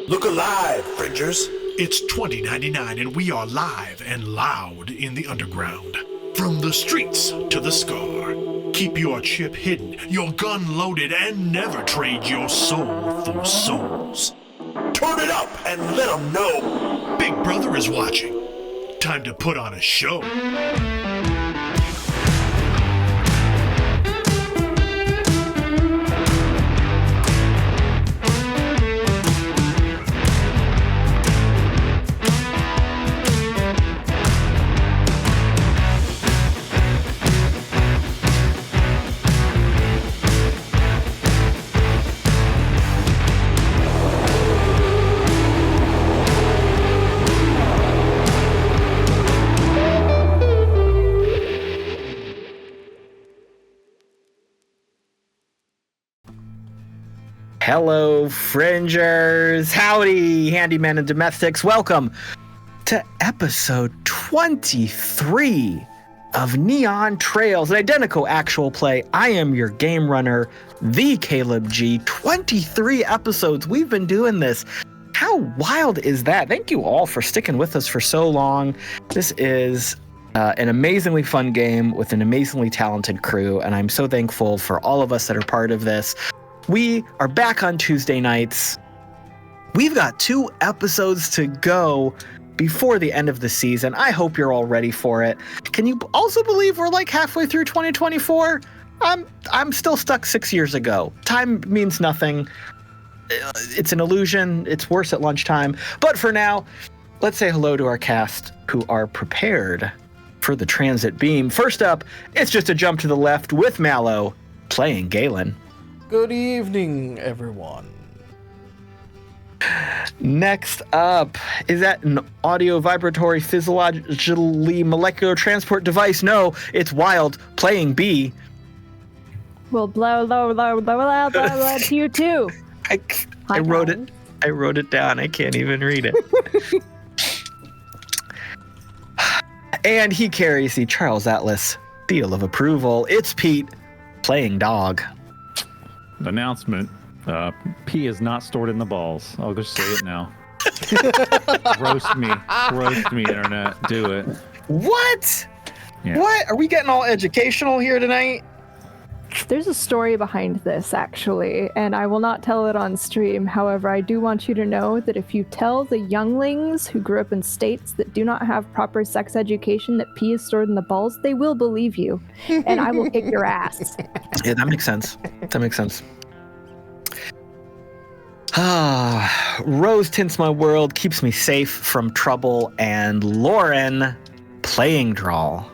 Look alive, Fringers. It's 2099 and we are live and loud in the underground. From the streets to the scar. Keep your chip hidden, your gun loaded, and never trade your soul for souls. Turn it up and let them know. Big Brother is watching. Time to put on a show. Hello, Fringers. Howdy, handymen and domestics. Welcome to episode 23 of Neon Trails, an Identico actual play. I am your game runner, the Caleb G. 23 episodes. We've been doing this. How wild is that? Thank you all for sticking with us for so long. This is an amazingly fun game with an amazingly talented crew, and I'm so thankful for all of us that are part of this. We are back on Tuesday nights. We've got 2 episodes to go before the end of the season. I hope you're all ready for it. Can you also believe we're like halfway through 2024? I'm still stuck 6 years ago. Time means nothing. It's an illusion. It's worse at lunchtime. But for now, let's say hello to our cast who are prepared for the transit beam. First up, it's just a jump to the left with Mallo playing Galen. Good evening, everyone. Next up, is that an audio vibratory physiologically molecular transport device? No, it's Wild playing B. We'll blow to you too. I wrote it. I wrote it down. I can't even read it. And he carries the Charles Atlas seal of approval. It's Pete playing Dog. Announcement. P is not stored in the balls. I'll just say it now. Roast me, internet. Do it. What? Yeah. What? Are we getting all educational here tonight? There's a story behind this, actually, and I will not tell it on stream. However, I do want you to know that if you tell the younglings who grew up in states that do not have proper sex education that pee is stored in the balls, they will believe you, and I will kick your ass. Yeah, that makes sense. Rose tints my world, keeps me safe from trouble, and Lauren playing Drall.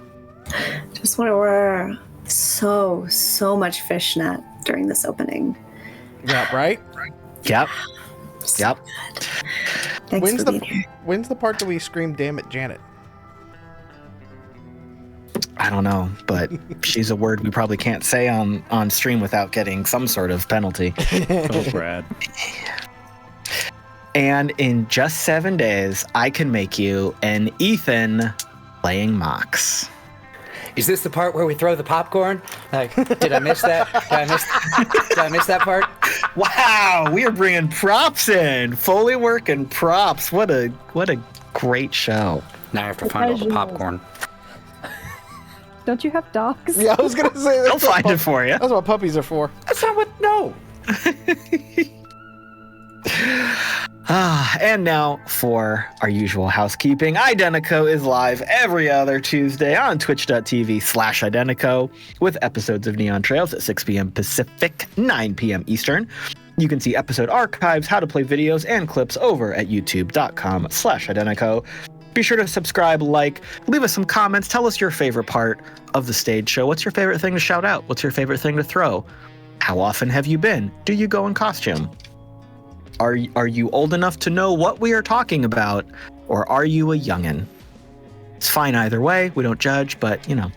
Just want to wear so much fishnet during this opening. Yeah, right? Yep. So Yep. good. Thanks for being here. When's the part that we scream, "Damn it, Janet"? I don't know, but she's a word we probably can't say on stream without getting some sort of penalty. Oh, Brad. And in just 7 days, I can make you an Ethan playing Mox. Is this the part where we throw the popcorn? Like, did I miss that? Did I miss that part? Wow, we are bringing props in. Foley work and props. What a great show. Now I have to find all the popcorn. Don't you have dogs? Yeah, I was gonna say They'll find it for you. That's what puppies are for. That's not what. No. And now for our usual housekeeping. Identico is live every other Tuesday on twitch.tv/Identico with episodes of Neon Trails at 6 p.m. Pacific, 9 p.m. Eastern. You can see episode archives, how to play videos, and clips over at youtube.com/Identico. Be sure to subscribe, like, leave us some comments. Tell us your favorite part of the stage show. What's your favorite thing to shout out? What's your favorite thing to throw? How often have you been? Do you go in costume? Are you old enough to know what we are talking about, or are you a youngin'? It's fine either way. We don't judge, but, you know.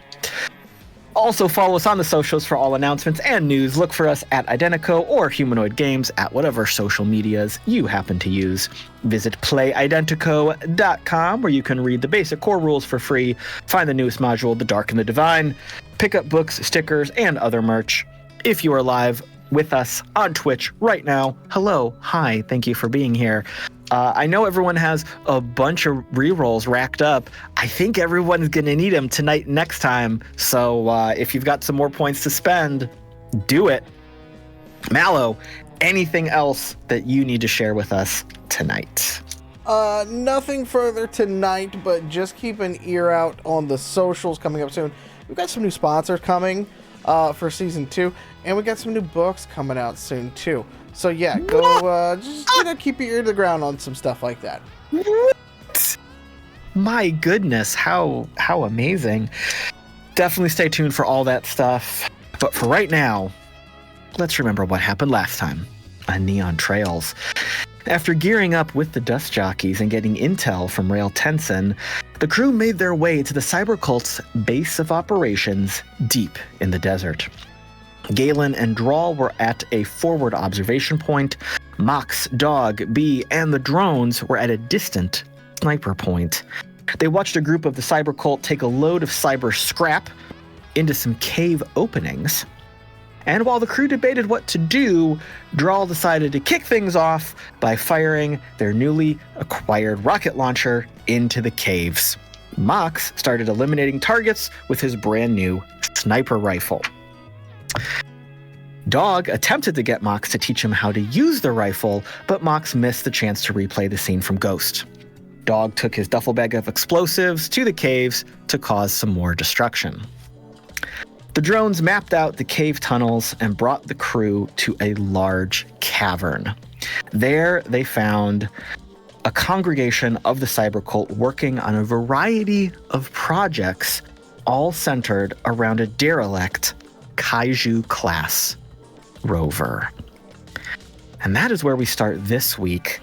Also follow us on the socials for all announcements and news. Look for us at Identico or Humanoid Games at whatever social medias you happen to use. Visit playidentico.com where you can read the basic core rules for free, find the newest module, The Dark and the Divine, pick up books, stickers, and other merch. If you are live, with us on Twitch right now. Hello, hi, thank you for being here. I know everyone has a bunch of rerolls racked up. I think everyone's going to need them tonight and next time. So if you've got some more points to spend, do it. Mallo, anything else that you need to share with us tonight? Nothing further tonight, but just keep an ear out on the socials coming up soon. We've got some new sponsors coming for season 2, and we got some new books coming out soon too. So yeah, go just keep your ear to the ground on some stuff like that. What? My goodness, how amazing. Definitely stay tuned for all that stuff. But for right now, let's remember what happened last time on Neon Trails. After gearing up with the dust jockeys and getting intel from Rail Tenson, the crew made their way to the Cybercult's base of operations deep in the desert. Galen and Drall were at a forward observation point. Mox, Dog, Bee, and the drones were at a distant sniper point. They watched a group of the Cybercult take a load of cyber scrap into some cave openings. And while the crew debated what to do, Drall decided to kick things off by firing their newly acquired rocket launcher into the caves. Mox started eliminating targets with his brand new sniper rifle. Dog attempted to get Mox to teach him how to use the rifle, but Mox missed the chance to replay the scene from Ghost. Dog took his duffel bag of explosives to the caves to cause some more destruction. The drones mapped out the cave tunnels and brought the crew to a large cavern. There, they found a congregation of the Cybercult working on a variety of projects, all centered around a derelict kaiju-class rover. And that is where we start this week.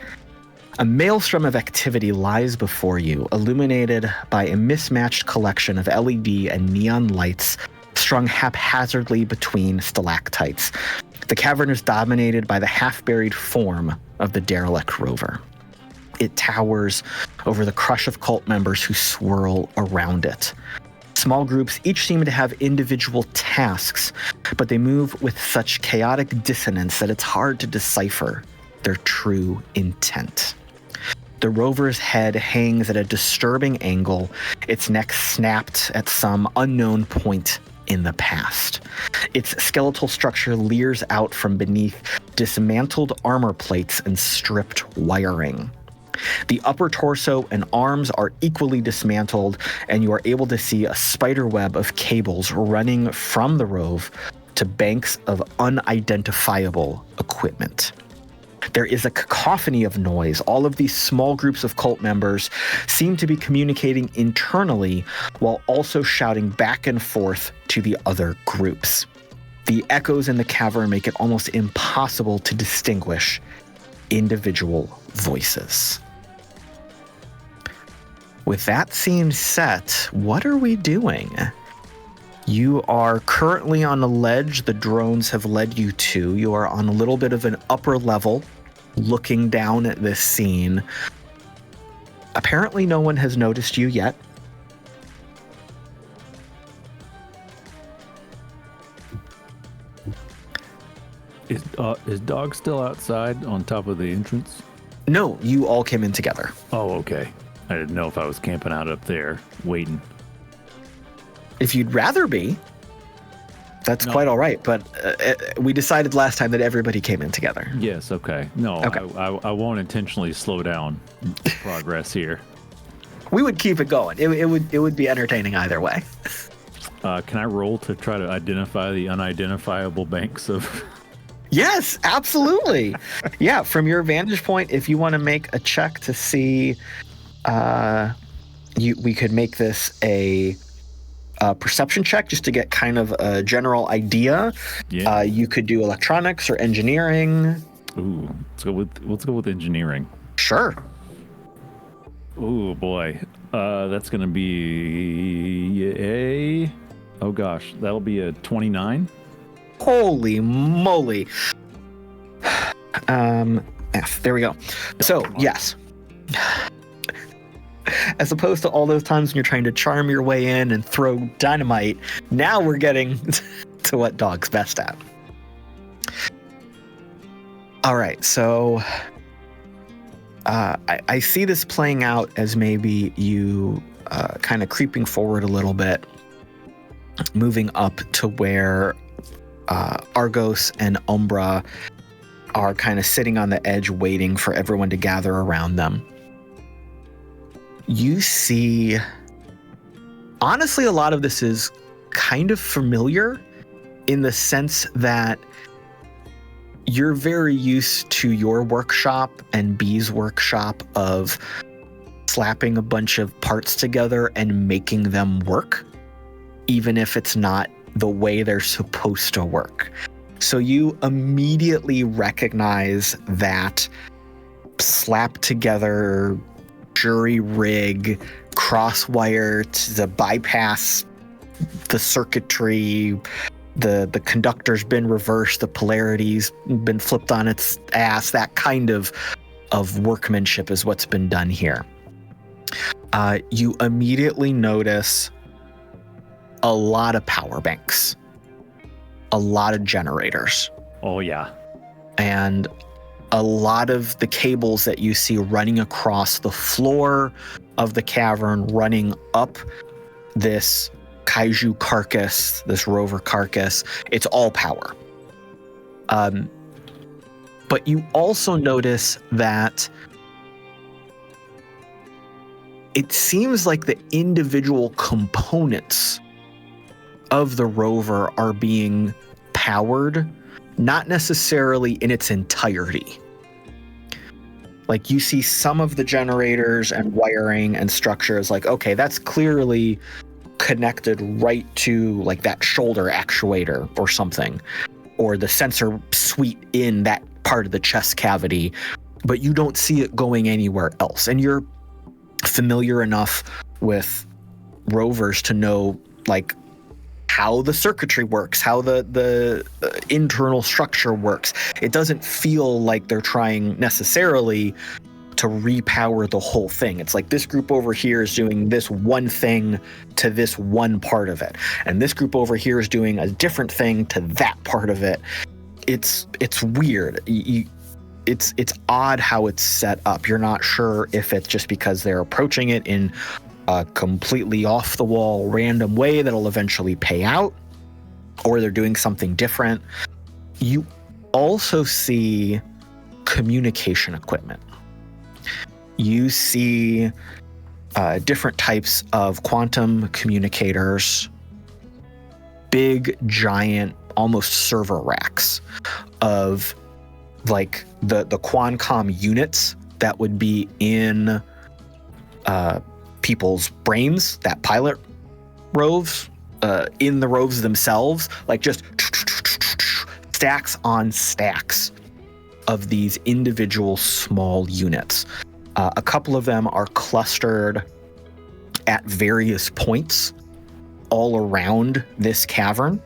A maelstrom of activity lies before you, illuminated by a mismatched collection of LED and neon lights strung haphazardly between stalactites. The cavern is dominated by the half-buried form of the derelict rover. It towers over the crush of cult members who swirl around it. Small groups each seem to have individual tasks, but they move with such chaotic dissonance that it's hard to decipher their true intent. The rover's head hangs at a disturbing angle, its neck snapped at some unknown point in the past. Its skeletal structure leers out from beneath dismantled armor plates and stripped wiring. The upper torso and arms are equally dismantled, and you are able to see a spider web of cables running from the rove to banks of unidentifiable equipment. There is a cacophony of noise. All of these small groups of cult members seem to be communicating internally while also shouting back and forth to the other groups. The echoes in the cavern make it almost impossible to distinguish individual voices. With that scene set, what are we doing? You are currently on a ledge the drones have led you to. You are on a little bit of an upper level, looking down at this scene. Apparently no one has noticed you yet. Is Dog still outside on top of the entrance? No, you all came in together. Oh, okay. I didn't know if I was camping out up there, waiting. If you'd rather be, that's quite all right. But we decided last time that everybody came in together. Yes, okay. No, Okay. I won't intentionally slow down progress here. We would keep it going. It would be entertaining either way. Can I roll to try to identify the unidentifiable banks of... Yes, absolutely. Yeah, from your vantage point, if you want to make a check to see, we could make this a perception check just to get kind of a general idea. Yeah. You could do electronics or engineering. Ooh, let's go with engineering. Sure. Oh boy, that's gonna be a... Oh gosh, that'll be a 29. Holy moly. F. There we go. So, yes. As opposed to all those times when you're trying to charm your way in and throw dynamite, now we're getting to what Dog's best at. All right, so I see this playing out as maybe you kind of creeping forward a little bit, moving up to where Argos and Umbra are kind of sitting on the edge waiting for everyone to gather around them. You see, honestly, a lot of this is kind of familiar in the sense that you're very used to your workshop and B's workshop of slapping a bunch of parts together and making them work, even if it's not the way they're supposed to work. So you immediately recognize that slap together, jury rig, crosswire to bypass the circuitry, the conductor's been reversed, the polarity's been flipped on its ass. That kind of workmanship is what's been done here. You immediately notice a lot of power banks, a lot of generators. Oh, yeah. And a lot of the cables that you see running across the floor of the cavern, running up this kaiju carcass, this rover carcass, it's all power. But you also notice that it seems like the individual components of the rover are being powered, not necessarily in its entirety. Like you see some of the generators and wiring and structures like, okay, that's clearly connected right to like that shoulder actuator or something, or the sensor suite in that part of the chest cavity, but you don't see it going anywhere else. And you're familiar enough with rovers to know like how the circuitry works, how the internal structure works. It doesn't feel like they're trying necessarily to repower the whole thing. It's like this group over here is doing this one thing to this one part of it, and this group over here is doing a different thing to that part of it. It's weird. It's odd how it's set up. You're not sure if it's just because they're approaching it in a completely off-the-wall random way that'll eventually pay out, or they're doing something different. You also see communication equipment. You see different types of quantum communicators, big, giant, almost server racks of like the Quancom units that would be in people's brains, that pilot roves, in the roves themselves, like just stacks on stacks of these individual small units. A couple of them are clustered at various points all around this cavern.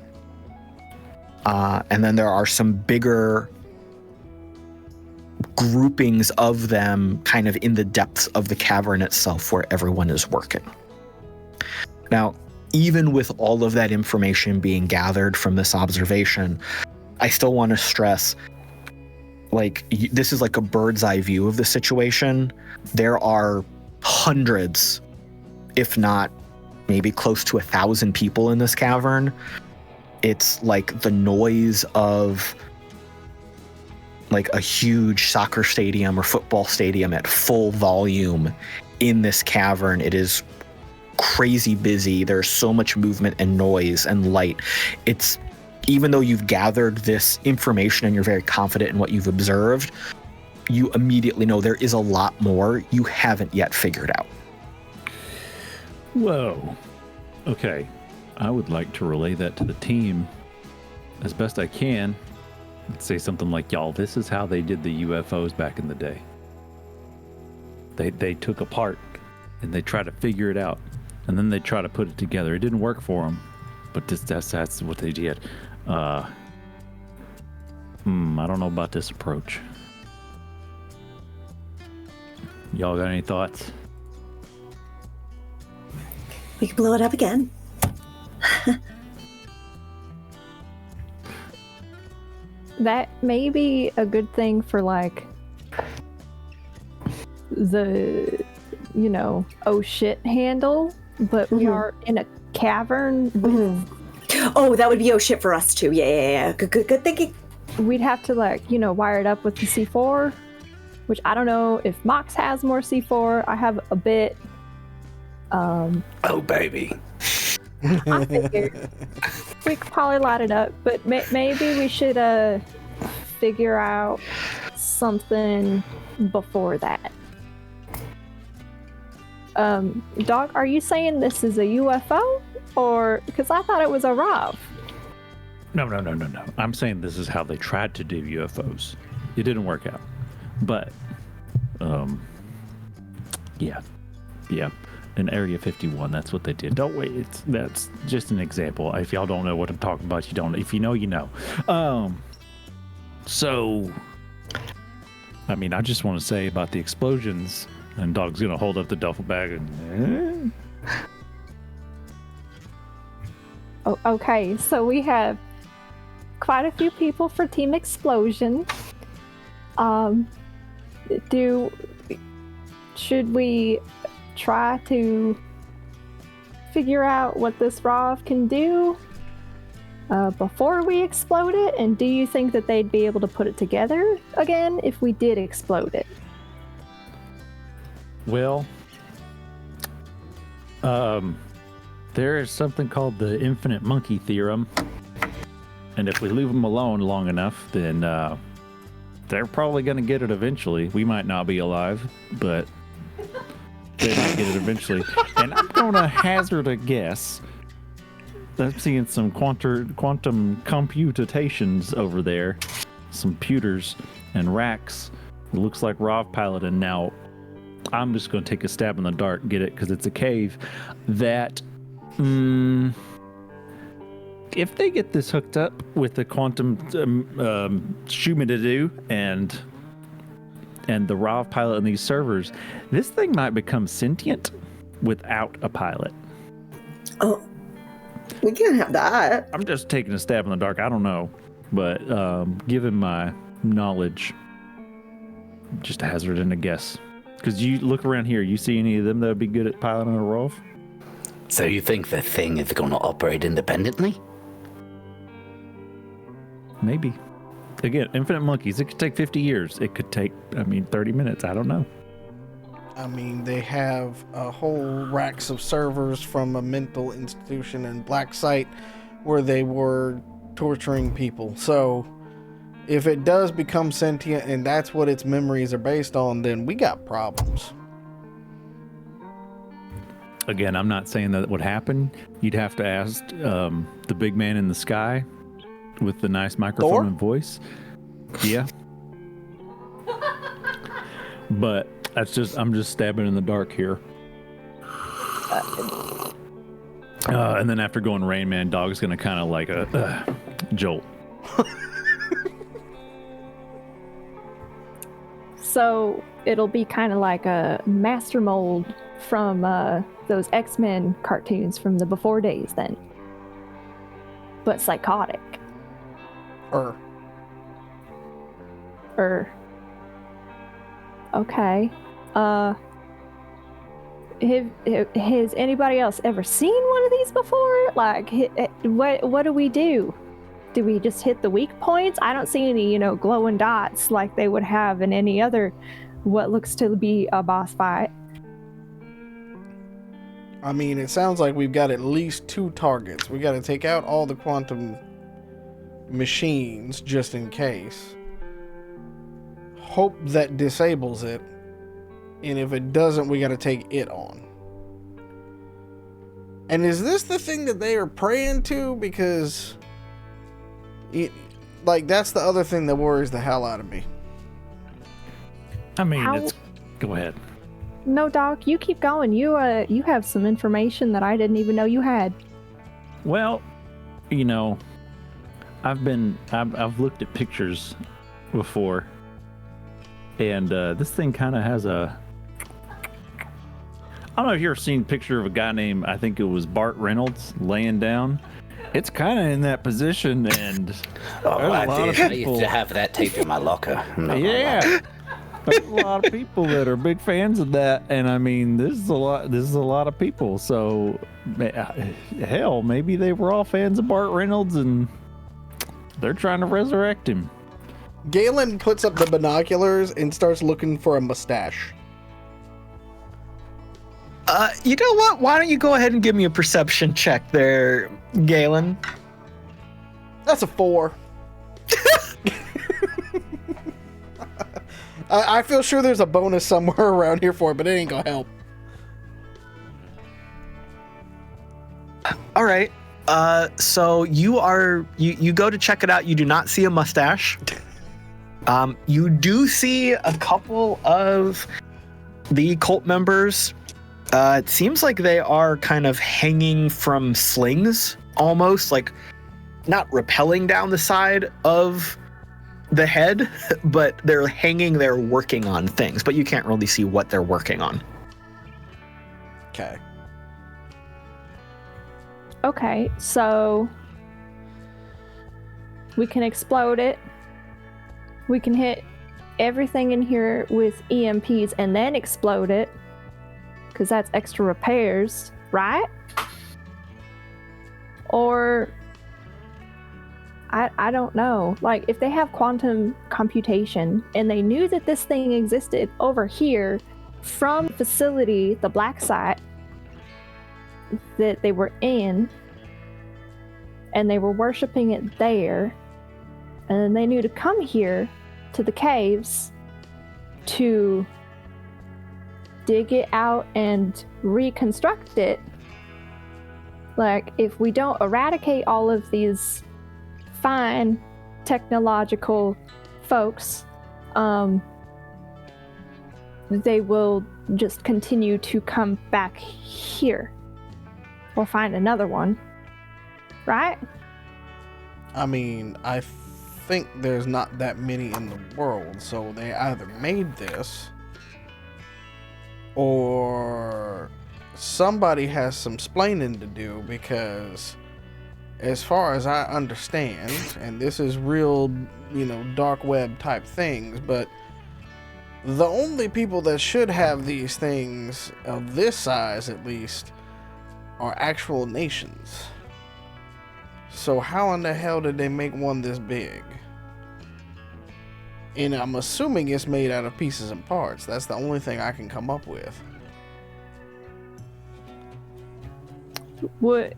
And then there are some bigger groupings of them kind of in the depths of the cavern itself where everyone is working. Now, even with all of that information being gathered from this observation, I still want to stress, like, this is like a bird's eye view of the situation. There are hundreds, if not maybe close to 1,000 people in this cavern. It's like the noise of like a huge soccer stadium or football stadium at full volume in this cavern. It is crazy busy. There's so much movement and noise and light. It's, even though you've gathered this information and you're very confident in what you've observed, you immediately know there is a lot more you haven't yet figured out. Whoa. Okay. I would like to relay that to the team as best I can. Let's say something like, y'all, this is how they did the UFOs back in the day. They took apart and they tried to figure it out, and then they try to put it together. It didn't work for them, but that's what they did. I don't know about this approach. Y'all got any thoughts? We can blow it up again. That may be a good thing for like the, oh shit handle, but we are in a cavern with Oh, that would be oh shit for us too. Yeah. Good thinking. we'd have to wire it up with the C4, which I don't know if Mox has more C4. I have a bit. Oh, baby. I figured we could probably light it up, but maybe we should figure out something before that. Doc, are you saying this is a UFO? Or, because I thought it was a ROV. No. I'm saying this is how they tried to do UFOs. It didn't work out. But, yeah. In Area 51, that's what they did. Don't wait. That's just an example. If y'all don't know what I'm talking about, you don't. If you know, you know. So, I mean, I just want to say about the explosions, and Dog's gonna hold up the duffel bag and. Oh, okay, so we have quite a few people for Team Explosion. Should we try to figure out what this ROV can do before we explode it? And do you think that they'd be able to put it together again if we did explode it? Well, there is something called the infinite monkey theorem, and if we leave them alone long enough, then they're probably going to get it eventually. We might not be alive, but they might get it eventually. And I'm going to hazard a guess. I'm seeing some quantum computations over there, some pewters and racks. It looks like ROV piloting. Now, I'm just going to take a stab in the dark, get it, because it's a cave. That, if they get this hooked up with the quantum shumidadoo and the ROV pilot and these servers, this thing might become sentient without a pilot. Oh, we can't have that. I'm just taking a stab in the dark. I don't know, but given my knowledge, just hazarding a guess. Because you look around here, you see any of them that would be good at piloting a ROV? So you think the thing is going to operate independently? Maybe. Again, infinite monkeys. It could take 50 years. It could take, 30 minutes. I don't know. I mean, they have a whole racks of servers from a mental institution in Black Site where they were torturing people. So if it does become sentient and that's what its memories are based on, then we got problems. Again, I'm not saying that would happen. You'd have to ask the big man in the sky with the nice microphone Thor? and voice. Yeah. But I'm just stabbing in the dark here. And then after going Rain Man, Dog's gonna kind of like a jolt. So it'll be kind of like a master mold from those X-Men cartoons from the before days then. But psychotic. Okay. Has anybody else ever seen one of these before? Like, what do we do? Do we just hit the weak points? I don't see any, glowing dots like they would have in any other, what looks to be a boss fight. I mean, it sounds like we've got at least 2 targets. We got to take out all the quantum machines just in case. Hope that disables it. And if it doesn't, we got to take it on. And is this the thing that they are praying to? Because that's the other thing that worries the hell out of me. Go ahead. No, Doc, you keep going. You have some information that I didn't even know you had. Well, I've looked at pictures before, and this thing kind of has a. I don't know if you've ever seen a picture of a guy named, I think it was Bart Reynolds, laying down, it's kind of in that position, and there's a lot of I people. used to have that taped in my locker. I'm not gonna lie. Yeah. There's a lot of people that are big fans of that, and I mean, this is a lot of people. So, hell, maybe they were all fans of Burt Reynolds, and they're trying to resurrect him. Galen puts up the binoculars and starts looking for a mustache. You know what? Why don't you go ahead and give me a perception check there, Galen? That's a 4. I feel sure there's a bonus somewhere around here for it, but it ain't gonna help. All right. So you go to check it out. You do not see a mustache. You do see a couple of the cult members. It seems like they are kind of hanging from slings, almost like not rappelling down the side of the head, but they're hanging there working on things, but you can't really see what they're working on. Okay. Okay, so we can explode it. We can hit everything in here with EMPs and then explode it, because that's extra repairs, right? Or I don't know. Like, if they have quantum computation and they knew that this thing existed over here from the facility, the black site that they were in, and they were worshiping it there, and then they knew to come here to the caves to dig it out and reconstruct it. Like, if we don't eradicate all of these fine technological folks, they will just continue to come back here or find another one, right? I mean, I think there's not that many in the world, so they either made this or somebody has some splaining to do, because as far as I understand, and this is real, dark web type things, but the only people that should have these things, of this size at least, are actual nations. So how in the hell did they make one this big? And I'm assuming it's made out of pieces and parts. That's the only thing I can come up with. Would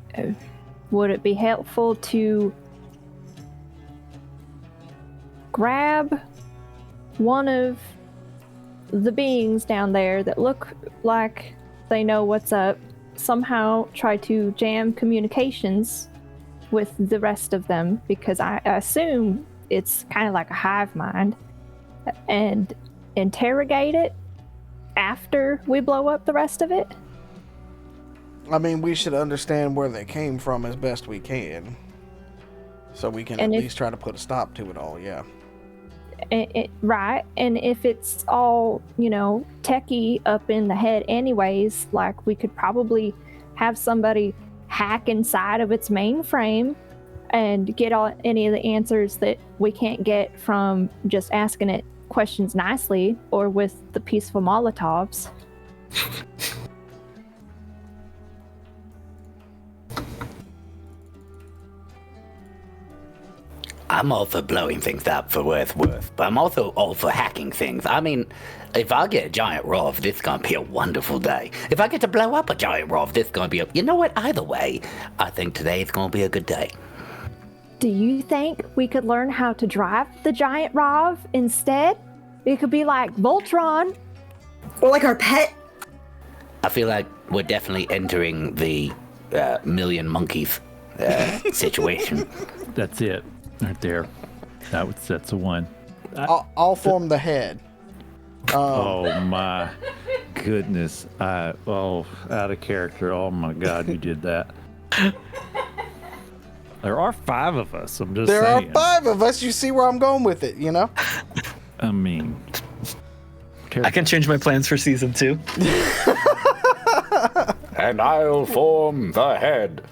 it be helpful to grab one of the beings down there that look like they know what's up, somehow try to jam communications with the rest of them, because I assume it's kind of like a hive mind, and interrogate it after we blow up the rest of it? I mean, we should understand where they came from as best we can, so we can at least try to put a stop to it all, yeah. Right, and if it's all, techie up in the head anyways, like, we could probably have somebody hack inside of its mainframe and get any of the answers that we can't get from just asking it questions nicely or with the peaceful Molotovs. I'm all for blowing things up for worth, but I'm also all for hacking things. I mean, if I get a giant rov, this is gonna be a wonderful day. If I get to blow up a giant rov, this is gonna be you know what? Either way, I think today is gonna be a good day. Do you think we could learn how to drive the giant rov instead? It could be like Voltron. Or like our pet. I feel like we're definitely entering the million monkeys situation. That's it, right there. That's a one. I'll form the head. Oh my goodness! Out of character. Oh my God, you did that. There are 5 of us. I'm just saying. There are 5 of us. You see where I'm going with it, I mean, I can change my plans for season 2. And I'll form the head.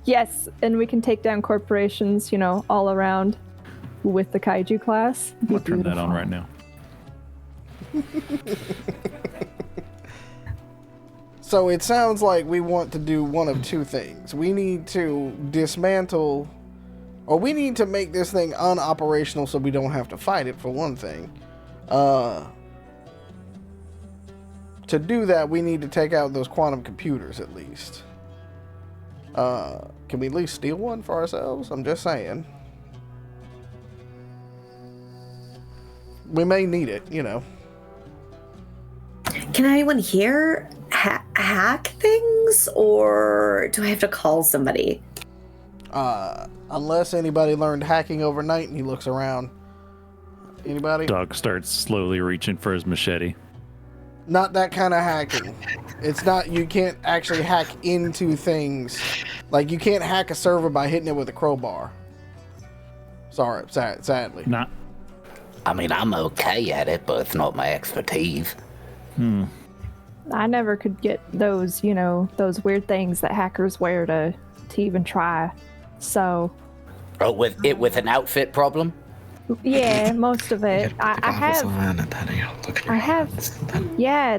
Yes, and we can take down corporations, all around with the kaiju class. I'll turn that on right now. So it sounds like we want to do one of two things. We need to dismantle, or we need to make this thing unoperational so we don't have to fight it, for one thing. To do that, we need to take out those quantum computers at least. Can we at least steal one for ourselves? I'm just saying. We may need it, Can anyone here hack things, or do I have to call somebody? Unless anybody learned hacking overnight, and he looks around. Anybody? Doug starts slowly reaching for his machete. Not that kind of hacking. It's not, you can't actually hack into things. Like, you can't hack a server by hitting it with a crowbar. Sorry, sadly. Not. I mean, I'm okay at it, but it's not my expertise. I never could get those, those weird things that hackers wear to even try. So. Oh, with an outfit problem? Yeah, most of it. I have. Yeah,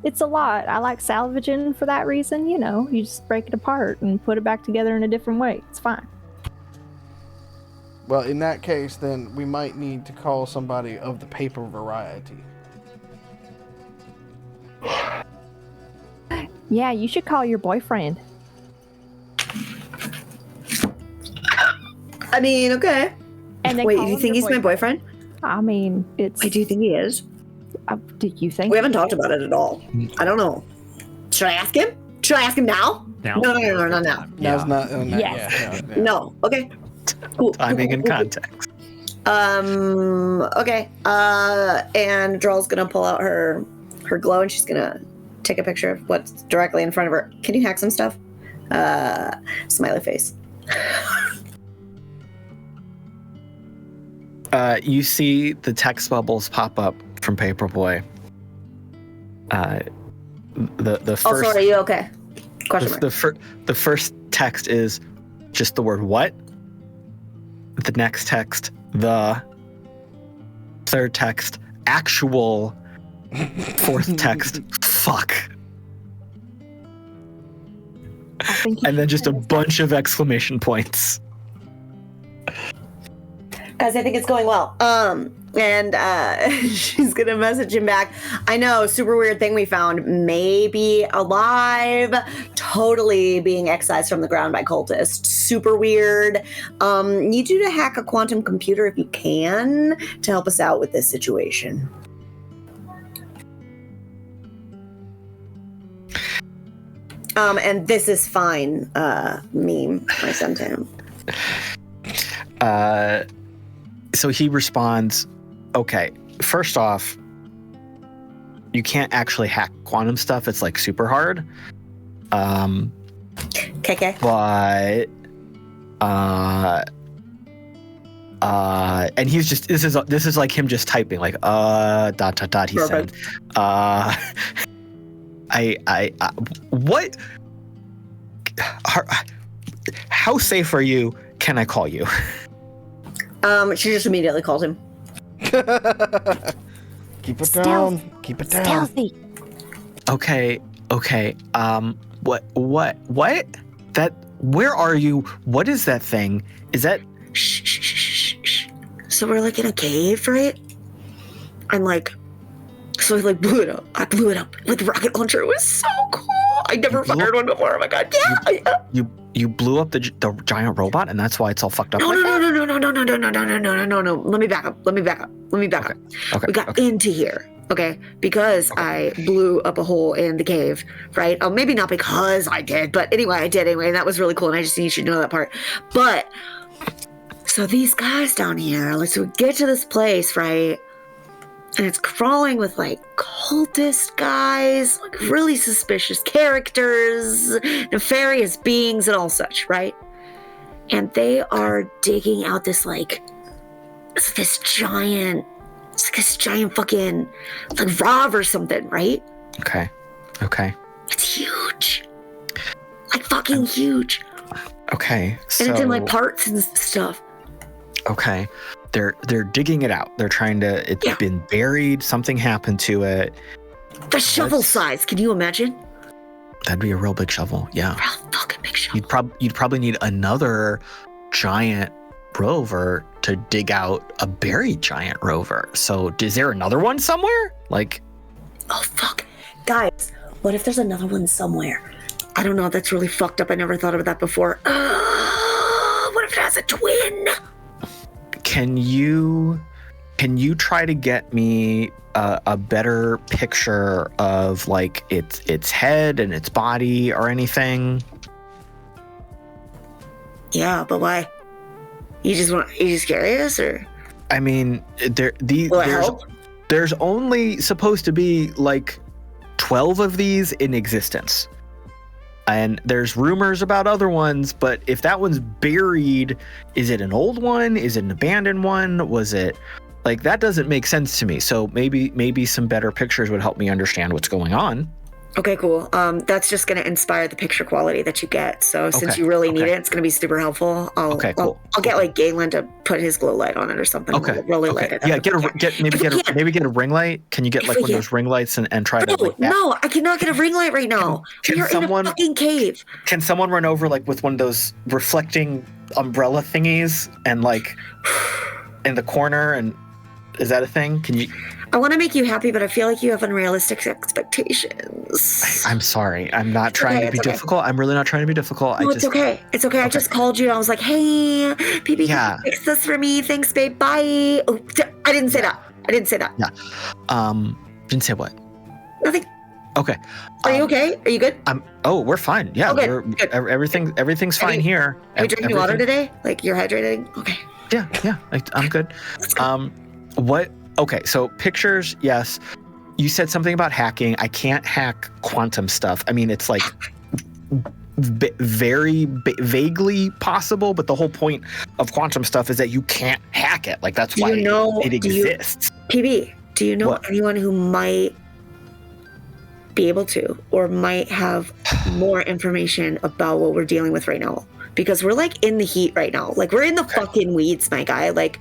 it's a lot. I like salvaging for that reason. You just break it apart and put it back together in a different way. It's fine. Well, in that case, then we might need to call somebody of the paper variety. Yeah, you should call your boyfriend. I mean, okay. And then Wait, call do you him think your he's my boyfriend? I mean, it's. Wait, do you think he is? Do you think? We haven't talked about it at all. I don't know. Should I ask him? Should I ask him now? Now. No, now. That's not. Yes. Yeah. No. Okay. Cool. Timing and context. Okay. And Drall's gonna pull out her glow, and she's gonna take a picture of what's directly in front of her. Can you hack some stuff? Smiley face. You see the text bubbles pop up from Paperboy. The first. Oh, sorry. Are you okay? Question mark. The first text is just the word "what." The next text, the third text, actual. Fourth text, fuck. And then just a bunch of exclamation points. Guys, I think it's going well. And she's gonna message him back. I know, super weird thing we found. Maybe alive, totally being excised from the ground by cultists. Super weird. Need you to hack a quantum computer if you can to help us out with this situation. And this is fine. Meme I sent to him. So he responds, okay, first off, you can't actually hack quantum stuff. It's like super hard. KK. But, and he's just, this is like him just typing like, he said, what? How safe are you? Can I call you? She just immediately called him. Keep it down. Keep it down. Stealthy. Okay. What? That? Where are you? What is that thing? Is that? Shh. So we're like in a cave, right? And like, so I like blew it up. I blew it up with the rocket launcher. It was so cool. I never fired one before. Oh my god! Yeah. You blew up the giant robot, and that's why it's all fucked up. No. Let me back up. Okay. We got into here, okay? Because I blew up a hole in the cave, right? Oh, maybe not because I did, but anyway, I did anyway, and that was really cool, and I just need you to know that part. But so these guys down here, like, so we get to this place, right? And it's crawling with like cultist guys, like really suspicious characters, nefarious beings, and all such, right? And they are digging out this this giant fucking like rover or something, right? Okay. It's huge. like fucking huge. Okay, so And it's in like parts and stuff. okay, they're digging it out. They're trying to. It's Yeah. been buried. Something happened to it. The shovel Let's- size. Can you imagine? That'd be a real big shovel. Yeah, Real fucking big shovel. you'd probably need another giant rover to dig out a buried giant rover. So is there another one somewhere? Like, Oh fuck, guys! What if there's another one somewhere? I don't know. That's really fucked up. I never thought of that before. What if it has a twin? can you try to get me a better picture of like its head and its body or anything? Yeah, but why? You just curious, or I mean, will it help? there's only supposed to be like 12 of these in existence. And there's rumors about other ones, but if that one's buried, is it an old one? Is it an abandoned one? Was it like that doesn't make sense to me. So maybe some better pictures would help me understand what's going on. Okay, cool. That's just gonna inspire the picture quality that you get. So since Okay, you really need okay. it, it's gonna be super helpful. I'll get like Galen to put his glow light on it or something. Okay. Really light it up. Yeah, maybe get a ring light. Can you get like we one of can. those ring lights and try to like No, I cannot get a ring light right now. Can We are in someone- a fucking cave. Can someone run over like with one of those reflecting umbrella thingies and like in the corner? And is that a thing? Can you? I want to make you happy, but I feel like you have unrealistic expectations. I'm sorry. I'm not trying to be it's okay. difficult. I'm really not trying to be difficult. No, it's okay. It's okay. I just called you and I was like, hey, PB, Yeah. can you fix this for me? Thanks, babe. Bye. Oh, I didn't say that. I didn't say that. Didn't say what? Nothing. Okay. Are you okay? Are you good? We're fine. Yeah. Oh, good, We're, good. Everything's fine here. Are you drinking water Everything- today? Like you're hydrating? Okay. Yeah. I'm good. That's good. What? Okay, so pictures, yes. You said something about hacking. I can't hack quantum stuff. I mean, it's like very vaguely possible, but the whole point of quantum stuff is that you can't hack it. Like that's Do why you know- it do you- exists. PB, do you know What? anyone who might be able to or might have more information about what we're dealing with right now? Because we're like in the heat right now. Like we're in the fucking weeds, my guy. Like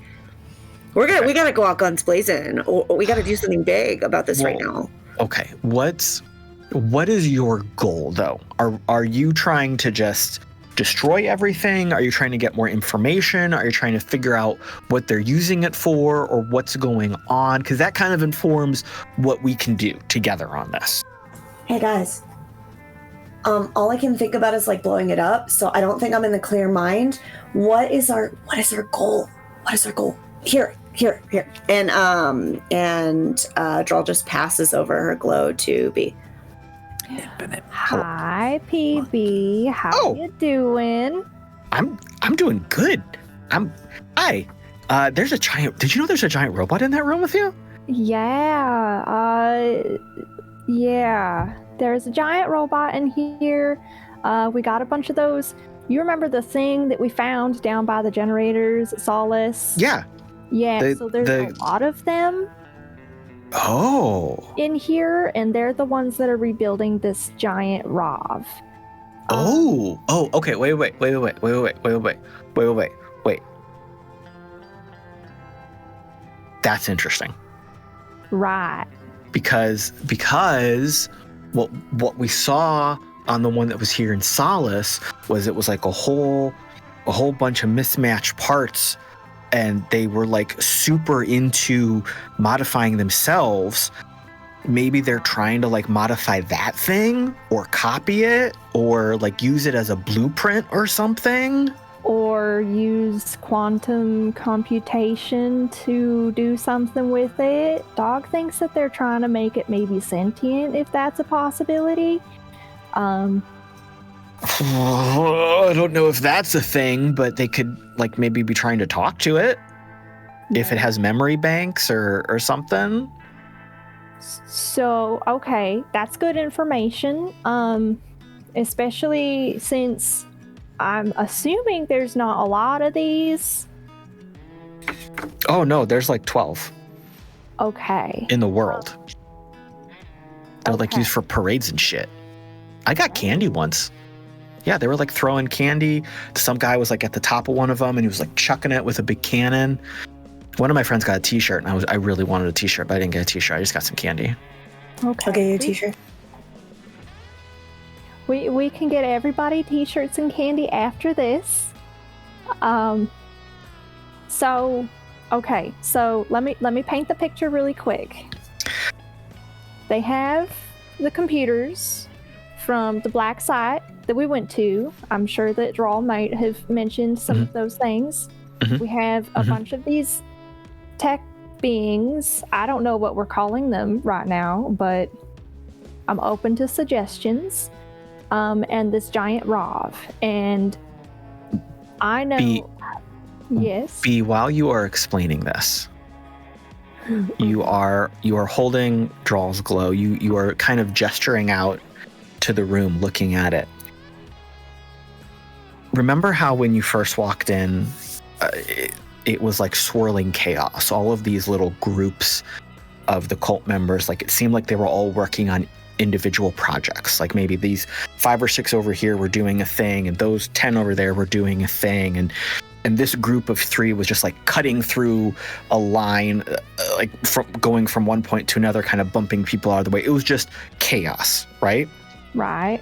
we gotta go out guns blazing, or we gotta do something big about this right now. Okay, what is your goal though? Are you trying to just destroy everything? Are you trying to get more information? Are you trying to figure out what they're using it for or what's going on? Because that kind of informs what we can do together on this. Hey guys. All I can think about is like blowing it up, so I don't think I'm in the clear mind. What is our goal? What is our goal? Here. And Drall just passes over her glow to B. Hi, PB. How you doing? I'm doing good. Hi. There's a giant. Did you know there's a giant robot in that room with you? Yeah. Yeah. There's a giant robot in here. We got a bunch of those. You remember the thing that we found down by the generators at Solace? Yeah. Yeah. So there's a lot of them Oh. in here, and they're the ones that are rebuilding this giant rov. Oh. Okay. Wait. That's interesting. Right. Because what we saw on the one that was here in Solace was it was like a whole bunch of mismatched parts, and they were like super into modifying themselves. Maybe they're trying to like modify that thing or copy it or like use it as a blueprint or something. Or use quantum computation to do something with it. Dog thinks that they're trying to make it maybe sentient, if that's a possibility. I don't know if that's a thing, but they could like maybe be trying to talk to it if it has memory banks or something. So, okay, that's good information. Especially since I'm assuming there's not a lot of these. Oh no, there's like 12 Okay. in the world. They're like Okay. used for parades and shit. I got candy once. Yeah, they were like throwing candy. Some guy was like at the top of one of them, and he was like chucking it with a big cannon. One of my friends got a T-shirt, and I really wanted a T-shirt, but I didn't get a T-shirt. I just got some candy. Okay. I'll get you a t-shirt. We can get everybody T-shirts and candy after this. So let me paint the picture really quick. They have the computers from the black site that we went to. I'm sure that Drall might have mentioned some of those things. We have a bunch of these tech beings. I don't know what we're calling them right now, but I'm open to suggestions. And this giant rov. And I know... Yes. B, while you are explaining this, you are holding Drall's glow. You are kind of gesturing out to the room, looking at it. Remember how when you first walked in, it was like swirling chaos. All of these little groups of the cult members, like it seemed like they were all working on individual projects. Like maybe these 5 or 6 over here were doing a thing, and those 10 over there were doing a thing, and this group of 3 was just like cutting through a line, like going from one point to another, kind of bumping people out of the way. It was just chaos, right? Right.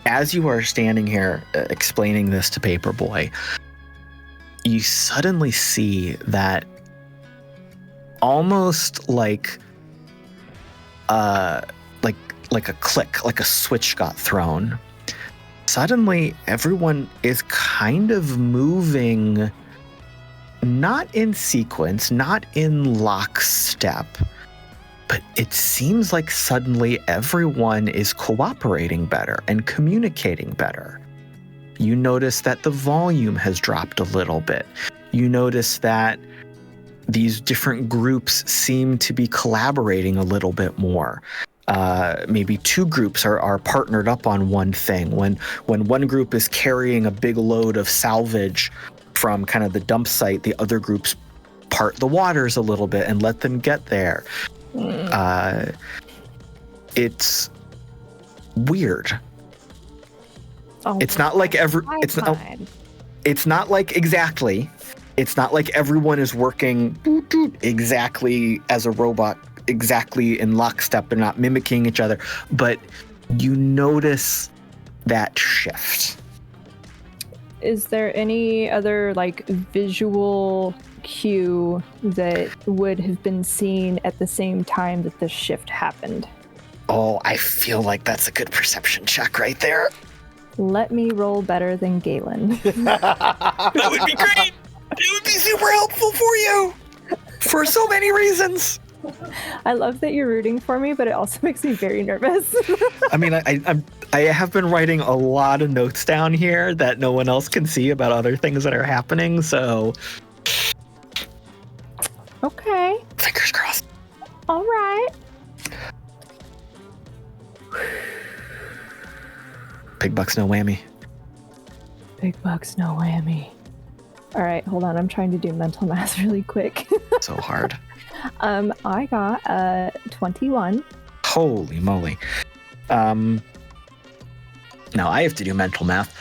As you are standing here explaining this to Paperboy, you suddenly see that almost like a click, like a switch got thrown. Suddenly, everyone is kind of moving, not in sequence, not in lockstep, but it seems like suddenly everyone is cooperating better and communicating better. You notice that the volume has dropped a little bit. You notice that these different groups seem to be collaborating a little bit more. Maybe 2 groups are partnered up on one thing. When one group is carrying a big load of salvage from kind of the dump site, the other groups part the waters a little bit and let them get there. It's weird. Oh, it's not like it's not like exactly. It's not like everyone is working exactly as a robot, exactly in lockstep. They're not mimicking each other, but you notice that shift. Is there any other like visual cue that would have been seen at the same time that this shift happened? Oh, I feel like that's a good perception check right there. Let me roll better than Galen. That would be great. It would be super helpful for you for so many reasons. I love that you're rooting for me, but it also makes me very nervous. I mean, I have been writing a lot of notes down here that no one else can see about other things that are happening, so... Okay. Fingers crossed. All right. Big bucks, no whammy. Big bucks, no whammy. All right, hold on. I'm trying to do mental math really quick. So hard. I got 21. Holy moly. Now I have to do mental math.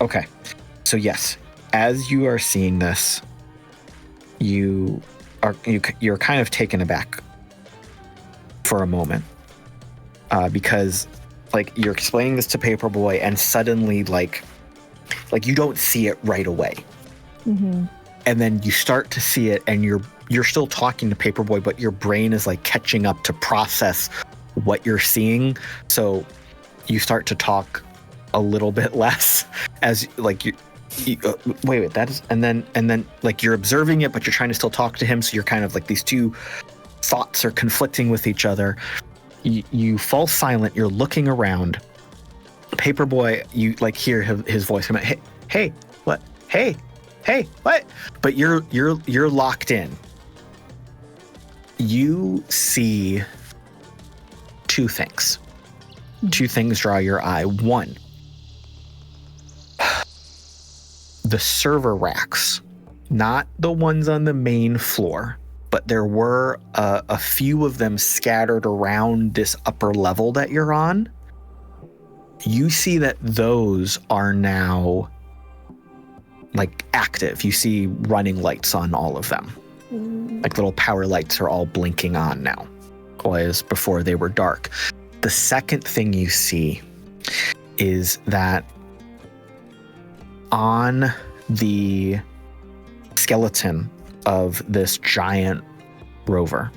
Okay. So yes, as you are seeing this, you're kind of taken aback for a moment. Because like you're explaining this to Paperboy and suddenly like you don't see it right away. Mm-hmm. And then you start to see it and you're still talking to Paperboy, but your brain is like catching up to process what you're seeing. So you start to talk a little bit less as like wait, that is, and then like you're observing it, but you're trying to still talk to him. So you're kind of like these 2 thoughts are conflicting with each other. You fall silent. You're looking around. Paperboy, you like hear his voice come out. Hey, what? Hey, what? But you're locked in. You see 2 things. 2 things draw your eye. 1, the server racks, not the ones on the main floor, but there were a few of them scattered around this upper level that you're on. You see that those are now like active. You see running lights on all of them. Like little power lights are all blinking on now, whereas before they were dark. The second thing you see is that on the skeleton of this giant rover,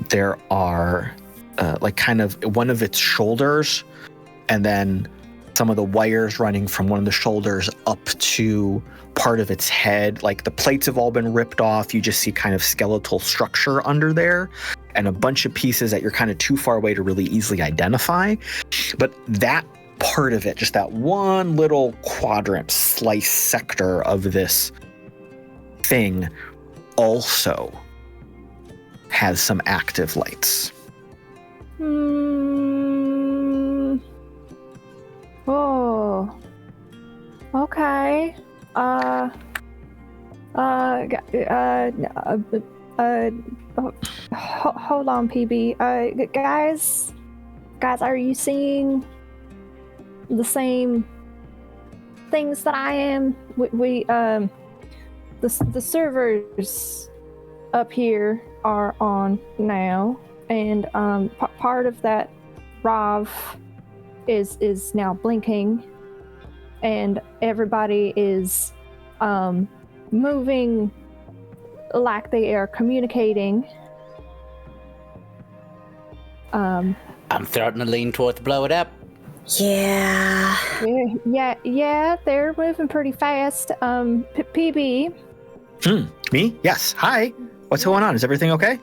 there are like kind of one of its shoulders, and then some of the wires running from one of the shoulders up to part of its head. Like the plates have all been ripped off. You just see kind of skeletal structure under there and a bunch of pieces that you're kind of too far away to really easily identify. But that part of it, just that one little quadrant slice sector of this thing, also has some active lights. Oh. Okay. Hold on, PB. Guys, are you seeing the same things that I am? The servers up here are on now, and part of that ROV is now blinking, and everybody is moving like they are communicating. I'm starting to lean towards blow it up. Yeah. Yeah, they're moving pretty fast. PB. Me? Yes. Hi. What's going on? Is everything okay?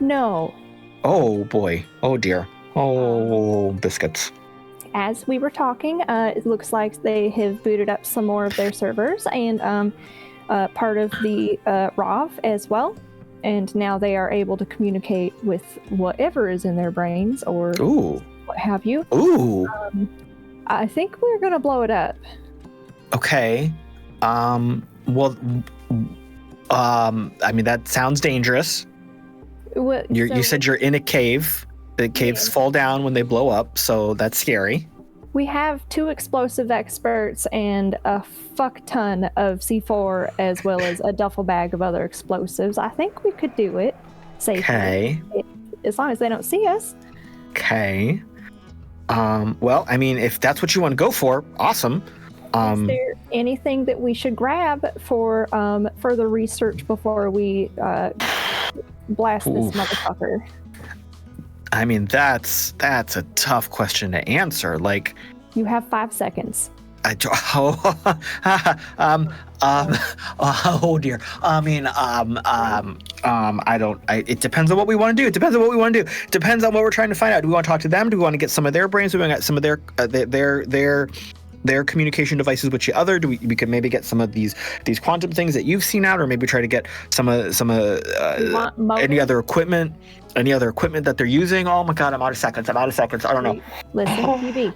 No. Oh boy. Oh dear. Oh, biscuits. As we were talking, it looks like they have booted up some more of their servers and part of the ROV as well. And now they are able to communicate with whatever is in their brains or what have you. Ooh. I think we're going to blow it up. Okay. Well, I mean, that sounds dangerous. You said you're in a cave. The caves fall down when they blow up, so that's scary. We have 2 explosive experts and a fuck ton of C4 as well as a duffel bag of other explosives. I think we could do it safely. Okay. As long as they don't see us. Okay. Well, I mean, if that's what you want to go for, awesome. Is there anything that we should grab for further research before we blast this motherfucker? I mean, that's a tough question to answer. Like, you have 5 seconds. Oh dear. I mean, it depends on what we want to do. It depends on what we want to do. It depends on what we're trying to find out. Do we want to talk to them? Do we want to get some of their brains? Do we want to get some of their communication devices with each other? We could maybe get some of these quantum things that you've seen out, or maybe try to get some of any other equipment that they're using. Oh my god, I'm out of seconds. I don't know. Listen, PB.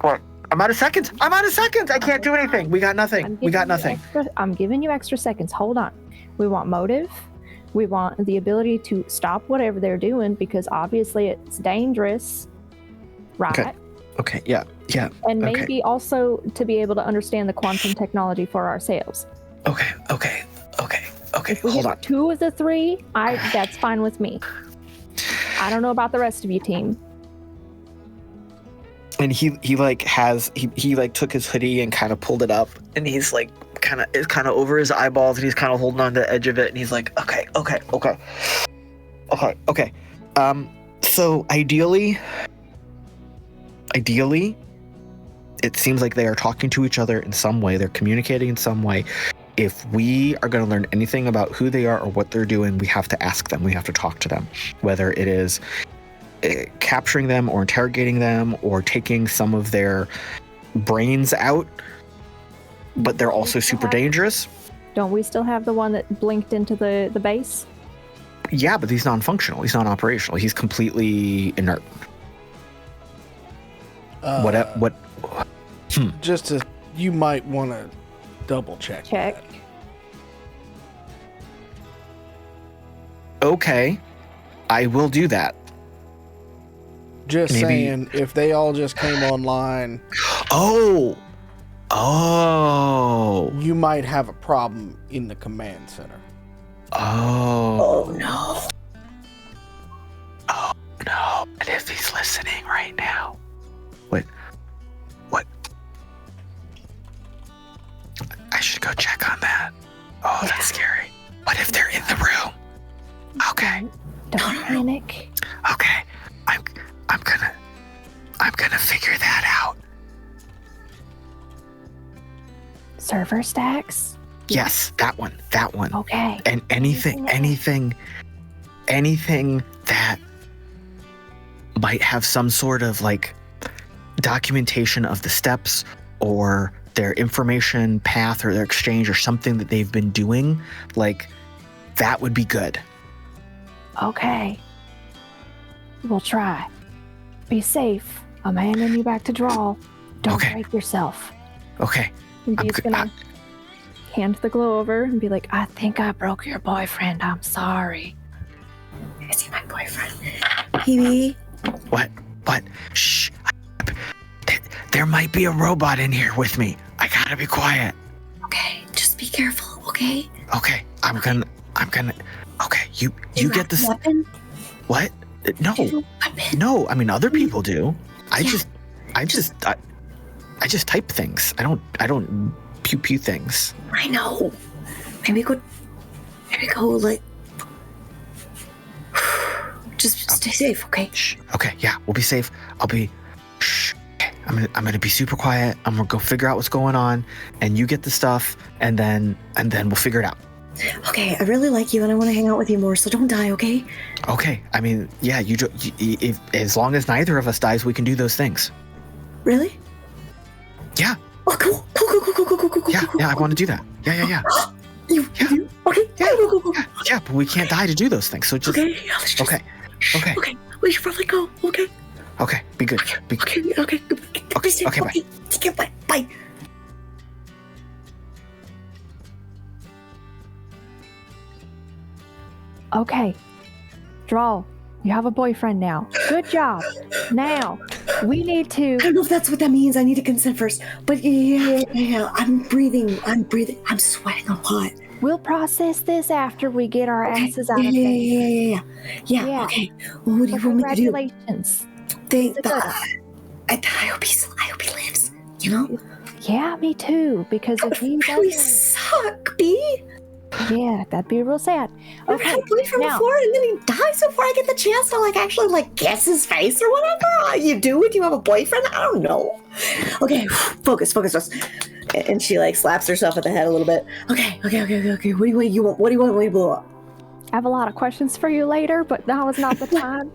What? I'm out of seconds. I can't do anything. We got nothing. I'm giving you extra seconds. Hold on. We want motive. We want the ability to stop whatever they're doing, because obviously it's dangerous. Right? Okay. Yeah. And maybe also to be able to understand the quantum technology for ourselves. Okay. If we Hold hit on. 2 of the 3, that's fine with me. I don't know about the rest of you, team. And he took his hoodie and kind of pulled it up, and he's like kind of over his eyeballs, and he's kind of holding on to the edge of it, and he's like, okay. So ideally, it seems like they are talking to each other in some way. They're communicating in some way. If we are going to learn anything about who they are or what they're doing, we have to ask them. We have to talk to them, whether it is capturing them or interrogating them or taking some of their brains out, but they're also super dangerous. Don't we still have the one that blinked into the base? Yeah, but he's non-functional. He's not operational. He's completely inert. You might want to double check. Check. Okay, I will do that. Just Maybe- saying, if they all just came online, Oh, you might have a problem in the command center. oh, no. oh no! And if he's listening right now, what? I should go check on that. Oh, that's scary. What if they're in the room? Okay, Don't panic. okay. I'm gonna figure that out. Server stacks? Yes, that one. Okay. And anything that might have some sort of like documentation of the steps or their information path or their exchange or something that they've been doing, like that would be good. Okay. We'll try. Be safe. I'm handing you back to Drall. Don't Okay. break yourself. Okay. And I'm he's good. gonna hand the glow over and be like, I think I broke your boyfriend. I'm sorry. Is he my boyfriend? Hebe? What? Shh. There might be a robot in here with me. I gotta be quiet. Okay, just be careful, okay? Okay. I'm gonna. Okay. You get this. Weapon? What? No. Weapon? No. I mean, other people do. I Yeah. just type things. I don't pew things. I know. Maybe go like. Just stay safe, okay? Shh. Okay. Yeah. We'll be safe. I'll be. Shh. Okay. I'm gonna be super quiet. I'm gonna go figure out what's going on, and you get the stuff, and then we'll figure it out. Okay, I really like you and I want to hang out with you more, so don't die, okay? Okay. I mean, yeah. If as long as neither of us dies, we can do those things. Really? Yeah. Oh, cool. Yeah. I want to do that. Yeah. You? Okay. Yeah. Go. Yeah. But we can't die to do those things. So just. Okay, yeah, let's just. Okay. Okay, we should probably go, okay? Okay. Be good. Be Okay, Okay, bye. Take care, bye. Okay. Drall, you have a boyfriend now. Good job. Now, we need to. I don't know if that's what that means. I need to consent first. But yeah. I'm breathing. I'm sweating a lot. We'll process this after we get our asses out of there. Yeah. Yeah. Okay. Well, what do you want me to do? Congratulations. I hope he lives. You know? Yeah, me too. Because if he really doesn't, suck, B. yeah, that'd be real sad. I've had a boyfriend now- before, and then he dies before I get the chance to actually kiss his face or whatever. You do when you have a boyfriend? I don't know. Okay, focus. And she slaps herself at the head a little bit. Okay. What do you want? What do you want me to blow up? I have a lot of questions for you later, but now is not the time.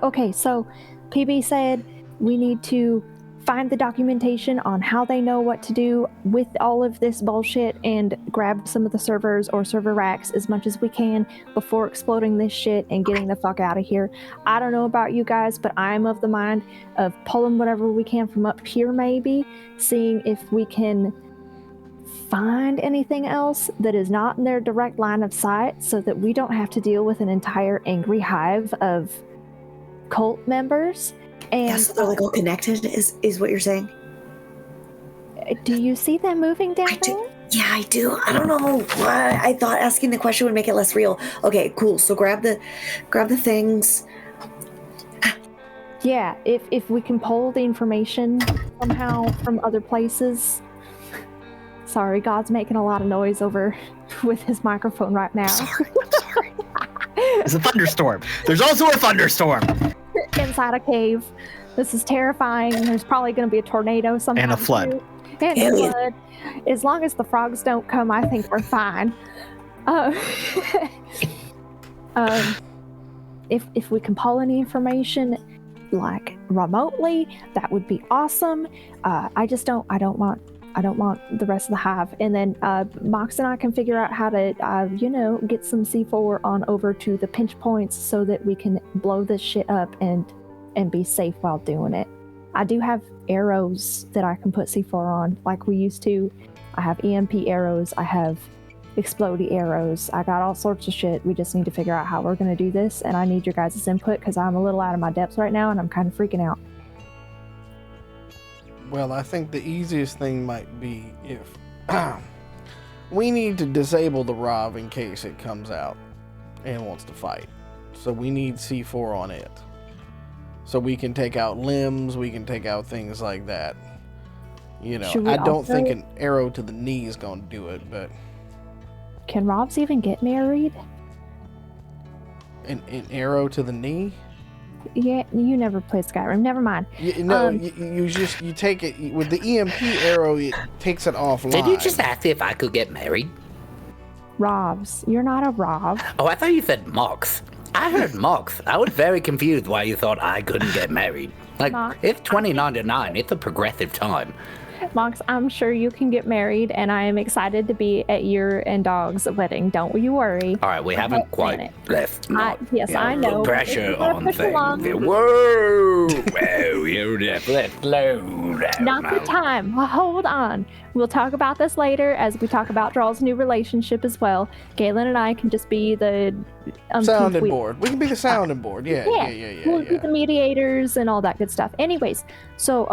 Okay, so PB said we need to find the documentation on how they know what to do with all of this bullshit and grab some of the servers or server racks as much as we can before exploding this shit and getting the fuck out of here. I don't know about you guys, but I'm of the mind of pulling whatever we can from up here, maybe seeing if we can find anything else that is not in their direct line of sight so that we don't have to deal with an entire angry hive of cult members. And Yeah, so they're all connected, is what you're saying? do you see them moving down I do. there? Yeah, I do. I don't know why. I thought asking the question would make it less real. Okay, cool. So grab the things. Yeah, if we can pull the information somehow from other places. Sorry, God's making a lot of noise over with his microphone right now. I'm sorry. It's a thunderstorm. There's also a thunderstorm. Inside a cave. This is terrifying. There's probably going to be a tornado sometime. And a flood. too. And a flood. As long as the frogs don't come, I think we're fine. If we can pull any information remotely, that would be awesome. I don't want the rest of the hive. And then Mox and I can figure out how to get some C4 on over to the pinch points so that we can blow this shit up and be safe while doing it. I do have arrows that I can put C4 on like we used to. I have EMP arrows. I have explodey arrows. I got all sorts of shit. We just need to figure out how we're going to do this, and I need your guys' input because I'm a little out of my depths right now and I'm kind of freaking out. Well, I think the easiest thing might be if we need to disable the Rov in case it comes out and wants to fight. So we need C4 on it. So we can take out limbs, we can take out things like that. You know, I don't think an arrow to the knee is going to do it, but... Can Rovs even get married? An arrow to the knee? Yeah, you never played Skyrim. Never mind. You take it with the EMP arrow. It takes it offline. Did you just ask if I could get married? Rovs. You're not a Rov. Oh, I thought you said Mox. I heard Mox. I was very confused why you thought I couldn't get married. Like, it's 2099. It's a progressive time. Mox, I'm sure you can get married, and I am excited to be at your and Dog's wedding. Don't you worry. All right, we haven't quite left. Yes, I know. Put pressure on things. Whoa! Whoa, let's slow down. Not the time. Well, hold on. We'll talk about this later as we talk about Drall's new relationship as well. Galen and I can just be the sounding board. We can be the sounding board. Yeah. We'll be the mediators and all that good stuff. Anyways, so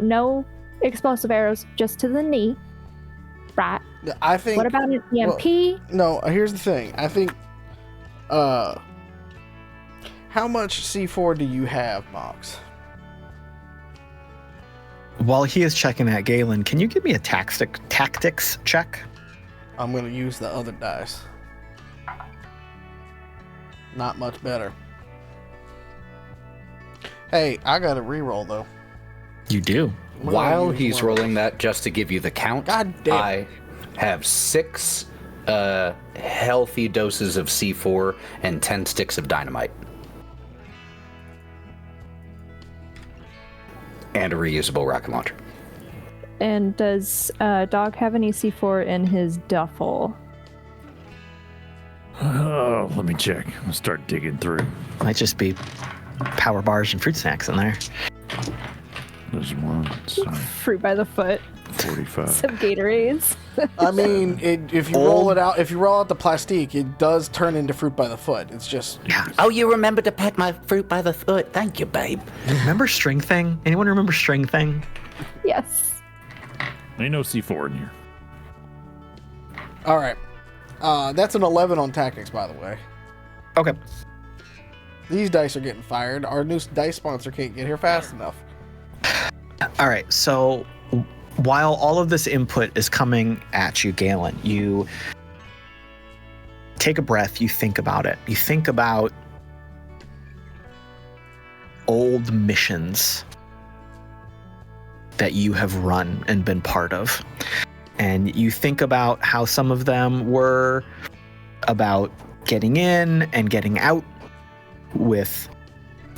no explosive arrows, just to the knee, right? I think. What about an EMP? Well, no, here's the thing. I think. How much C4 do you have, Mox? While he is checking that, Galen, can you give me a tactics check? I'm gonna use the other dice. Not much better. Hey, I got a reroll though. You do. While he's rolling that, just to give you the count, God damn. I have 6 healthy doses of C4 and 10 sticks of dynamite. And a reusable rocket launcher. And does Dog have any C4 in his duffel? Oh, let me check. I'll start digging through. Might just be power bars and fruit snacks in there. There's one. Fruit by the foot. 45. Some Gatorades. I mean, if you roll it out, if you roll out the plastique, it does turn into fruit by the foot. It's just. Yeah. Oh, you remember to peck my fruit by the foot. Thank you, babe. Remember String Thing? Anyone remember String Thing? Yes. Ain't no C4 in here. All right. That's an 11 on tactics, by the way. Okay. These dice are getting fired. Our new dice sponsor can't get here fast enough. All right. So while all of this input is coming at you, Galen, you take a breath. You think about it. You think about old missions that you have run and been part of. And you think about how some of them were about getting in and getting out with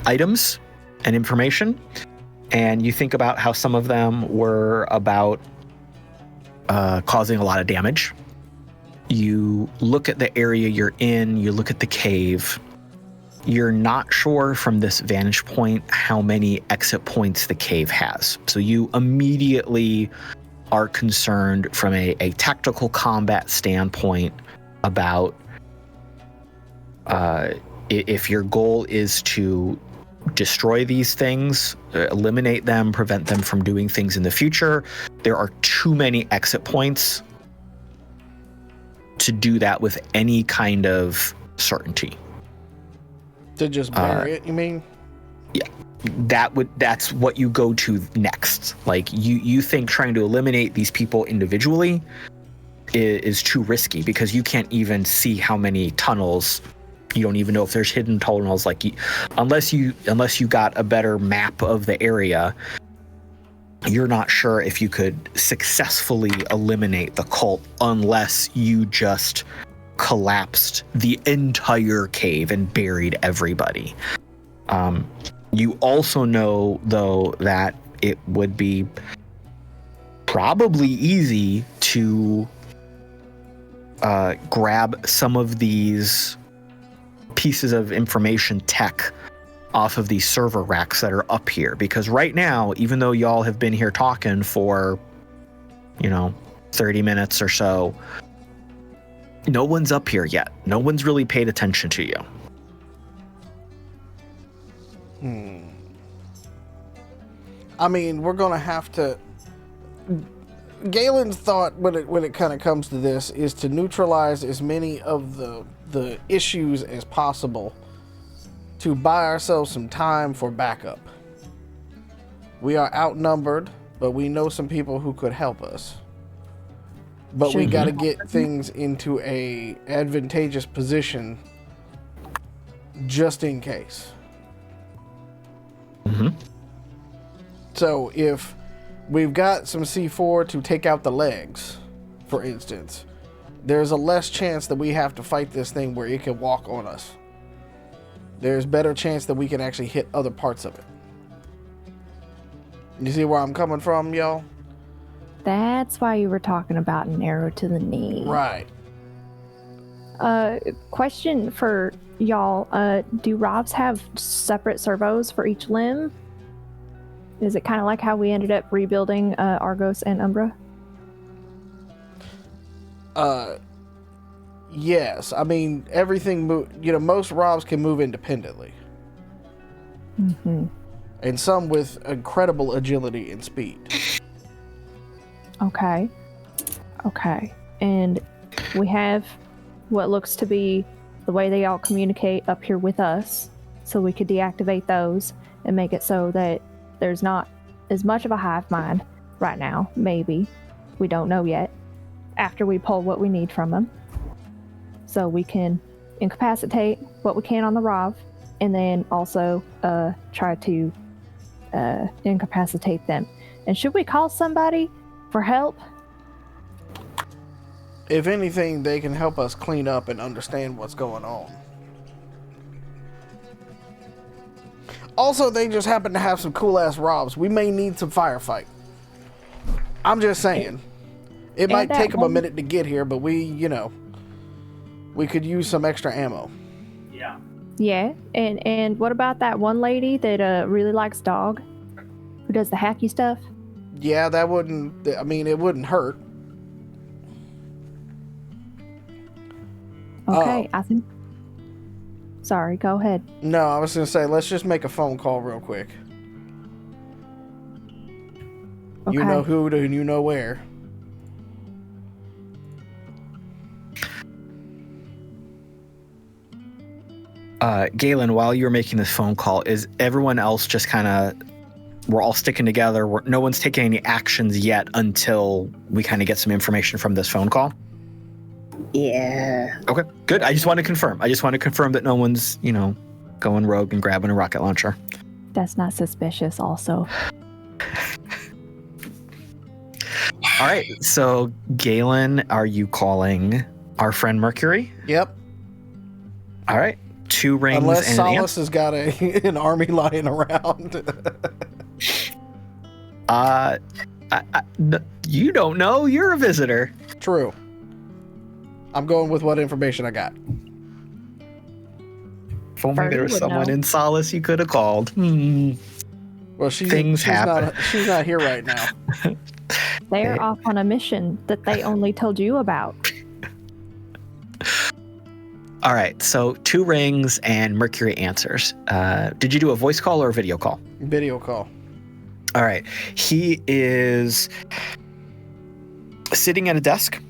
items and information. And you think about how some of them were about causing a lot of damage. You look at the area you're in, you look at the cave. You're not sure from this vantage point how many exit points the cave has. So you immediately are concerned from a tactical combat standpoint about if your goal is to destroy these things, eliminate them, prevent them from doing things in the future. There are too many exit points to do that with any kind of certainty. To just bury it, you mean? Yeah. That's what you go to next. Like you think trying to eliminate these people individually is too risky because you can't even see how many tunnels. You don't even know if there's hidden tunnels. Like unless you got a better map of the area, you're not sure if you could successfully eliminate the cult unless you just collapsed the entire cave and buried everybody. You also know, though, that it would be probably easy to grab some of these pieces of information tech off of these server racks that are up here. Because right now, even though y'all have been here talking for, 30 minutes or so, No one's up here yet. No one's really paid attention to you. I mean, we're gonna have to. Galen's thought when it kind of comes to this is to neutralize as many of the issues as possible to buy ourselves some time for backup. We are outnumbered, but we know some people who could help us. But we got to get things into a advantageous position just in case. So if we've got some C4 to take out the legs, for instance, there's a less chance that we have to fight this thing where it can walk on us. There's better chance that we can actually hit other parts of it. You see where I'm coming from, y'all? That's why you were talking about an arrow to the knee. Right. Question for y'all. Do Robs have separate servos for each limb? Is it kind of like how we ended up rebuilding Argos and Umbra? Yes. I mean, everything most Robs can move independently. And some with incredible agility and speed. Okay. And we have what looks to be the way they all communicate up here with us, so we could deactivate those and make it so that there's not as much of a hive mind right now. Maybe. We don't know yet. After we pull what we need from them. So we can incapacitate what we can on the Rov, and then also try to incapacitate them. And should we call somebody for help? If anything, they can help us clean up and understand what's going on. Also, they just happen to have some cool-ass Robs. We may need some firefight. I'm just saying. It might take them a minute to get here, but we could use some extra ammo. Yeah, and what about that one lady that really likes dog? Who does the hacky stuff? Yeah, it wouldn't hurt. Okay, I think... Sorry, go ahead. No, I was going to say, let's just make a phone call real quick. Okay. You know who and you know where. Galen, while you were making this phone call, is everyone else just kind of... We're all sticking together. No one's taking any actions yet until we kind of get some information from this phone call? Yeah. Okay, good. I just want to confirm. That no one's, going rogue and grabbing a rocket launcher. That's not suspicious also. All right, so Galen, are you calling our friend Mercury? Yep. All right, 2 rings Unless and Solace has got an army lying around. You don't know. You're a visitor. True. I'm going with what information I got. If only Ferdy there was would someone know. in Solace you could have called. Well, Things happen. She's not here right now. They're off on a mission that they only told you about. All right, so 2 rings and Mercury answers. Did you do a voice call or a video call? Video call. All right. He is sitting at a desk,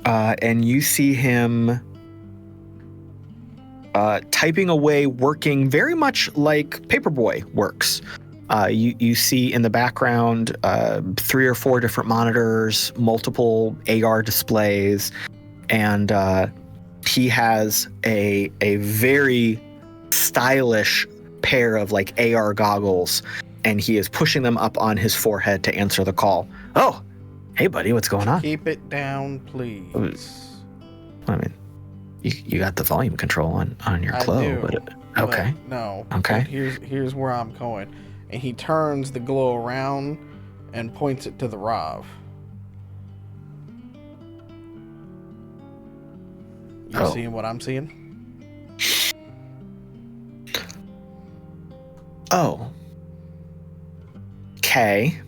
and you see him typing away, working very much like Paperboy works. You see in the background 3 or 4 different monitors, multiple AR displays, and he has a very stylish pair of like AR goggles, and he is pushing them up on his forehead to answer the call. Oh, hey buddy, what's going on? Keep it down, please. I mean, you got the volume control on your I glow, do, but okay. But no. Okay. But here's where I'm going. And he turns the glow around and points it to the Rav. You seeing what I'm seeing? Oh. Okay.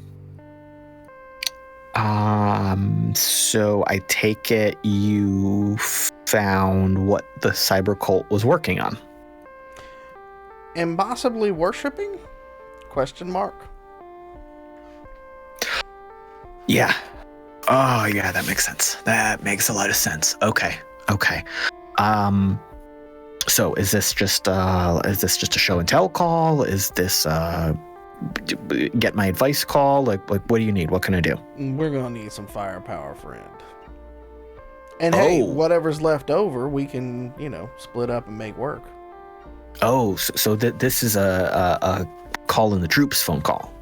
So I take it you found what the cyber cult was working on. And possibly worshipping? Question mark. Yeah. Oh, yeah, that makes sense. That makes a lot of sense. Okay. So is this just a show and tell call? Is this get my advice call? Like what do you need? What can I do? We're gonna need some firepower, friend. And hey, whatever's left over, we can, split up and make work. Oh, so this is a call in the troops phone call.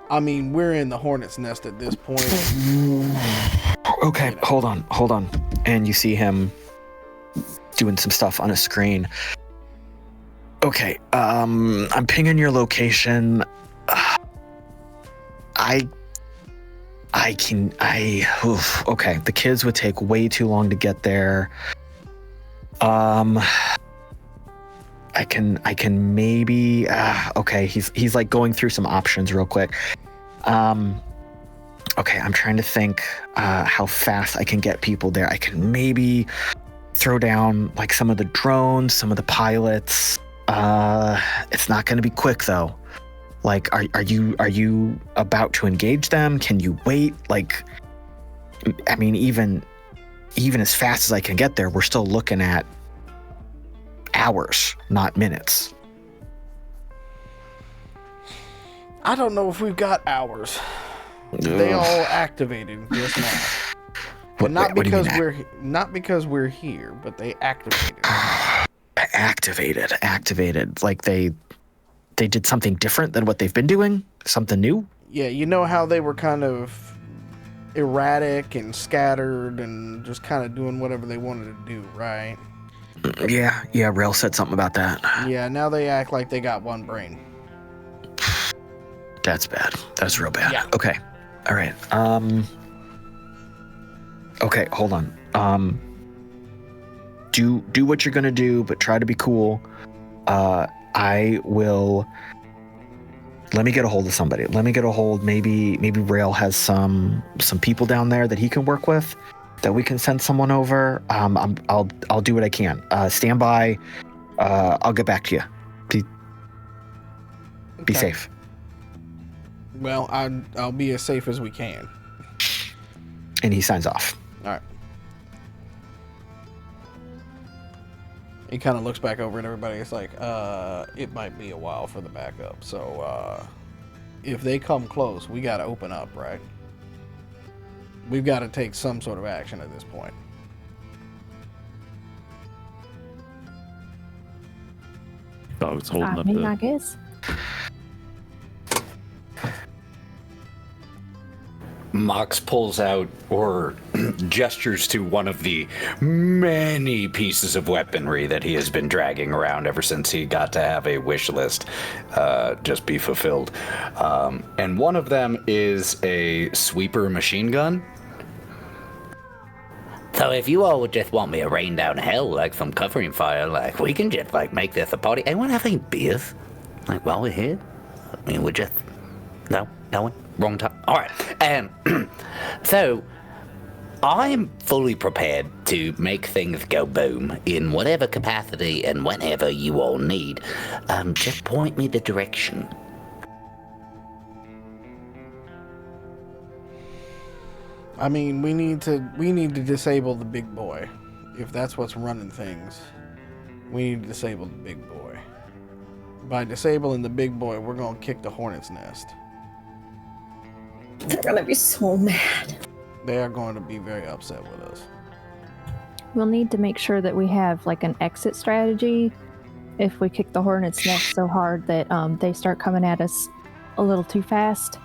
I mean, we're in the hornet's nest at this point. Okay, hold on. And you see him doing some stuff on a screen. Okay, I'm pinging your location. Okay, the kids would take way too long to get there. I can maybe, okay, he's like going through some options real quick. Okay, I'm trying to think how fast I can get people there. I can maybe throw down like some of the drones, some of the pilots. It's not going to be quick though. Like, are you about to engage them? Can you wait? Like, I mean, even as fast as I can get there, we're still looking at hours, not minutes. I don't know if we've got hours. They all activated just now. But not because we're here, but they activated. Activated. Like they did something different than what they've been doing? Something new? Yeah, you know how they were kind of erratic and scattered and just kind of doing whatever they wanted to do, right? Yeah, Rail said something about that. Yeah, now they act like they got one brain. That's bad. That's real bad. Yeah. Okay. All right. Okay, hold on. Do what you're gonna do, but try to be cool. I will. Let me get a hold of somebody. Maybe Rail has some people down there that he can work with, that we can send someone over. I'll do what I can. Stand by. I'll get back to you. Be safe. Well, I'll be as safe as we can. And he signs off. All right. He kind of looks back over at everybody. It's like, it might be a while for the backup. So, if they come close, we got to open up, right? We've got to take some sort of action at this point. Dog's holding up I guess. Mox pulls out or gestures to one of the many pieces of weaponry that he has been dragging around ever since he got to have a wish list just be fulfilled. And one of them is a sweeper machine gun. So if you all would just want me to rain down hell like some covering fire, like we can just like make this a party. Anyone have any beers? Like while we're here? I mean, we're just... No one? Wrong time. All right. So I'm fully prepared to make things go boom in whatever capacity and whenever you all need. Just point me the direction. I mean, we need to disable the big boy. If that's what's running things, we need to disable the big boy. By disabling the big boy, we're gonna kick the hornet's nest. They're gonna be so mad. They are going to be very upset with us. We'll need to make sure that we have like an exit strategy if we kick the hornet's nest so hard that they start coming at us a little too fast.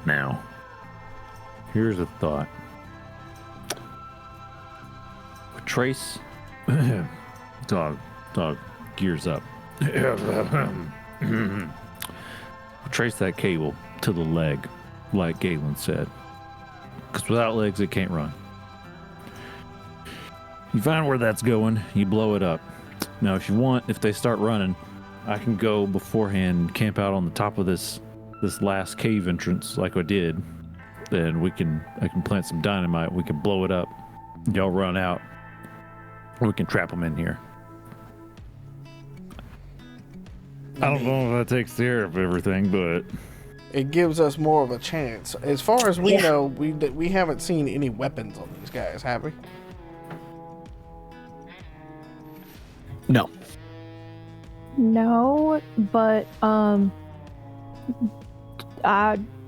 Now, here's a thought. Trace, dog, gears up. Trace that cable to the leg, like Galen said. Because without legs, it can't run. You find where that's going, you blow it up. Now, if you want, if they start running, I can go beforehand, camp out on the top of this this last cave entrance like I did, then I can plant some dynamite. We can blow it up. Y'all run out. We can trap them in here. I don't know if that takes care of everything, but it gives us more of a chance. As far as we know, we haven't seen any weapons on these guys, have we? No. No, but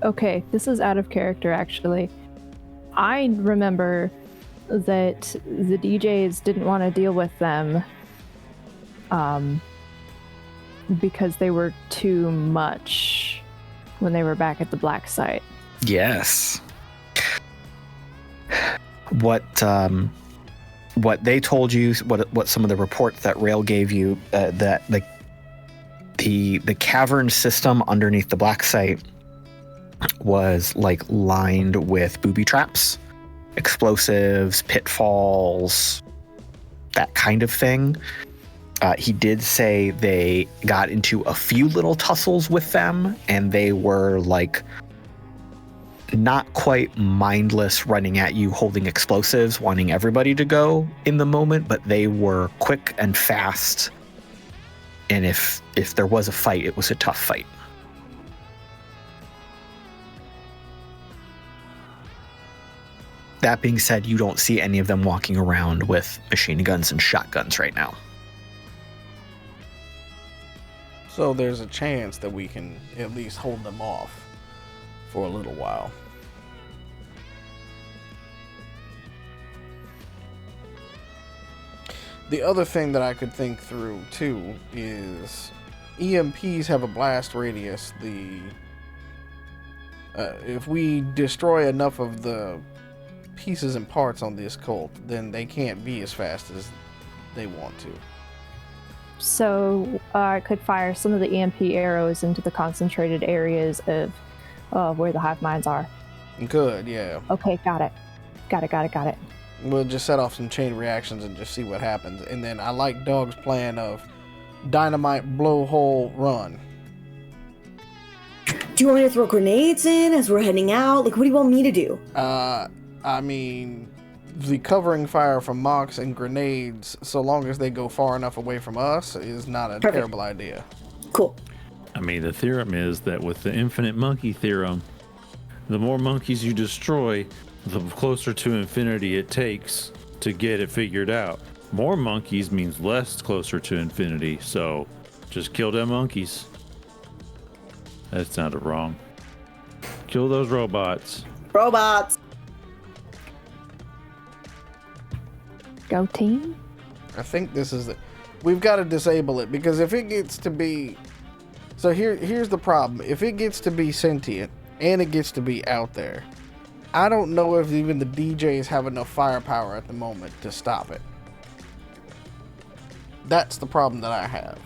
okay, this is out of character actually. I remember that the DJs didn't want to deal with them because they were too much when they were back at the black site. Yes. What they told you, what some of the reports that Rail gave you, that the cavern system underneath the black site was like lined with booby traps, explosives, pitfalls, that kind of thing. He did say they got into a few little tussles with them, and they were like not quite mindless running at you holding explosives, wanting everybody to go in the moment, but they were quick and fast. And if there was a fight, it was a tough fight. That being said, you don't see any of them walking around with machine guns and shotguns right now. So there's a chance that we can at least hold them off for a little while. The other thing that I could think through too is EMPs have a blast radius. If we destroy enough of the pieces and parts on this cult, then they can't be as fast as they want to. So I could fire some of the EMP arrows into the concentrated areas of where the hive minds are. Good, yeah. Okay, got it. We'll just set off some chain reactions and just see what happens. And then I like Dog's plan of dynamite, blowhole, run. Do you want me to throw grenades in as we're heading out? Like, what do you want me to do? I mean, the covering fire from mocks and grenades, so long as they go far enough away from us, is not a terrible idea. Cool. I mean, the theorem is that with the infinite monkey theorem, the more monkeys you destroy, the closer to infinity it takes to get it figured out. More monkeys means less closer to infinity, so just kill them monkeys. That sounded wrong. Kill those robots. Robots. Go team. I think this is we've got to disable it, because if it gets to be... So here's the problem. If it gets to be sentient and it gets to be out there, I don't know if even the DJs have enough firepower at the moment to stop it. That's the problem that I have.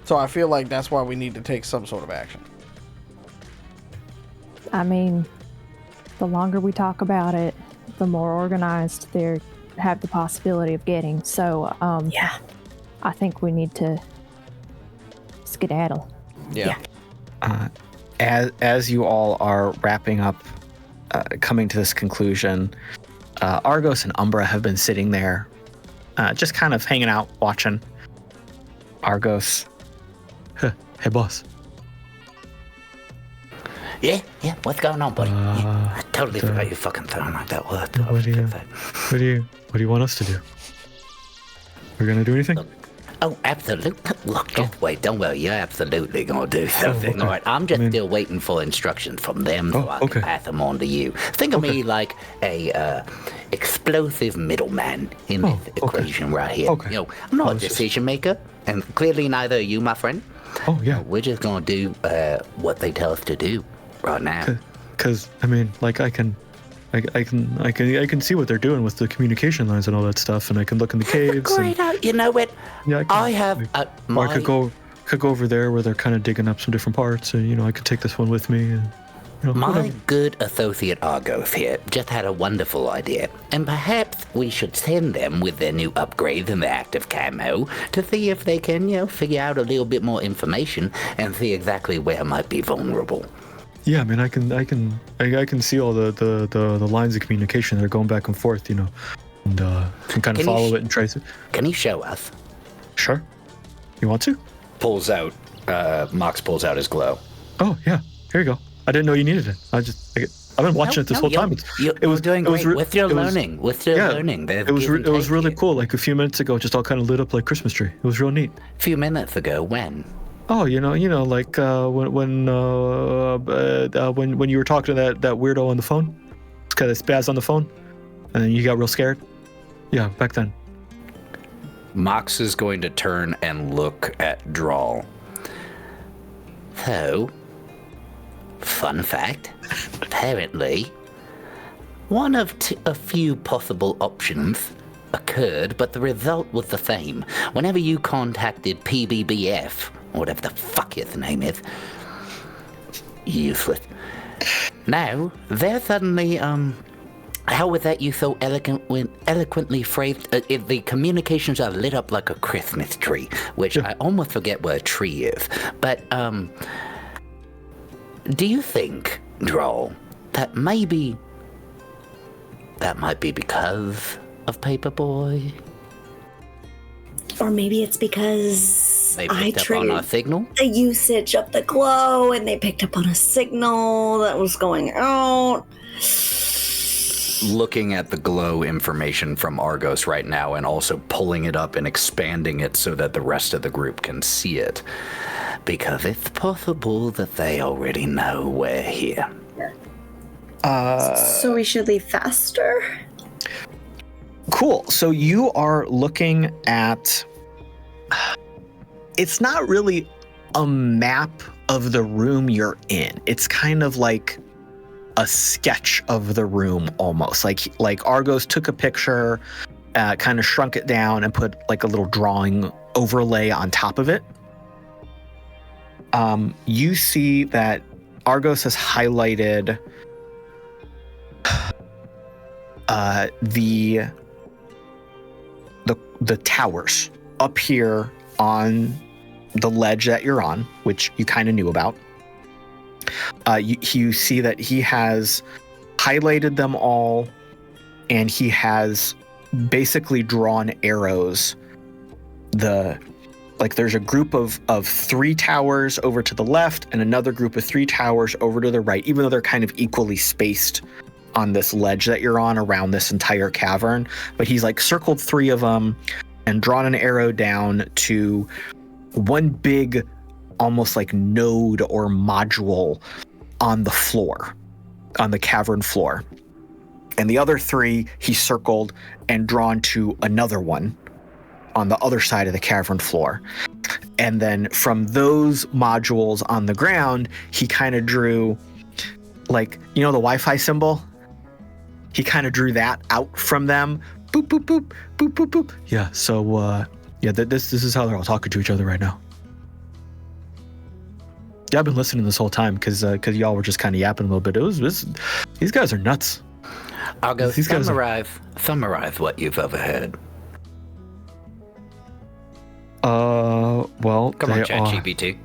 So I feel like that's why we need to take some sort of action. I mean, the longer we talk about it, the more organized they have the possibility of getting. So, Yeah. I think we need to skedaddle. Yeah. As you all are wrapping up, coming to this conclusion, Argos and Umbra have been sitting there, just kind of hanging out, watching. Argos, hey boss. Yeah, what's going on, buddy? Yeah, I totally forgot you fucking sound like that. What do you want us to do? We're gonna do anything? Oh, absolutely. Look, just wait. Don't worry. You're absolutely going to do something. okay. All right. I'm just still waiting for instructions from them so I okay. can pass them on to you. Think of me like a explosive middleman in this equation right here. Okay. You know, I'm not a decision maker, and clearly neither are you, my friend. Oh, yeah. We're just going to do what they tell us to do right now. Because, I mean, like, I can see what they're doing with the communication lines and all that stuff, and I can look in the caves. You know what? Yeah, I have or I could go over there where they're kind of digging up some different parts, and I could take this one with me. And... My whatever. good associate Argos here just had a wonderful idea, and perhaps we should send them with their new upgrades and the active camo to see if they can, figure out a little bit more information and see exactly where might be vulnerable. Yeah, I mean, I can see all the lines of communication that are going back and forth, and can kind of follow it and trace it. Can you show us? Sure. You want to? Mox pulls out his glow. Oh yeah, here you go. I didn't know you needed it. I've been watching it this whole time. It was doing great. With your learning. It was really cool. Like a few minutes ago, it just all kind of lit up like Christmas tree. It was real neat. A few minutes ago, when? Oh, like when you were talking to that weirdo on the phone, kind of spaz on the phone, and then you got real scared. Yeah, back then. Mox is going to turn and look at Drall. So, fun fact, apparently, one of a few possible options occurred, but the result was the same. Whenever you contacted PBBF, or whatever the fuck his name is, useless. Now, they're suddenly, how was that you so eloquently phrased? The communications are lit up like a Christmas tree, which I almost forget what a tree is. But, do you think, Drall, that might be because of Paperboy? Or maybe it's because They I picked up on our triggered signal? the usage of the glow and they picked up on a signal that was going out. Looking at the glow information from Argos right now and also pulling it up and expanding it so that the rest of the group can see it. Because it's possible that they already know we're here. So we should leave faster? Cool. So you are looking at. It's not really a map of the room you're in. It's kind of like a sketch of the room almost. Like Argos took a picture, kind of shrunk it down and put like a little drawing overlay on top of it. You see that Argos has highlighted the towers up here on the ledge that you're on, which you kind of knew about. You see that he has highlighted them all, and he has basically drawn arrows. There's a group of 3 towers over to the left and another group of 3 towers over to the right, even though they're kind of equally spaced on this ledge that you're on around this entire cavern. But he's like circled 3 of them and drawn an arrow down to one big, almost like node or module on the floor, on the cavern floor. And the other 3 he circled and drawn to another one on the other side of the cavern floor. And then from those modules on the ground, he kind of drew, like, the Wi-Fi symbol? He kind of drew that out from them. Boop, boop, boop, boop, boop, boop. Yeah, so, this is how they're all talking to each other right now. Yeah, I've been listening this whole time because y'all were just kind of yapping a little bit. These guys are nuts. I'll go summarize what you've overheard. Well, Come on, ChatGPT.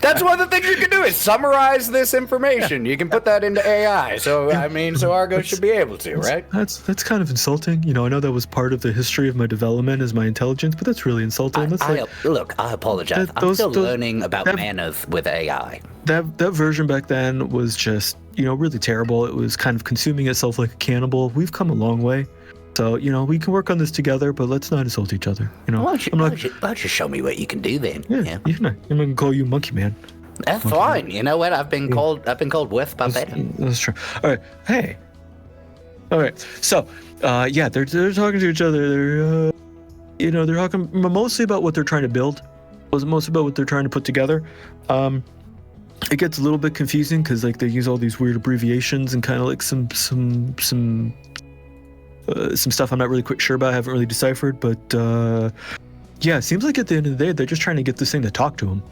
That's one of the things you can do is summarize this information. You can put that into AI. So Argos should be able to, right? That's kind of insulting. I know that was part of the history of my development as my intelligence, but that's really insulting. I apologize. I'm still learning about manners with AI. That version back then was just, really terrible. It was kind of consuming itself like a cannibal. We've come a long way. So, we can work on this together, but let's not insult each other. Why don't you show me what you can do then? Yeah. I'm going to call you Monkey Man. That's fine. You know what? I've been called worse by better. That's true. All right. Hey. All right. So, they're talking to each other. They're talking mostly about what they're trying to build. Mostly about what they're trying to put together. It gets a little bit confusing because they use all these weird abbreviations and kind of like some stuff I'm not really quite sure about. I haven't really deciphered, but Yeah, it seems like at the end of the day, they're just trying to get this thing to talk to them.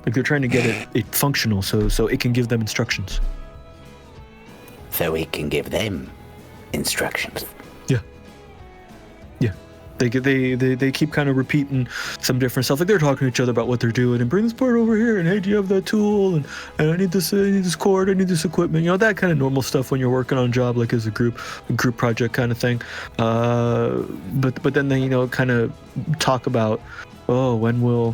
Like they're trying to get it functional so it can give them instructions. So it can give them instructions. Yeah. They keep kind of repeating some different stuff. Like they're talking to each other about what they're doing and bring this part over here and hey, do you have that tool and I need this cord, I need this equipment, that kind of normal stuff when you're working on a job like as a group project kind of thing. But then they kind of talk about when will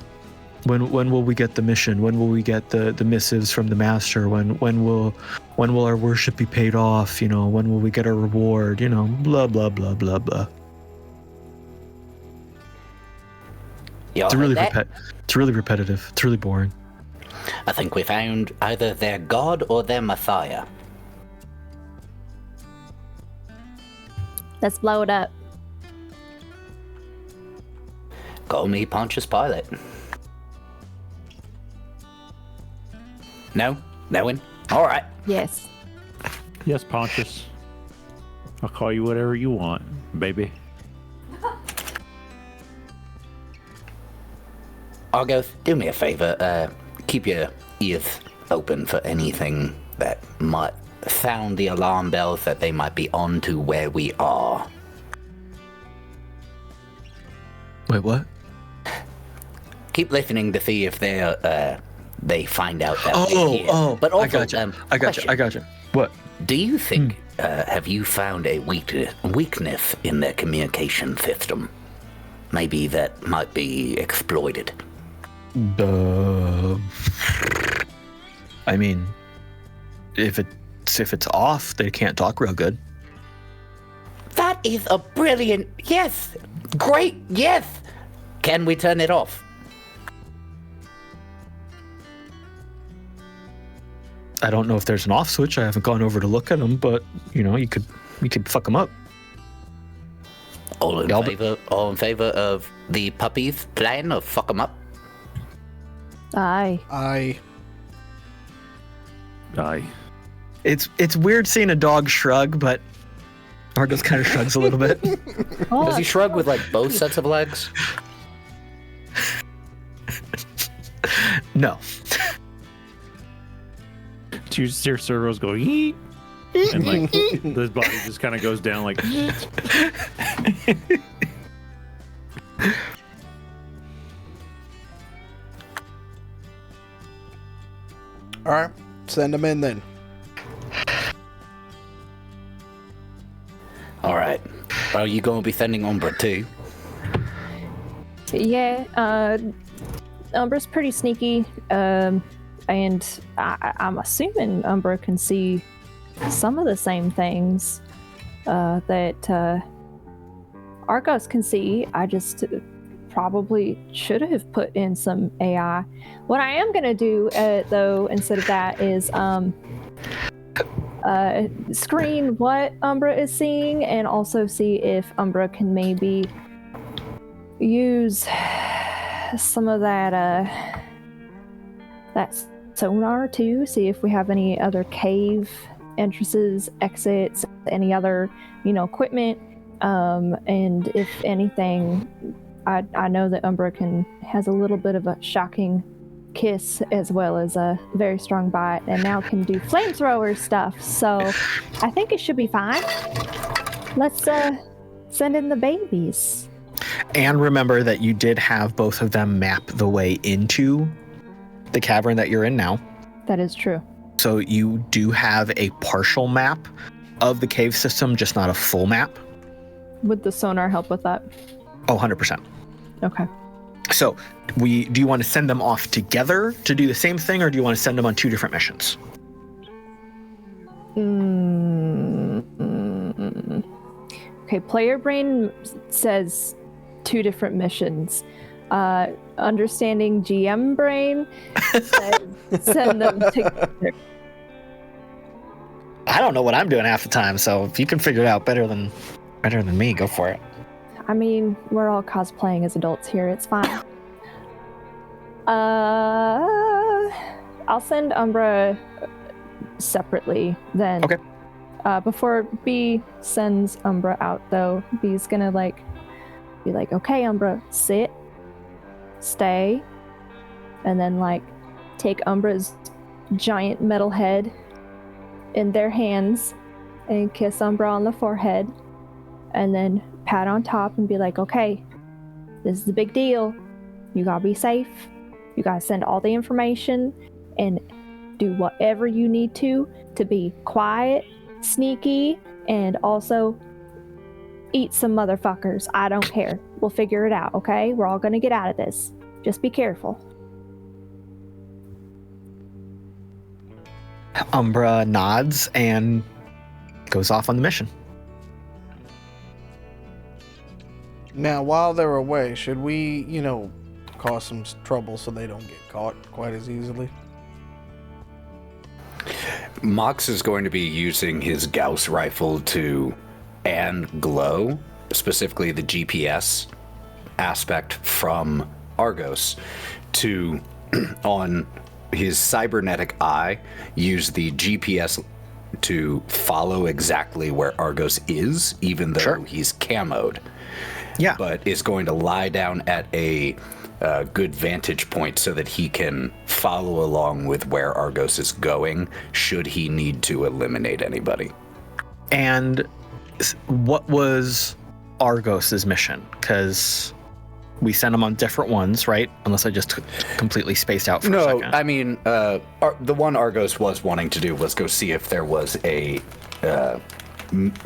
we get the mission? When will we get the missives from the master? When will our worship be paid off? When will we get our reward? Blah blah blah blah blah. It's really repetitive. It's really boring. I think we found either their god or their messiah. Let's blow it up. Call me Pontius Pilate. No? No one? All right. Yes. Yes, Pontius. I'll call you whatever you want, baby. Argos, do me a favor. Keep your ears open for anything that might sound the alarm bells that they might be on to where we are. Wait, what? Keep listening to see if they find out that we're here. But also, I gotcha. What? Do you think, have you found a weakness in their communication system? Maybe that might be exploited. I mean, if it's off, they can't talk real good. That is a brilliant, yes, great, yes. Can we turn it off? I don't know if there's an off switch. I haven't gone over to look at them, but you could fuck them up. All in favor of the puppy's plan of fuck them up? Aye. It's weird seeing a dog shrug, but Argos kind of shrugs a little bit. Does he shrug with both sets of legs? No. Two steer servos go eat, and his body just kind of goes down like. All right, send them in then. All right. Are you going to be sending Umbra too? Yeah, Umbra's pretty sneaky, and I'm assuming Umbra can see some of the same things that Argos can see. I just probably should have put in some AI. What I am going to do, though, instead of that is screen what Umbra is seeing and also see if Umbra can maybe use some of that sonar too, see if we have any other cave entrances, exits, any other equipment, and if anything, I know that Umbra has a little bit of a shocking kiss as well as a very strong bite, and now can do flamethrower stuff, so I think it should be fine. Let's send in the babies. And remember that you did have both of them map the way into the cavern that you're in now. That is true. So you do have a partial map of the cave system, just not a full map. Would the sonar help with that? Oh, 100%. Okay. So do you want to send them off together to do the same thing, or do you want to send them on two different missions? Okay, player brain says two different missions. Understanding GM brain says send them together. I don't know what I'm doing half the time, so if you can figure it out better than me, go for it. I mean, we're all cosplaying as adults here. It's fine. I'll send Umbra separately then. Okay. Before B sends Umbra out, though, B's gonna be like, okay, Umbra, sit, stay, and then like take Umbra's giant metal head in their hands and kiss Umbra on the forehead, and then pat on top and be like, okay, this is a big deal. You gotta be safe. You gotta send all the information and do whatever you need to be quiet, sneaky, and also eat some motherfuckers. I don't care. We'll figure it out, okay? We're all gonna get out of this. Just be careful. Umbra nods and goes off on the mission. Now, while they're away, should we, cause some trouble so they don't get caught quite as easily? Mox is going to be using his Gauss rifle and glow, specifically the GPS aspect from Argos, to, on his cybernetic eye, use the GPS to follow exactly where Argos is, even though he's camoed. Yeah. But is going to lie down at a good vantage point so that he can follow along with where Argos is going, should he need to eliminate anybody. And what was Argos's mission? Because we sent him on different ones, right? Unless I just completely spaced out for a second. No, I mean, the one Argos was wanting to do was go see if there was a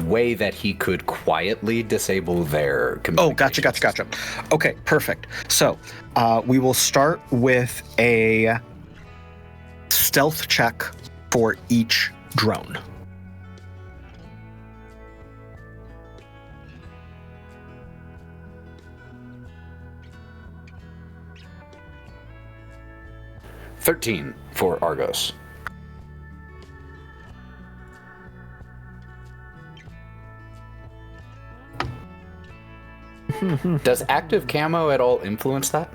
way that he could quietly disable their communications. Oh, gotcha. Okay, perfect. So we will start with a stealth check for each drone. $13 for Argos. Does active camo at all influence that?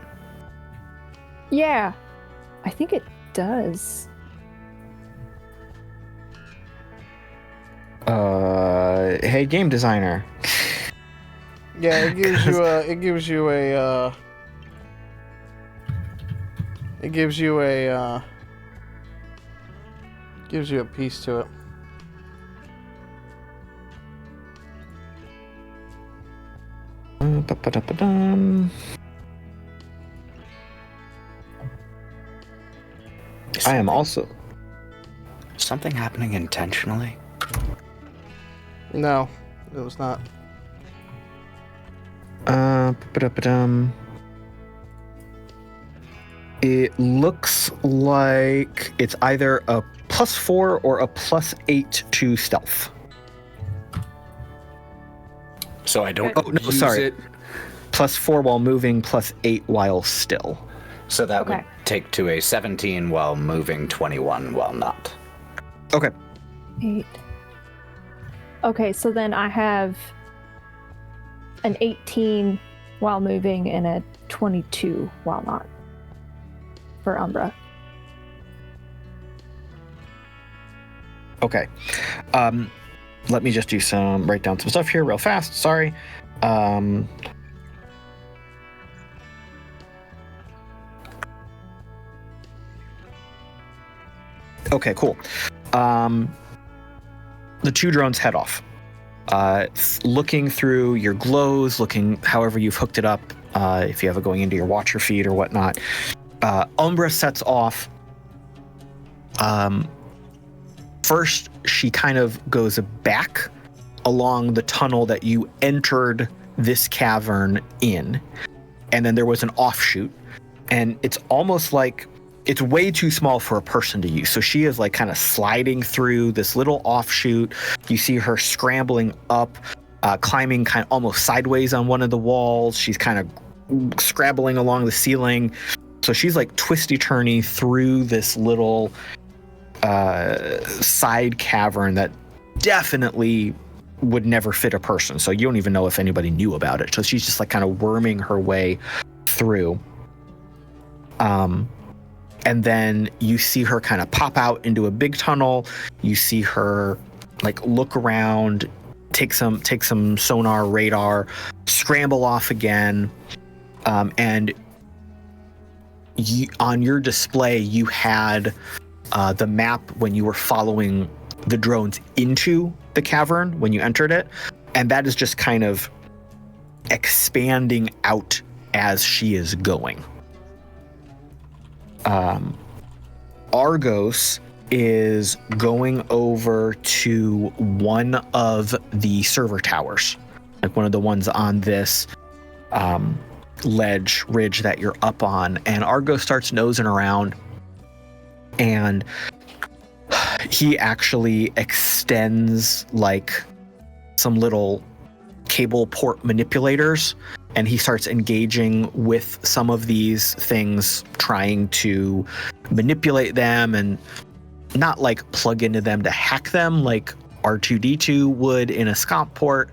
Yeah, I think it does. Hey, game designer. Yeah, it gives you a. It gives you a. It gives you a. Gives you a piece to it. I am also. Something happening intentionally? No, it was not. It looks like it's either a +4 or a +8 to stealth. So I don't use it. +4 while moving, +8 while still. So that would take to a 17 while moving, 21 while not. Okay. 8. Okay, so then I have an 18 while moving and a 22 while not for Umbra. Okay. Let me just write down some stuff here real fast. Sorry. Okay, cool. The two drones head off. Looking through your glows, looking however you've hooked it up, if you have it going into your watcher feed or whatnot. Umbra sets off. First, she kind of goes back along the tunnel that you entered this cavern in. And then there was an offshoot. And it's almost like it's way too small for a person to use. So she is like kind of sliding through this little offshoot. You see her scrambling up, climbing kind of almost sideways on one of the walls. She's kind of scrabbling along the ceiling. So she's like twisty-turny through this little side cavern that definitely would never fit a person. So you don't even know if anybody knew about it. So she's just like kind of worming her way through. And then you see her kind of pop out into a big tunnel. You see her like look around, take some sonar, radar, scramble off again, and on your display you had the map when you were following the drones into the cavern when you entered it, and that is just kind of expanding out as she is going. Argos is going over to one of the server towers, like one of the ones on this ridge that you're up on, and Argos starts nosing around, and he actually extends like some little cable port manipulators, and he starts engaging with some of these things, trying to manipulate them and not like plug into them to hack them like R2D2 would in a SCOMP port.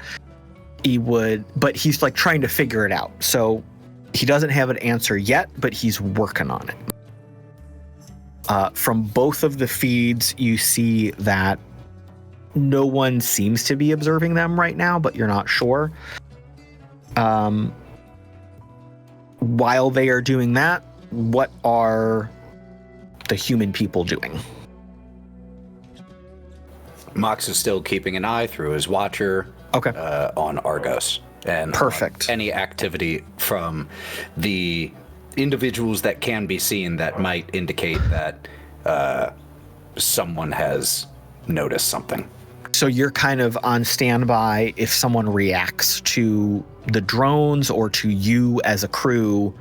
But he's like trying to figure it out. So he doesn't have an answer yet, but he's working on it. From both of the feeds, you see that no one seems to be observing them right now, but you're not sure. While they are doing that, what are the human people doing? Mox is still keeping an eye through his watcher on Argos. And perfect. Any activity from the individuals that can be seen that might indicate that someone has noticed something. So you're kind of on standby if someone reacts to the drones or to you as a crew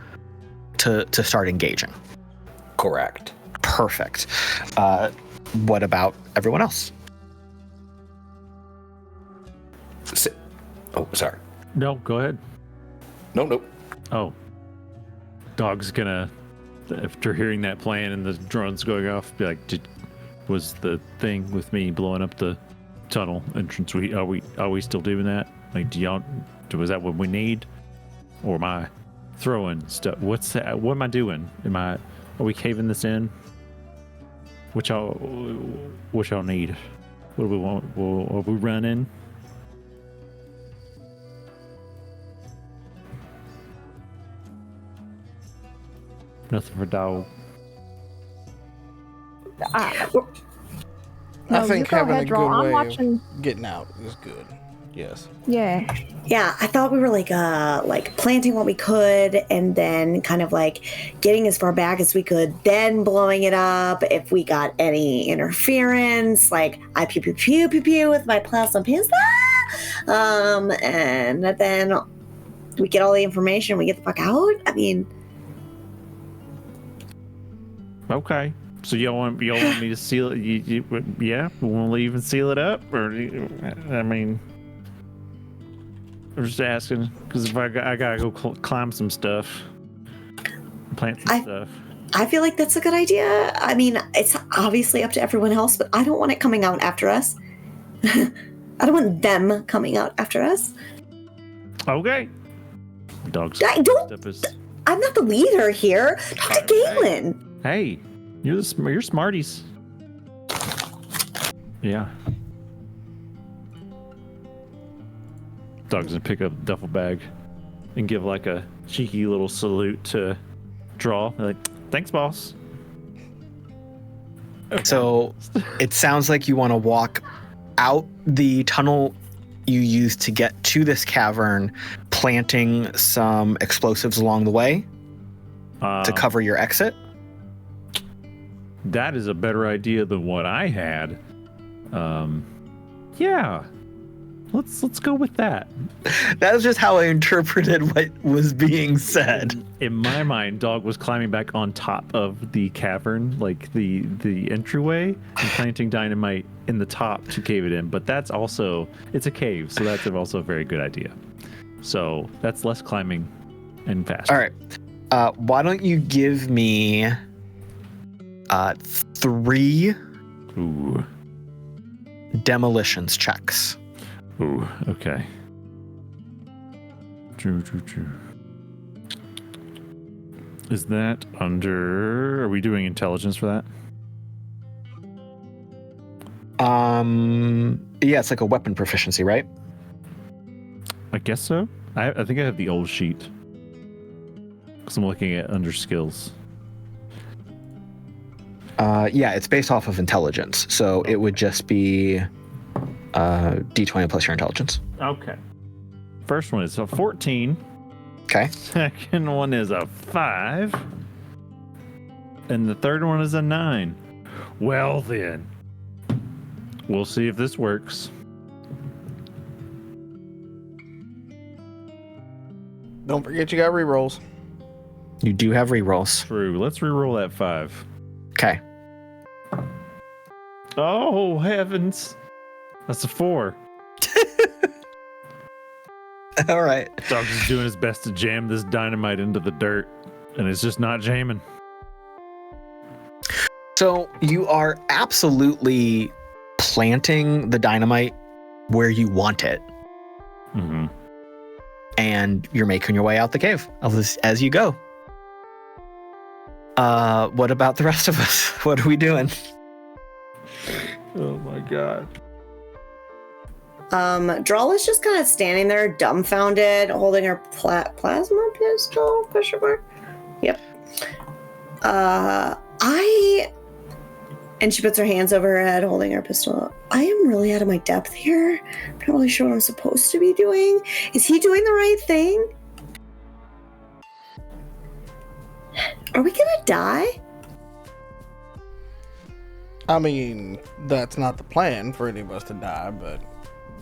to start engaging. Correct. Perfect. What about everyone else? Oh, sorry. No, go ahead. Nope. Oh. Dog's gonna, after hearing that plan and the drones going off, be like, was the thing with me blowing up the tunnel entrance? Are we still doing that? Like, was that what we need? Or am I throwing stuff? What's that? What am I doing? Are we caving this in? What y'all need? What do we want? Are we running? Nothing for dog. I No, think you go having ahead, a Drall. good I'm way watching. of getting out is good. Yes. Yeah. Yeah, I thought we were like planting what we could and then kind of like getting as far back as we could, then blowing it up if we got any interference. Like I pew pew pew pew pew with my plasma pistol, and then we get all the information, we get the fuck out. I mean, okay. So y'all want me to seal it? Yeah, we want to leave and seal it up, or I mean. I'm just asking because if I gotta go climb some stuff, plant some stuff. I feel like that's a good idea. I mean, it's obviously up to everyone else, but I don't want it coming out after us. I don't want them coming out after us. Okay. Dogs. I'm not the leader here. Talk to Galen. Hey, you're smarties. Yeah. Dog's gonna pick up the duffel bag and give like a cheeky little salute to Drall. Like, thanks, boss. So it sounds like you want to walk out the tunnel you used to get to this cavern, planting some explosives along the way to cover your exit. That is a better idea than what I had. Yeah. Let's go with that. That was just how I interpreted what was being said. In my mind, Dog was climbing back on top of the cavern, like the entryway, and planting dynamite in the top to cave it in. But it's a cave, so that's also a very good idea. So that's less climbing and faster. All right. Why don't you give me 3 demolitions checks? Ooh, okay. True. Is that under... Are we doing intelligence for that? Yeah, it's like a weapon proficiency, right? I guess so. I think I have the old sheet. Because I'm looking at under skills. Yeah, it's based off of intelligence. So it would just be D20 plus your intelligence. Okay. First one is a 14. Okay. Second one is a 5. And the third one is a 9. Well then. We'll see if this works. Don't forget you got rerolls. You do have rerolls. True. Let's reroll that 5. Okay. Oh, heavens. That's a 4. All right. Dog's is doing his best to jam this dynamite into the dirt, and it's just not jamming. So you are absolutely planting the dynamite where you want it. Mm-hmm. And you're making your way out the cave as you go. What about the rest of us? What are we doing? Oh my god. Drall is just kind of standing there, dumbfounded, holding her plasma pistol? Question mark. Yep. And she puts her hands over her head, holding her pistol. I am really out of my depth here. I'm not really sure what I'm supposed to be doing. Is he doing the right thing? Are we gonna die? I mean, that's not the plan for any of us to die, but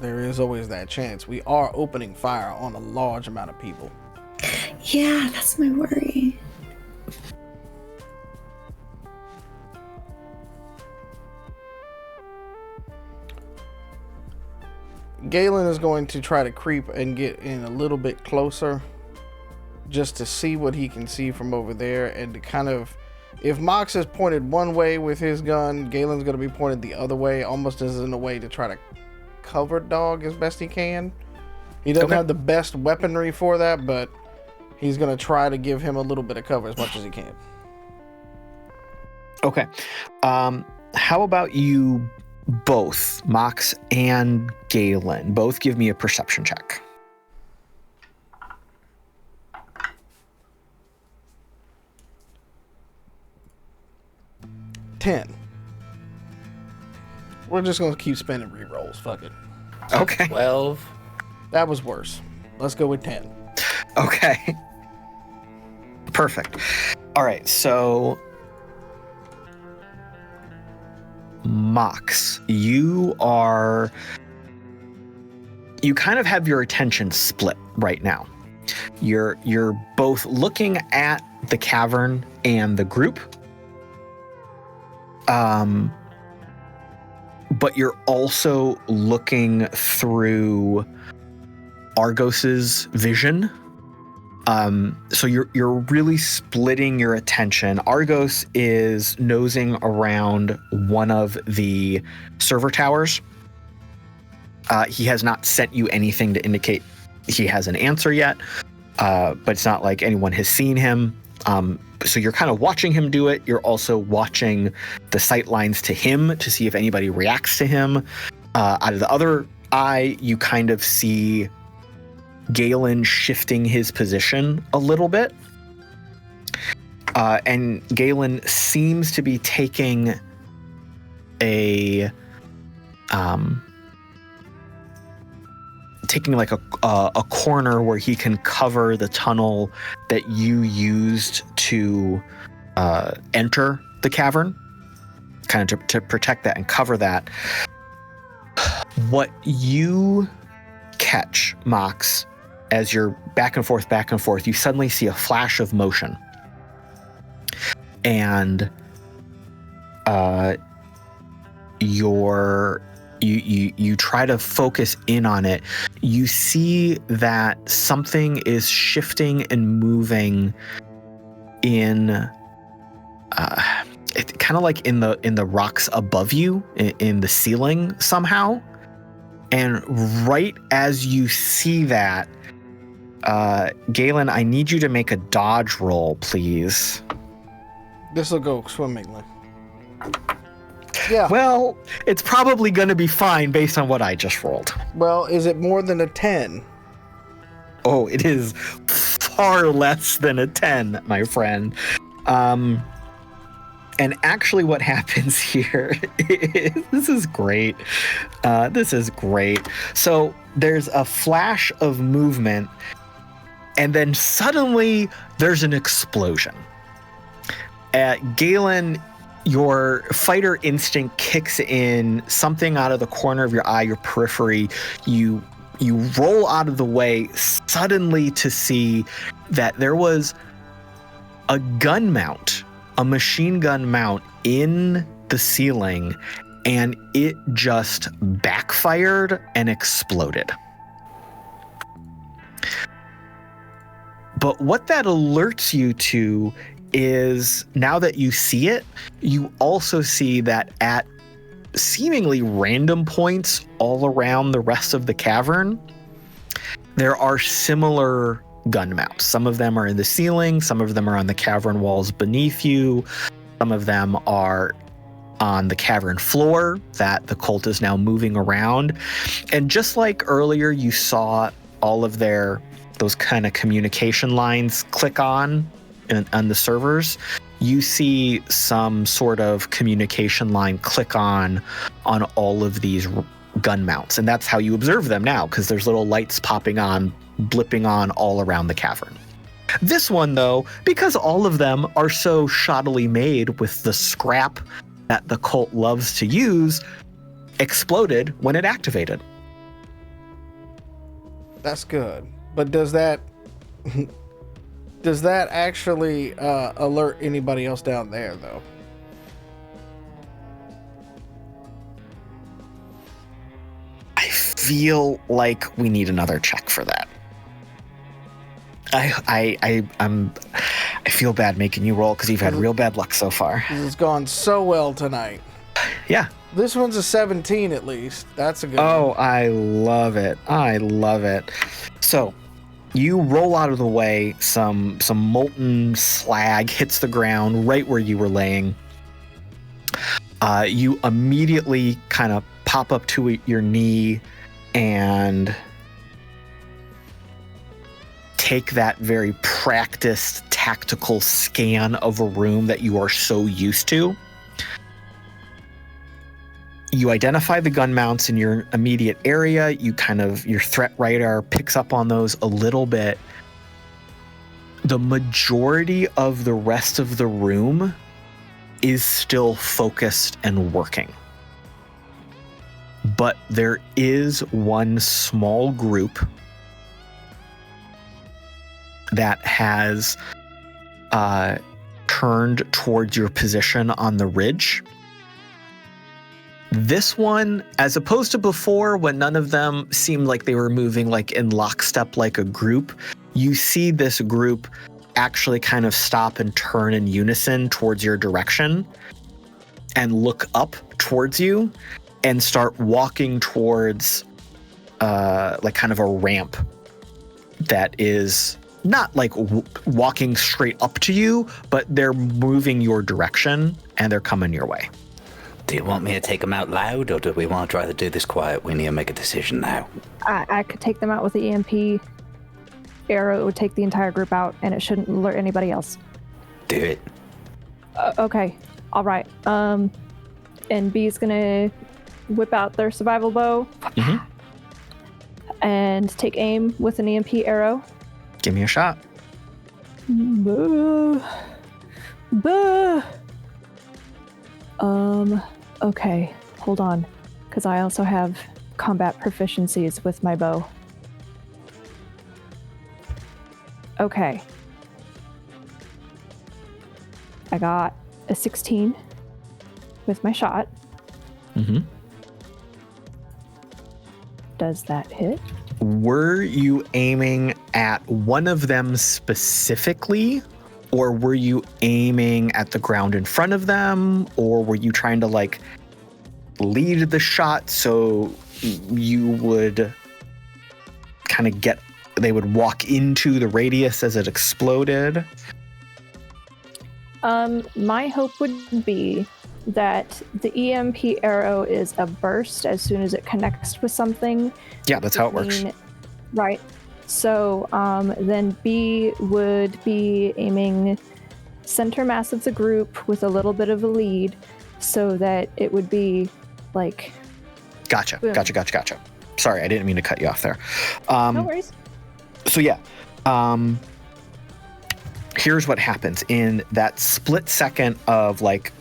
there is always that chance. We are opening fire on a large amount of people. Yeah, that's my worry. Galen is going to try to creep and get in a little bit closer just to see what he can see from over there, and to kind of, if Mox is pointed one way with his gun, Galen's going to be pointed the other way, almost as in a way to try to cover Dog as best he can. He doesn't have the best weaponry for that, but he's going to try to give him a little bit of cover as much as he can. Okay. How about you both, Mox and Galen, both give me a perception check. $10. We're just going to keep spending rerolls. Fuck it. Okay. 12. That was worse. Let's go with 10. Okay. Perfect. All right, so Mox, you kind of have your attention split right now. You're both looking at the cavern and the group, but you're also looking through Argos's vision. So you're really splitting your attention. Argos is nosing around one of the server towers. He has not sent you anything to indicate he has an answer yet, but it's not like anyone has seen him. So you're kind of watching him do it. You're also watching the sight lines to him to see if anybody reacts to him. Out of the other eye, you kind of see Galen shifting his position a little bit. And Galen seems to be taking like a corner where he can cover the tunnel that you used to enter the cavern, kind of to protect that and cover that. What you catch, Mox, as you're back and forth, you suddenly see a flash of motion. And you try to focus in on it. You see that something is shifting and moving in it kind of like in the rocks above you, in the ceiling somehow. And right as you see that, Galen, I need you to make a dodge roll, please. This will go swimmingly. Yeah. Well, it's probably going to be fine based on what I just rolled. Well, is it more than a 10? Oh, it is far less than a 10, my friend. And actually what happens here is, this is great. This is great. So there's a flash of movement, and then suddenly there's an explosion. Galen, your fighter instinct kicks in, something out of the corner of your eye, your periphery. You roll out of the way suddenly to see that there was a gun mount, a machine gun mount in the ceiling, and it just backfired and exploded. But what that alerts you to is, now that you see it, you also see that at seemingly random points all around the rest of the cavern, there are similar gun mounts. Some of them are in the ceiling, some of them are on the cavern walls beneath you, some of them are on the cavern floor that the cult is now moving around. And just like earlier, you saw all of those kind of communication lines click on the servers, you see some sort of communication line click on all of these gun mounts. And that's how you observe them now, because there's little lights popping on, blipping on all around the cavern. This one, though, because all of them are so shoddily made with the scrap that the cult loves to use, exploded when it activated. That's good. But does that actually alert anybody else down there, though? I feel like we need another check for that. I feel bad making you roll because you've had real bad luck so far. This has gone so well tonight. Yeah. This one's a 17 at least. That's a good one. one. I love it. I love it. So you roll out of the way, some molten slag hits the ground right where you were laying. You immediately kind of pop up to your knee and take that very practiced tactical scan of a room that you are so used to. You identify the gun mounts in your immediate area. Your threat radar picks up on those a little bit. The majority of the rest of the room is still focused and working. But there is one small group that has turned towards your position on the ridge. This one, as opposed to before when none of them seemed like they were moving like in lockstep like a group, you see this group actually kind of stop and turn in unison towards your direction and look up towards you and start walking towards like kind of a ramp that is not like walking straight up to you, but they're moving your direction and they're coming your way. Do you want me to take them out loud, or do we want to try to do this quiet? We need to make a decision now. I could take them out with the EMP arrow. It would take the entire group out, and it shouldn't alert anybody else. Do it. Okay. All right. And B's gonna whip out their survival bow and take aim with an EMP arrow. Give me a shot. Okay, hold on, because I also have combat proficiencies with my bow. Okay. I got a 16 with my shot. Does that hit? Were you aiming at one of them specifically, or were you aiming at the ground in front of them, or were you trying to like lead the shot so you would kind of they would walk into the radius as it exploded? My hope would be that the EMP arrow is a burst as soon as it connects with something. Yeah, that's how it works. Right. So then B would be aiming center mass of the group with a little bit of a lead, so that it would be like. Gotcha. Sorry, I didn't mean to cut you off there. No worries. So yeah, here's what happens in that split second of like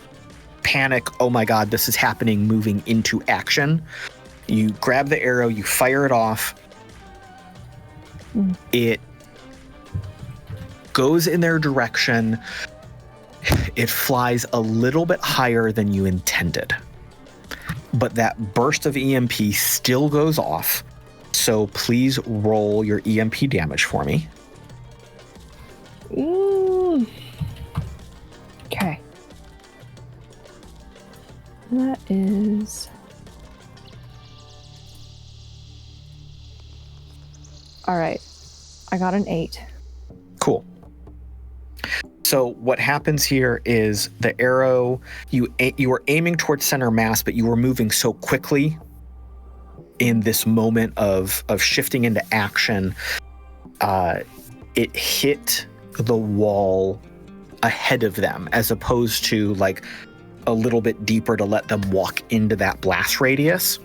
panic. Oh my God, this is happening. Moving into action. You grab the arrow, you fire it off. It goes in their direction. It flies a little bit higher than you intended. But that burst of EMP still goes off. So please roll your EMP damage for me. Okay. That is... All right. I got an 8. Cool. So what happens here is the arrow, you were aiming towards center mass, but you were moving so quickly in this moment of shifting into action, it hit the wall ahead of them, as opposed to like a little bit deeper to let them walk into that blast radius.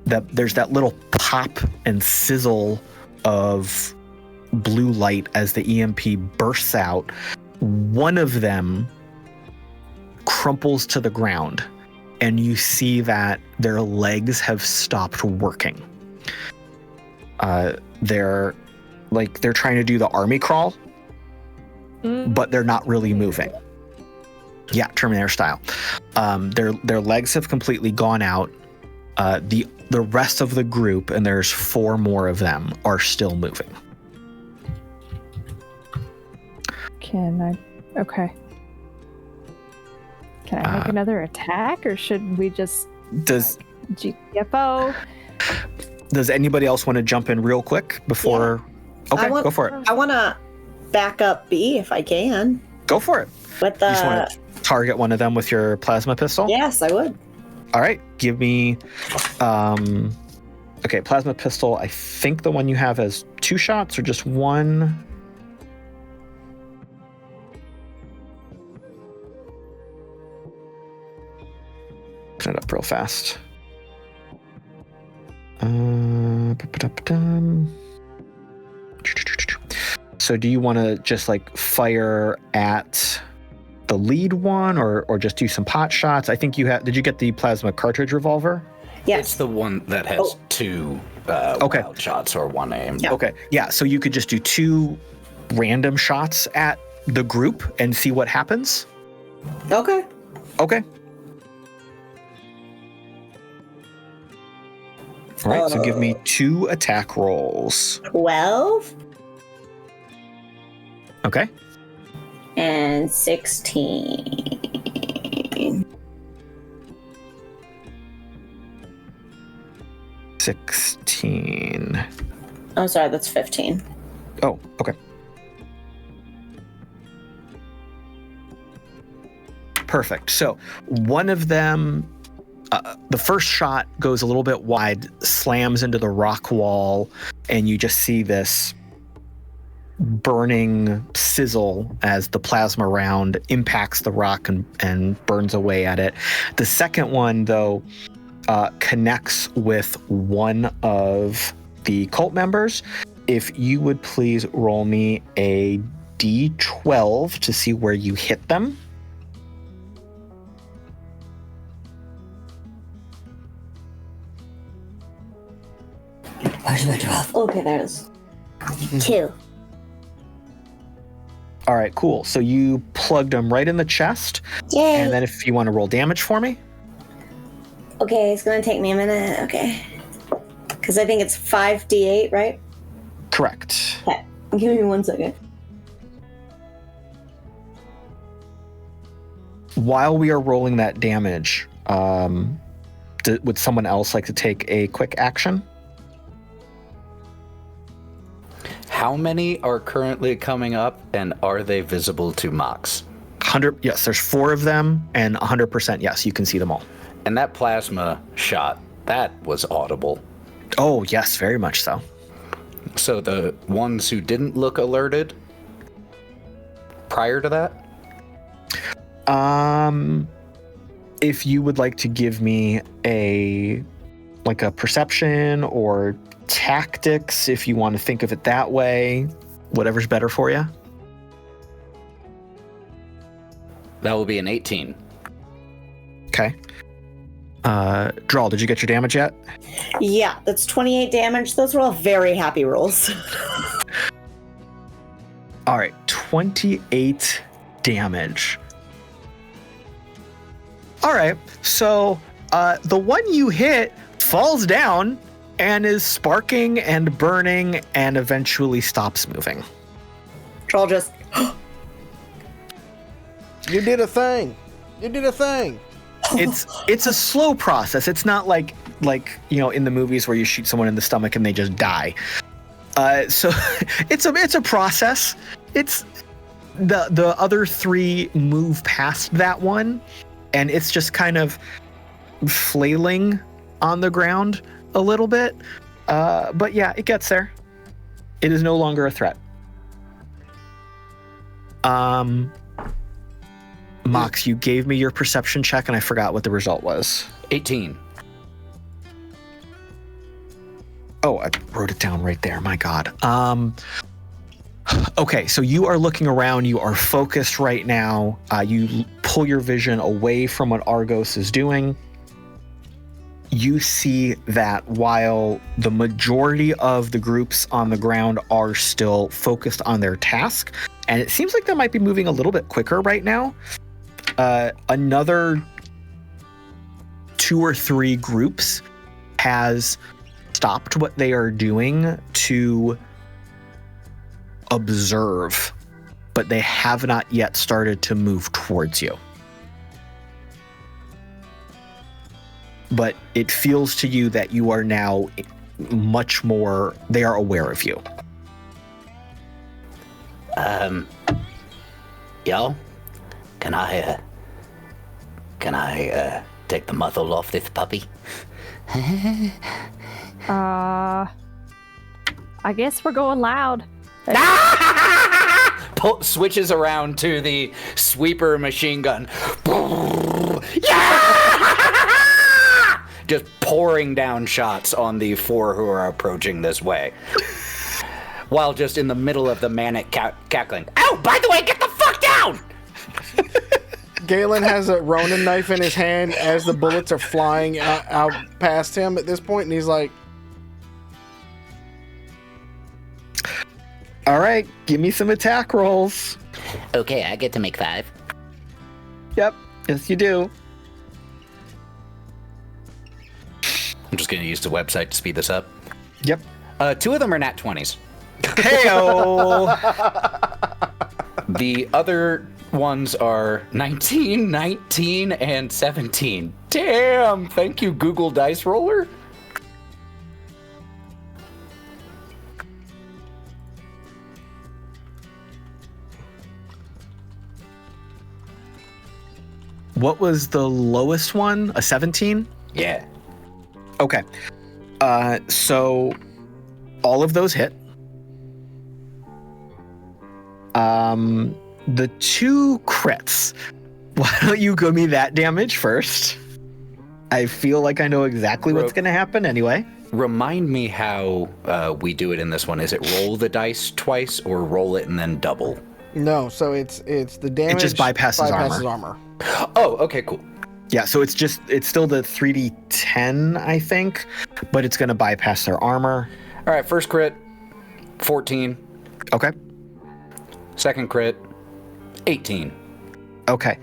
There's that little pop and sizzle of blue light as the EMP bursts out. One of them crumples to the ground, and you see that their legs have stopped working. They're trying to do the army crawl, but they're not really moving. Yeah, Terminator style. Their legs have completely gone out. The rest of the group, and there's 4 more of them, are still moving. Okay. Can I make another attack, or should we just GTFO? Does anybody else want to jump in real quick before? Yeah. Okay, go for it. I want to back up B if I can. Go for it. With the... You just want to target one of them with your plasma pistol? Yes, I would. All right, give me... Okay, plasma pistol. I think the one you have has 2 shots or just 1? Open it up real fast. So do you want to just like fire at the lead one, or just do some pot shots? I think you have. Did you get the plasma cartridge revolver? Yes. It's the one that has 2 wild shots or 1 aim. Yeah. Okay. Yeah. So you could just do 2 random shots at the group and see what happens. Okay. Okay. All right, so give me 2 attack rolls. 12. Okay. And 16. 16. Oh, sorry, that's 15. Oh, okay. Perfect. So one of them, the first shot goes a little bit wide, slams into the rock wall, and you just see this burning sizzle as the plasma round impacts the rock and burns away at it. The second one, though, connects with one of the cult members. If you would please roll me a D12 to see where you hit them. Where's my 12? Okay, there's 2. All right, cool. So you plugged them right in the chest. Yay. And then if you want to roll damage for me. Okay, it's going to take me a minute. Okay. Because I think it's 5d8, right? Correct. Okay. Give me 1 second. While we are rolling that damage, would someone else like to take a quick action? How many are currently coming up, and are they visible to Mox? 100. Yes, there's 4 of them, and 100%. Yes, you can see them all. And that plasma shot, that was audible. Oh yes, very much so. So the ones who didn't look alerted prior to that? If you would like to give me a perception or tactics, if you want to think of it that way, whatever's better for you. That will be an 18. Okay. Drall, did you get your damage yet? Yeah, that's 28 damage. Those are all very happy rolls. All right, 28 damage. All right, so the one you hit falls down and is sparking and burning and eventually stops moving. Drall just... You did a thing. You did a thing. It's a slow process. It's not like in the movies where you shoot someone in the stomach and they just die. So it's a process. It's the other three move past that one, and it's just kind of flailing on the ground a little bit. But yeah, it gets there. It is no longer a threat. Mox, you gave me your perception check and I forgot what the result was. 18. Oh, I wrote it down right there. My God. Okay, so you are looking around. You are focused right now. You pull your vision away from what Argos is doing. You see that while the majority of the groups on the ground are still focused on their task, and it seems like they might be moving a little bit quicker right now, another 2 or 3 groups has stopped what they are doing to observe, but they have not yet started to move towards you. But it feels to you that you are now much more, they are aware of you. Y'all, can I take the muzzle off this puppy? I guess we're going loud. Switches around to the sweeper machine gun. Just pouring down shots on the 4 who are approaching this way. While just in the middle of the manic cackling. Oh, by the way, get the fuck down! Galen has a Ronin knife in his hand as the bullets are flying out past him at this point, and he's like, all right, give me some attack rolls. Okay, I get to make 5. Yep, yes you do. I'm just going to use the website to speed this up. Yep. 2 of them are nat 20s. Heyo! The other ones are 19, 19, and 17. Damn! Thank you, Google Dice Roller. What was the lowest one? A 17? Yeah. Okay. So all of those hit. The 2 crits. Why don't you give me that damage first? I feel like I know exactly what's going to happen anyway. Remind me how we do it in this one. Is it roll the dice twice or roll it and then double? no, so it's the damage. It just bypasses armor. Oh, okay, cool. Yeah, so it's still the 3d10, I think, but it's going to bypass their armor. All right, first crit, 14. Okay. Second crit, 18. Okay.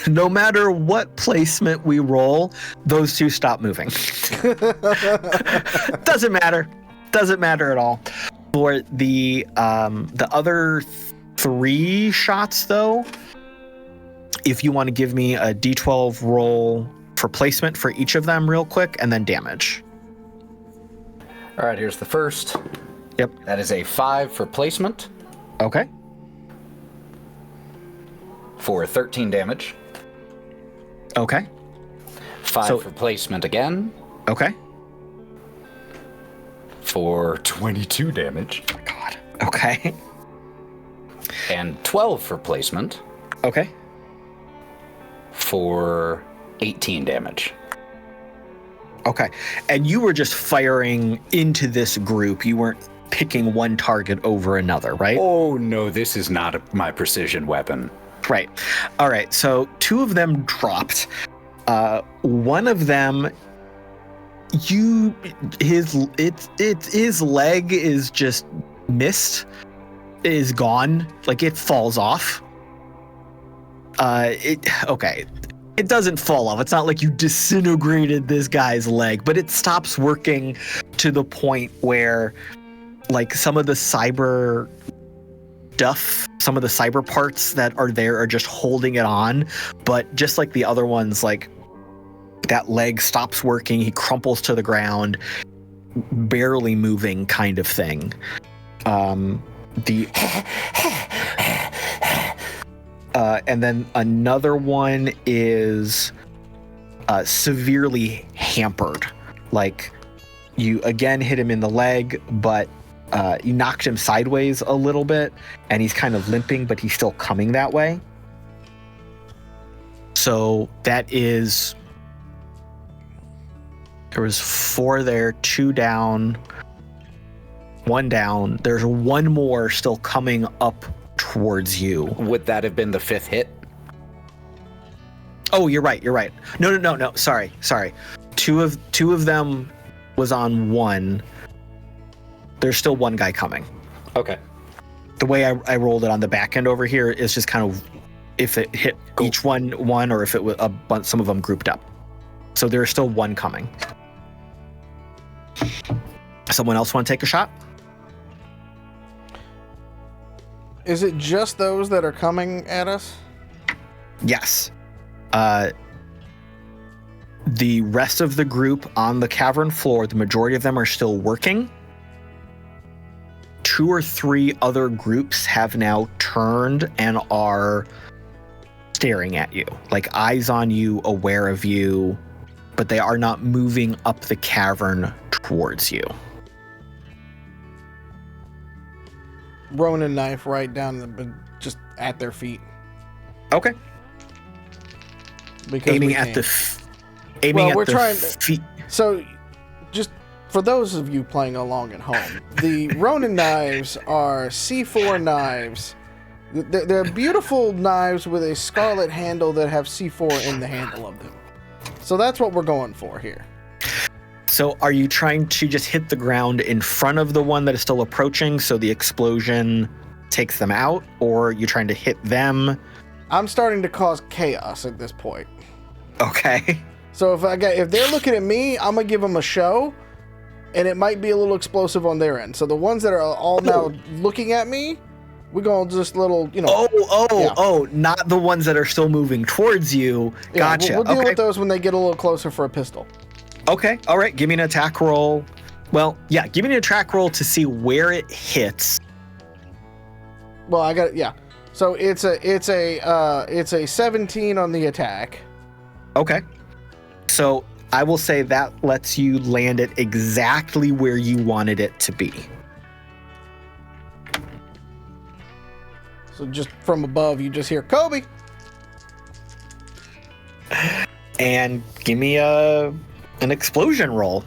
No matter what placement we roll, those 2 stop moving. Doesn't matter. Doesn't matter at all. For the other 3 shots, though, if you want to give me a d12 roll for placement for each of them real quick, and then damage. All right, here's the first. Yep. That is a 5 for placement Okay. for 13 damage. Okay. 5 So- for placement again. Okay. For 22 damage. Oh my God. Okay. And 12 for placement Okay. for 18 damage. Okay. And you were just firing into this group. You weren't picking one target over another, right? Oh no, this is not my precision weapon. Right. All right. So 2 of them dropped. One of them, his leg is just missed, is gone. Like it falls off. Okay. It doesn't fall off. It's not like you disintegrated this guy's leg, but it stops working to the point where, like, some of the cyber stuff, some of the cyber parts that are there are just holding it on. But just like the other ones, like, that leg stops working. He crumples to the ground, barely moving, kind of thing. And then another one is severely hampered. Like, you again hit him in the leg, but you knocked him sideways a little bit, and he's kind of limping, but he's still coming that way. So that is... There was 4 there, 2 down, 1 down. There's 1 more still coming up towards you. Would that have been the 5th hit? Oh, you're right. No. Sorry. 2 of them was on 1. There's still 1 guy coming. Okay. The way I rolled it on the back end over here is just kind of if it hit each one, or if it was some of them grouped up. So there's still 1 coming. Someone else want to take a shot? Is it just those that are coming at us? Yes. The rest of the group on the cavern floor, the majority of them are still working. 2 or 3 other groups have now turned and are staring at you, like eyes on you, aware of you, but they are not moving up the cavern towards you. Ronin knife right down just at their feet. Okay. Because Aiming we at can. the feet. So, just for those of you playing along at home, the Ronin knives are C4 knives. They're beautiful knives with a scarlet handle that have C4 in the handle of them. So that's what we're going for here. So are you trying to just hit the ground in front of the one that is still approaching so the explosion takes them out, or are you trying to hit them? I'm starting to cause chaos at this point. Okay. So if they're looking at me, I'm gonna give them a show, and it might be a little explosive on their end. So the ones that are all now looking at me, we're going just little, not the ones that are still moving towards you. Yeah, Gotcha. We'll deal with those when they get a little closer for a pistol. Okay. All right. Give me an attack roll. Well, yeah. Give me an attack roll to see where it hits. Well, I got it. Yeah. So it's a 17 on the attack. Okay. So I will say that lets you land it exactly where you wanted it to be. So just from above, you just hear Kobe. And give me an explosion roll.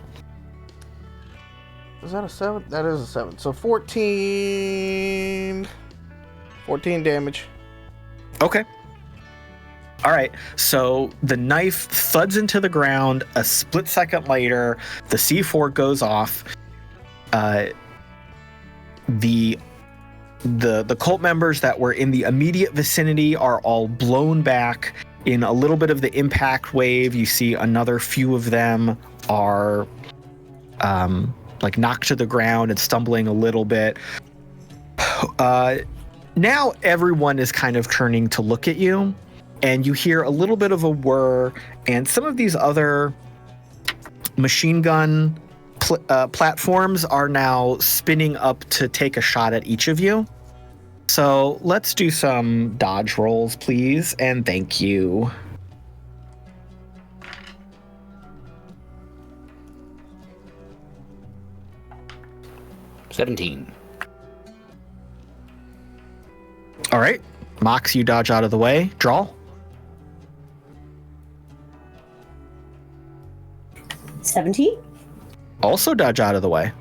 Is that a 7? That is a 7. So 14 damage. Okay. All right. So the knife thuds into the ground. A split second later, the C4 goes off. The cult members that were in the immediate vicinity are all blown back. In a little bit of the impact wave, you see another few of them are like knocked to the ground and stumbling a little bit. Now everyone is kind of turning to look at you, and you hear a little bit of a whir, and some of these other machine gun platforms are now spinning up to take a shot at each of you. So let's do some dodge rolls, please, and thank you. 17. All right. Mox, you dodge out of the way. Drall. 17? Also dodge out of the way.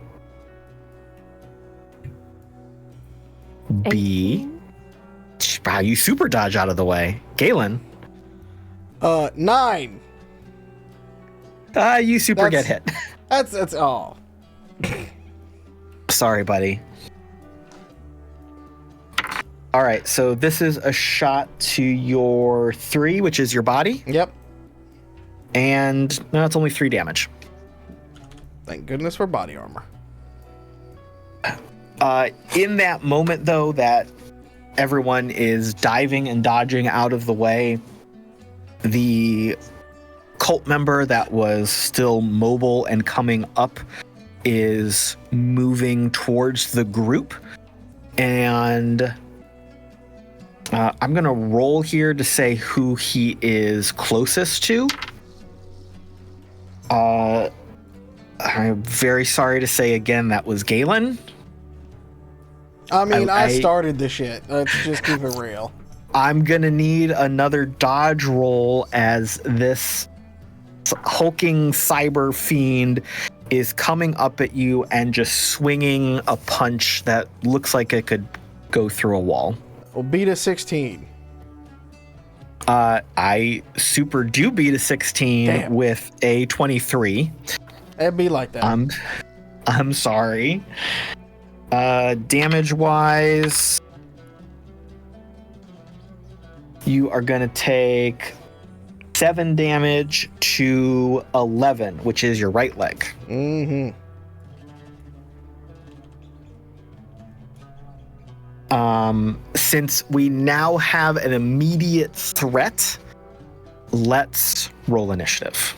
B. Wow, you super dodge out of the way. Galen. 9. You super get hit. That's all. Sorry, buddy. All right, so this is a shot to your 3, which is your body. Yep. And no, it's only 3 damage. Thank goodness for body armor. In that moment, though, that everyone is diving and dodging out of the way, the cult member that was still mobile and coming up is moving towards the group. And I'm going to roll here to say who he is closest to. I'm very sorry to say again, that was Galen. I mean, I started the shit. Let's just keep it real. I'm going to need another dodge roll as this hulking cyber fiend is coming up at you and just swinging a punch that looks like it could go through a wall. We'll beat a 16. I super do beat a 16 Damn. with a 23. It'd be like that. I'm sorry. Damage wise, you are going to take 7 damage to 11, which is your right leg. Mm-hmm. Since we now have an immediate threat, let's roll initiative.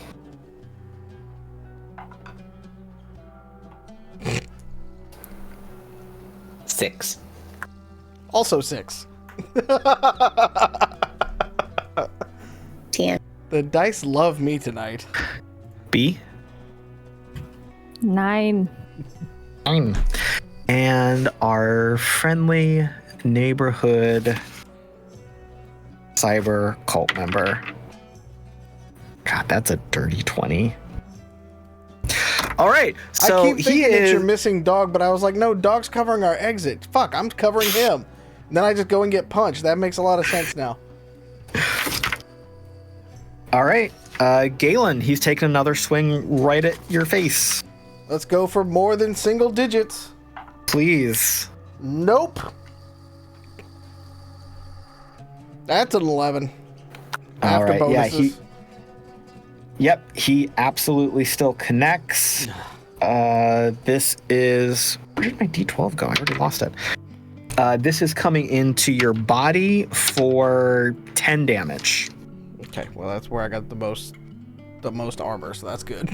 Six. Also 6. 10. The dice love me tonight. B. 9. 9. And our friendly neighborhood cyber cult member. God, that's a dirty 20. All right, so I keep thinking he it's is your missing dog, but I was like, no, dog's covering our exit. Fuck, I'm covering him. And then I just go and get punched. That makes a lot of sense now. all right. Galen, he's taking another swing right at your face. Let's go for more than single digits. Please. Nope. That's an 11. All After right, bonuses. Yep, he absolutely still connects. This is... Where did my D12 go? I already lost it. This is coming into your body for 10 damage. Okay, well, that's where I got the most armor, so that's good.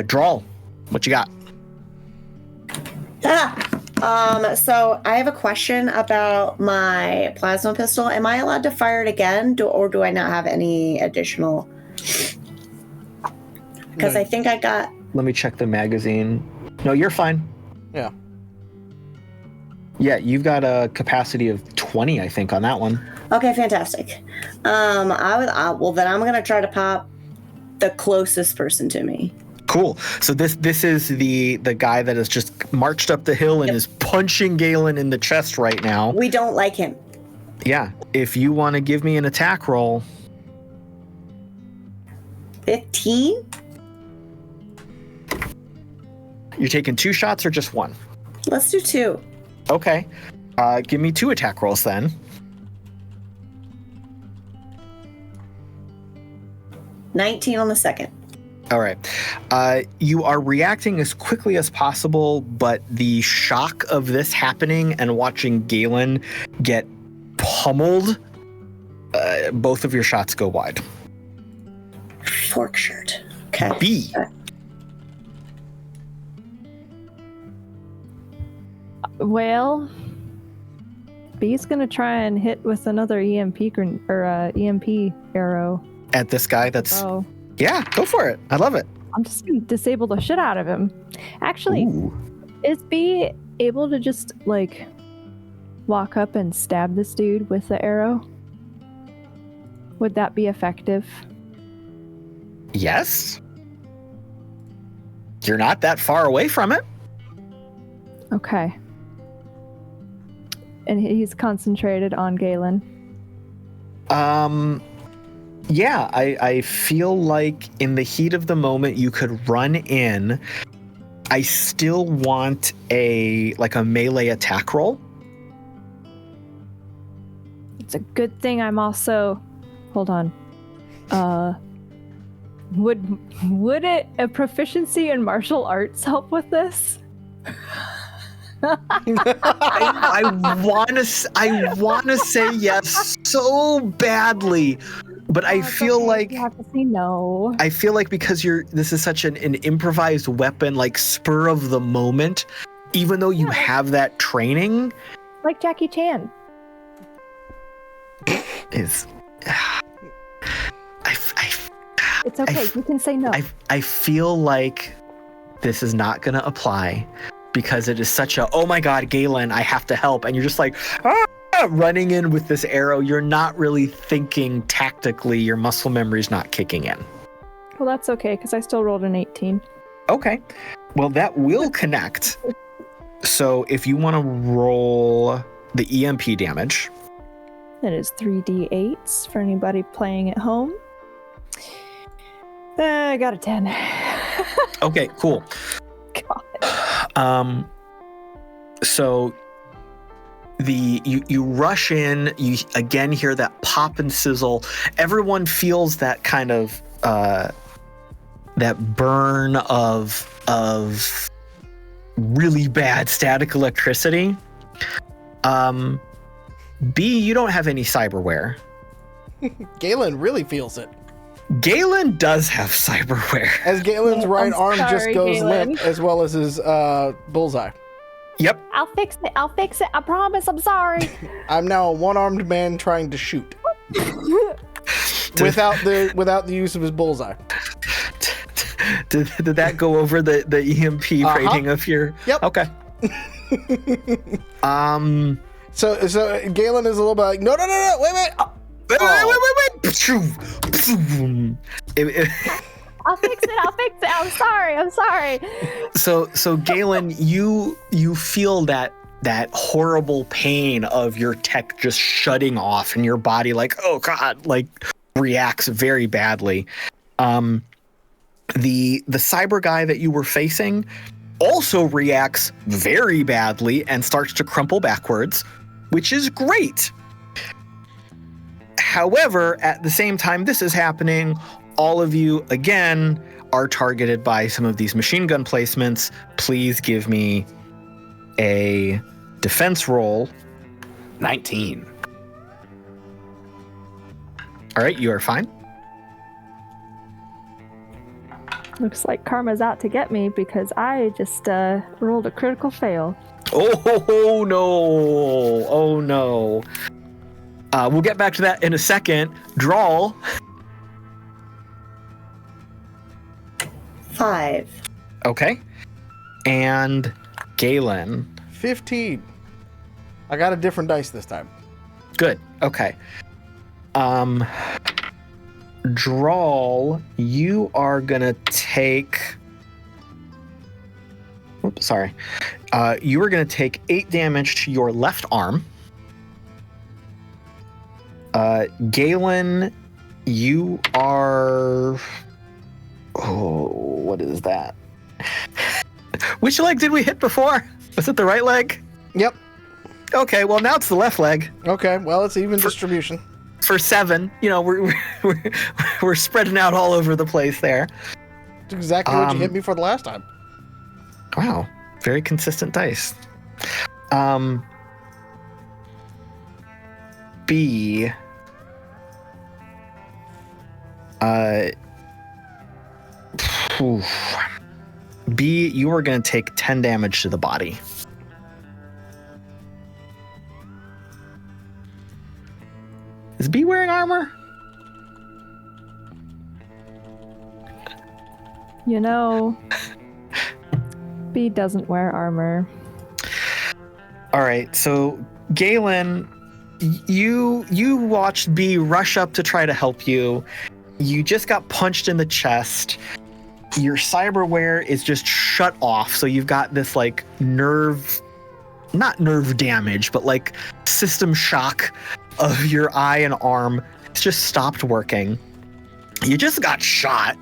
Drall, what you got? So I have a question about my plasma pistol. Am I allowed to fire it again, or do I not have any additional? Because I think I got... Let me check the magazine. No, you're fine. Yeah. Yeah, you've got a capacity of 20, I think, on that one. Okay, fantastic. Well, then I'm gonna try to pop the closest person to me. Cool. So this is the guy that has just marched up the hill and is punching Galen in the chest right now. We don't like him. Yeah. If you want to give me an attack roll. 15? You're taking 2 shots or just 1? Let's do 2. Okay. Give me 2 attack rolls then. 19 on the second. All right. You are reacting as quickly as possible, but the shock of this happening and watching Galen get pummeled, both of your shots go wide. Fork shirt. Okay. B. Well, B's gonna try and hit with another EMP EMP arrow. At this guy that's... Oh, Yeah, go for it. I love it. I'm just gonna disable the shit out of him. Actually, is B able to just like walk up and stab this dude with the arrow? Would that be effective? Yes. You're not that far away from it. Okay. And he's concentrated on Galen. Yeah, I feel like in the heat of the moment you could run in. I still want a melee attack roll. It's a good thing I'm also... Hold on. Would a proficiency in martial arts help with this? I wanna say yes so badly, but I feel okay. like You have to say no. I feel like because this is such an improvised weapon, like spur of the moment, even though you have that training, Like Jackie Chan. is It's okay. You can say no. I feel like this is not gonna apply because it is such a, oh my god, Galen, I have to help, and you're just like running in with this arrow. You're not really thinking tactically. Your muscle memory's not kicking in. Well, that's okay because I still rolled an 18. Okay, well that will connect. So if you want to roll the EMP damage, That is 3d8s for anybody playing at home. I got a 10. okay, cool. God. So you rush in, you again hear that pop and sizzle. Everyone feels that kind of that burn of really bad static electricity. B, you don't have any cyberware. Galen really feels it. Galen does have cyberware. As Galen's right arm just sorry, goes Galen. limp, as well as his bullseye. Yep. I'll fix it. I promise. I'm sorry. I'm now a one-armed man trying to shoot. without the use of his bullseye. Did that go over the EMP rating of your? Yep. Okay. So Galen is a little bit like, no, wait. Wait. I'll fix it. I'm sorry. So Galen, you feel that horrible pain of your tech just shutting off, and your body like, oh god, like reacts very badly. The cyber guy that you were facing also reacts very badly and starts to crumple backwards, which is great. However, at the same time this is happening, all of you, again, are targeted by some of these machine gun placements. Please give me a defense roll. 19. All right, you are fine. Looks like karma's out to get me because I just rolled a critical fail. Oh no. We'll get back to that in a second. Drall. 5. Okay. And Galen. 15. I got a different dice this time. Good. Okay. Drall, you are gonna take... Oops, sorry. You are gonna take 8 damage to your left arm. Galen, you are... Oh, what is that? Which leg did we hit before? Was it the right leg? Yep. Okay, well now it's the left leg. Okay, well it's even distribution. For 7, we're spreading out all over the place there. That's exactly what you hit me for the last time. Wow, very consistent dice. B. B, you are going to take 10 damage to the body. Is B wearing armor? You know, B doesn't wear armor. All right, so Galen, you watched B rush up to try to help you. You just got punched in the chest. Your cyberware is just shut off, so you've got this like not nerve damage, but like system shock of your eye and arm. It's just stopped working. You just got shot,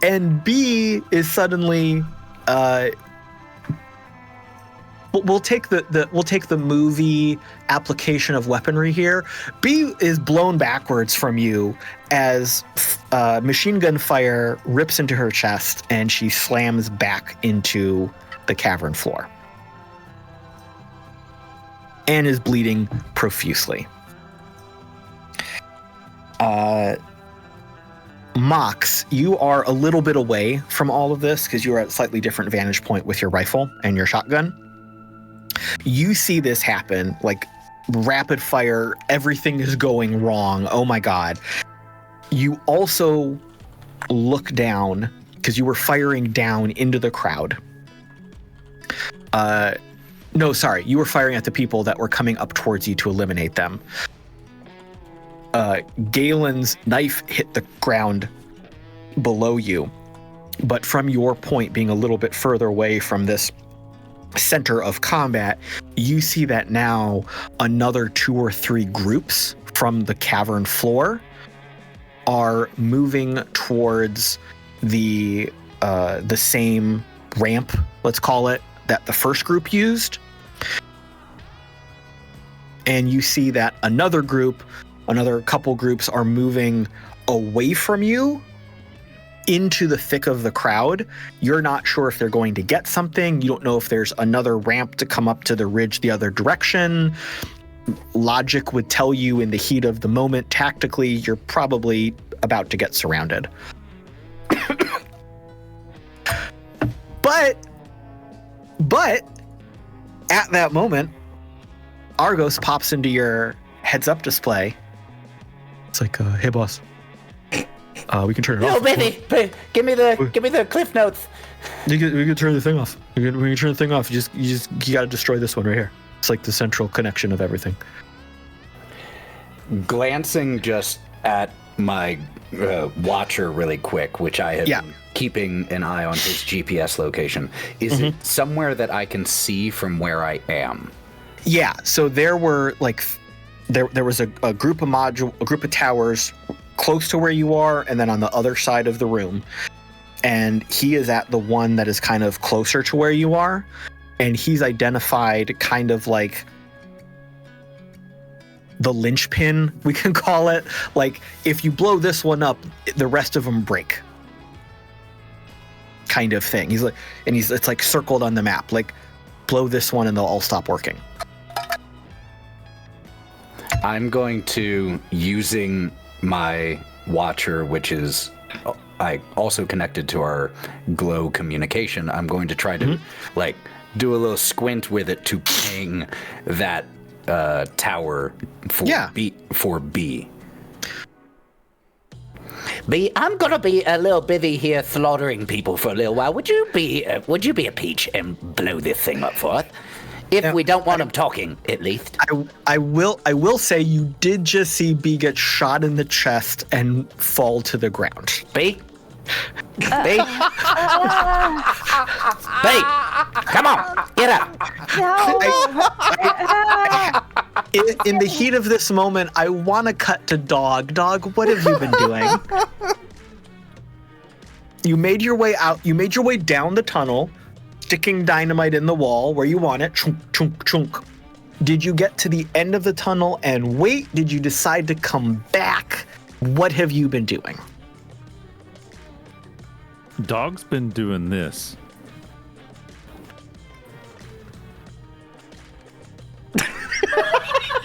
and B is suddenly. We'll take the movie application of weaponry here. B is blown backwards from you as machine gun fire rips into her chest, and she slams back into the cavern floor and is bleeding profusely. Mox, you are a little bit away from all of this because you are at a slightly different vantage point with your rifle and your shotgun. You see this happen, like rapid fire, everything is going wrong. Oh my God. You also look down because you were firing down into the crowd. No, sorry, you were firing at the people that were coming up towards you to eliminate them. Galen's knife hit the ground below you, but from your point being a little bit further away from this center of combat, you see that now another 2 or 3 groups from the cavern floor are moving towards the same ramp, let's call it, that the first group used. And you see that another couple groups are moving away from you into the thick of the crowd. You're not sure if they're going to get something. You don't know if there's another ramp to come up to the ridge the other direction. Logic would tell you in the heat of the moment, tactically, you're probably about to get surrounded. But at that moment, Argos pops into your heads-up display. It's like, hey, boss. We can turn it off. No, baby, give me the cliff notes. We can turn the thing off. We can turn the thing off. You gotta destroy this one right here. It's like the central connection of everything. Glancing just at my watcher really quick, which I have been keeping an eye on his GPS location. Is it somewhere that I can see from where I am? Yeah. So there were like there was a group of towers close to where you are, and then on the other side of the room. And he is at the one that is kind of closer to where you are, and he's identified kind of like the linchpin, we can call it. Like, if you blow this one up, the rest of them break, kind of thing. He's like, and it's like circled on the map, like blow this one and they'll all stop working. I'm going to, using my watcher, which is I also connected to our glow communication, I'm going to try to like do a little squint with it to ping that tower for B. B, I'm gonna be a little busy here slaughtering people for a little while. Would you be a peach and blow this thing up for us? If we don't want him talking, at least. I will say you did just see B get shot in the chest and fall to the ground. B? B? B? Come on, get up. No. In the heat of this moment, I want to cut to Dog. Dog, what have you been doing? You made your way out. You made your way down the tunnel, sticking dynamite in the wall where you want it. Chunk, chunk, chunk. Did you get to the end of the tunnel and wait? Did you decide to come back? What have you been doing? Dog's been doing this.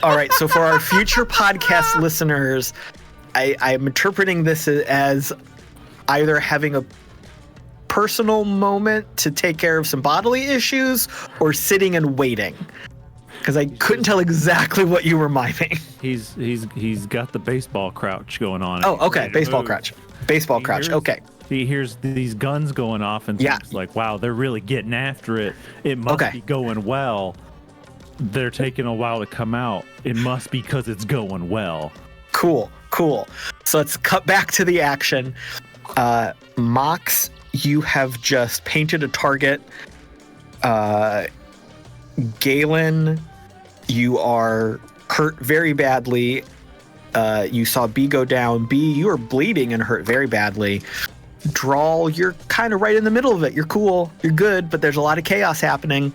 All right, so for our future podcast listeners, I'm interpreting this as either having a personal moment to take care of some bodily issues or sitting and waiting, because I couldn't tell exactly what you were miming. He's got the baseball crouch going on. Oh, okay, baseball crouch. Baseball crouch. Okay. he hears these guns going off and thinks like, wow, they're really getting after it. It must be going well. They're taking a while to come out. It must be because it's going well. Cool. So let's cut back to the action. Mox, you have just painted a target. Galen, you are hurt very badly. You saw B go down. B, you are bleeding and hurt very badly. Drall, you're kind of right in the middle of it. You're cool. You're good, but there's a lot of chaos happening.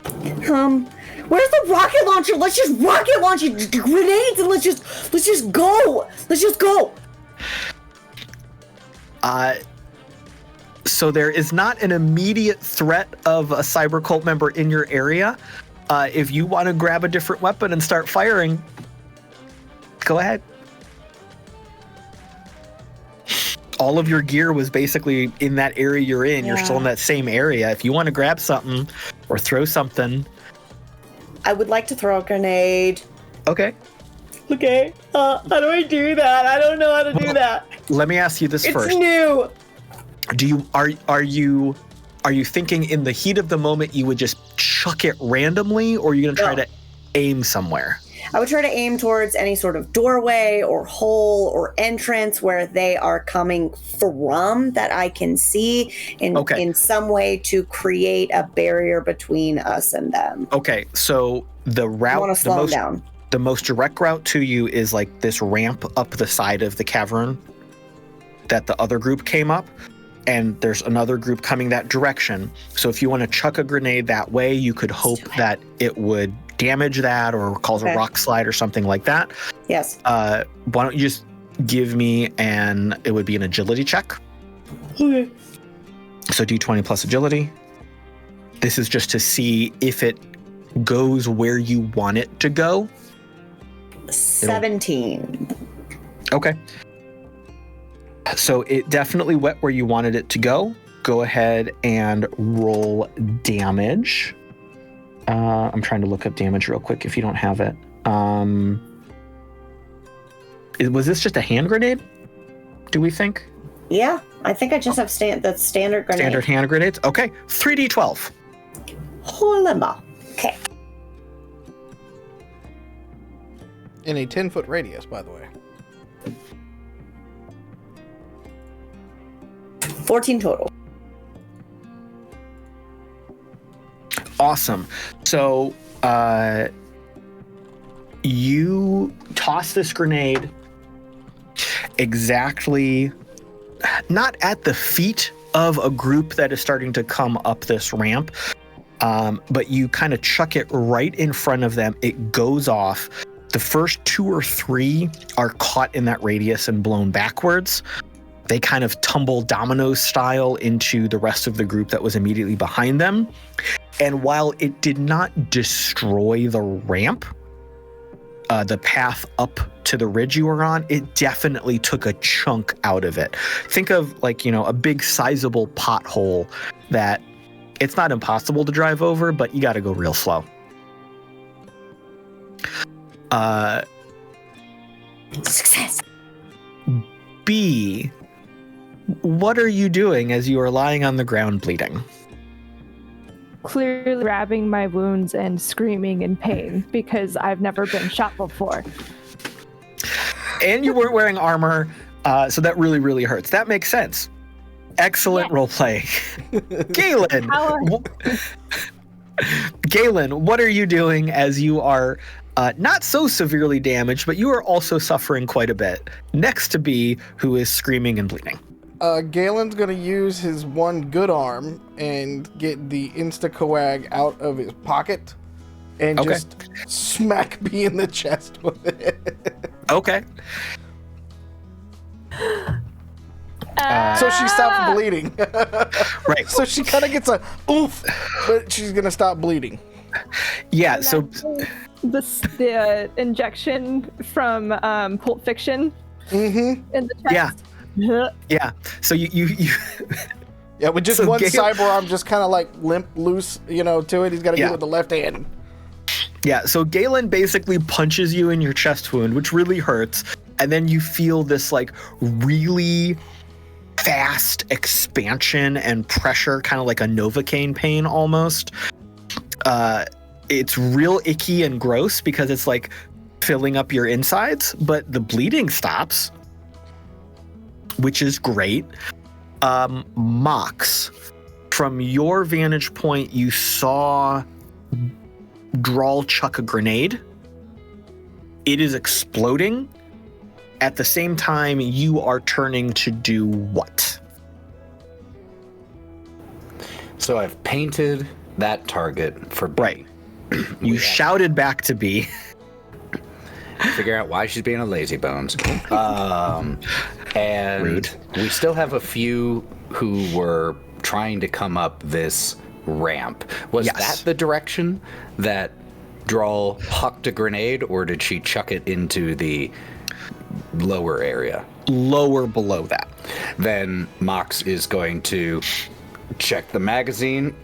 Where's the rocket launcher? Let's just rocket launch it, grenades, and let's just go. Let's just go. So there is not an immediate threat of a cyber cult member in your area. If you want to grab a different weapon and start firing, go ahead. All of your gear was basically in that area you're in. You're still in that same area. If you want to grab something or throw something. I would like to throw a grenade. Okay. Okay. How do I do that? I don't know how to do that. Let me ask you this first. It's new. Are you thinking in the heat of the moment you would just chuck it randomly, or are you going to try to aim somewhere? I would try to aim towards any sort of doorway or hole or entrance where they are coming from that I can see in some way to create a barrier between us and them. Okay, so the route, I want to slow them down. The most direct route to you is like this ramp up the side of the cavern that the other group came up. And there's another group coming that direction. So if you want to chuck a grenade that way, you could hope that it would damage that or cause a rock slide or something like that. Yes. Why don't you just give me it would be an agility check. Okay. So D20 plus agility. This is just to see if it goes where you want it to go. 17. Okay. So it definitely went where you wanted it to go. Go ahead and roll damage. I'm trying to look up damage real quick if you don't have it. Was this just a hand grenade? Do we think? Yeah, I think I just have the standard grenade. Standard hand grenades? Okay, 3d12. Holimba. Okay. In a 10-foot radius, by the way. 14 total. Awesome. So you toss this grenade exactly, not at the feet of a group that is starting to come up this ramp, but you kind of chuck it right in front of them. It goes off. The first 2 or 3 are caught in that radius and blown backwards. They kind of tumble domino style into the rest of the group that was immediately behind them. And while it did not destroy the ramp, the path up to the ridge you were on, it definitely took a chunk out of it. Think of like, a big sizable pothole that it's not impossible to drive over, but you got to go real slow. Success. B, what are you doing as you are lying on the ground bleeding? Clearly grabbing my wounds and screaming in pain because I've never been shot before. And you weren't wearing armor, so that really, really hurts. That makes sense. Excellent role playing. Galen! Galen, what are you doing as you are not so severely damaged, but you are also suffering quite a bit, next to B, who is screaming and bleeding? Galen's gonna use his one good arm and get the Insta-Coag out of his pocket and just smack B in the chest with it. Okay. So she stops bleeding. Right. So she kind of gets a oof, but she's gonna stop bleeding. Yeah, so... The injection from Pulp Fiction in the chest. Yeah. Yeah. So you Yeah, with just one cyber arm just kind of like limp loose, to it. He's got to do it with the left hand. Yeah, so Galen basically punches you in your chest wound, which really hurts. and then you feel this like really fast expansion and pressure, kind of like a Novocaine pain almost. It's real icky and gross because it's like filling up your insides, but the bleeding stops, which is great. Mox, from your vantage point, you saw Drall chuck a grenade. It is exploding. At the same time, you are turning to do what? So I've painted that target for B. Right. You shouted back to B. Figure out why she's being a lazy bones. And Rude. We still have a few who were trying to come up this ramp. Was Yes. that the direction that Drall hucked a grenade, or did she chuck it into the lower area? Lower below that. Then Mox is going to check the magazine,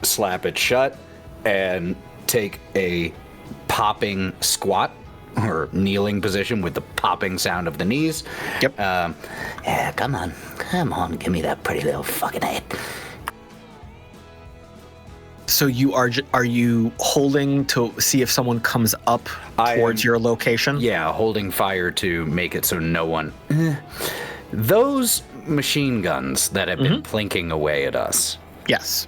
slap it shut, and take a popping squat or kneeling position with the popping sound of the knees. Yep. Yeah, come on, give me that pretty little fucking head. So you are you holding to see if someone comes up towards your location? Yeah, holding fire to make it so no one... Those machine guns that have been plinking away at us, Yes.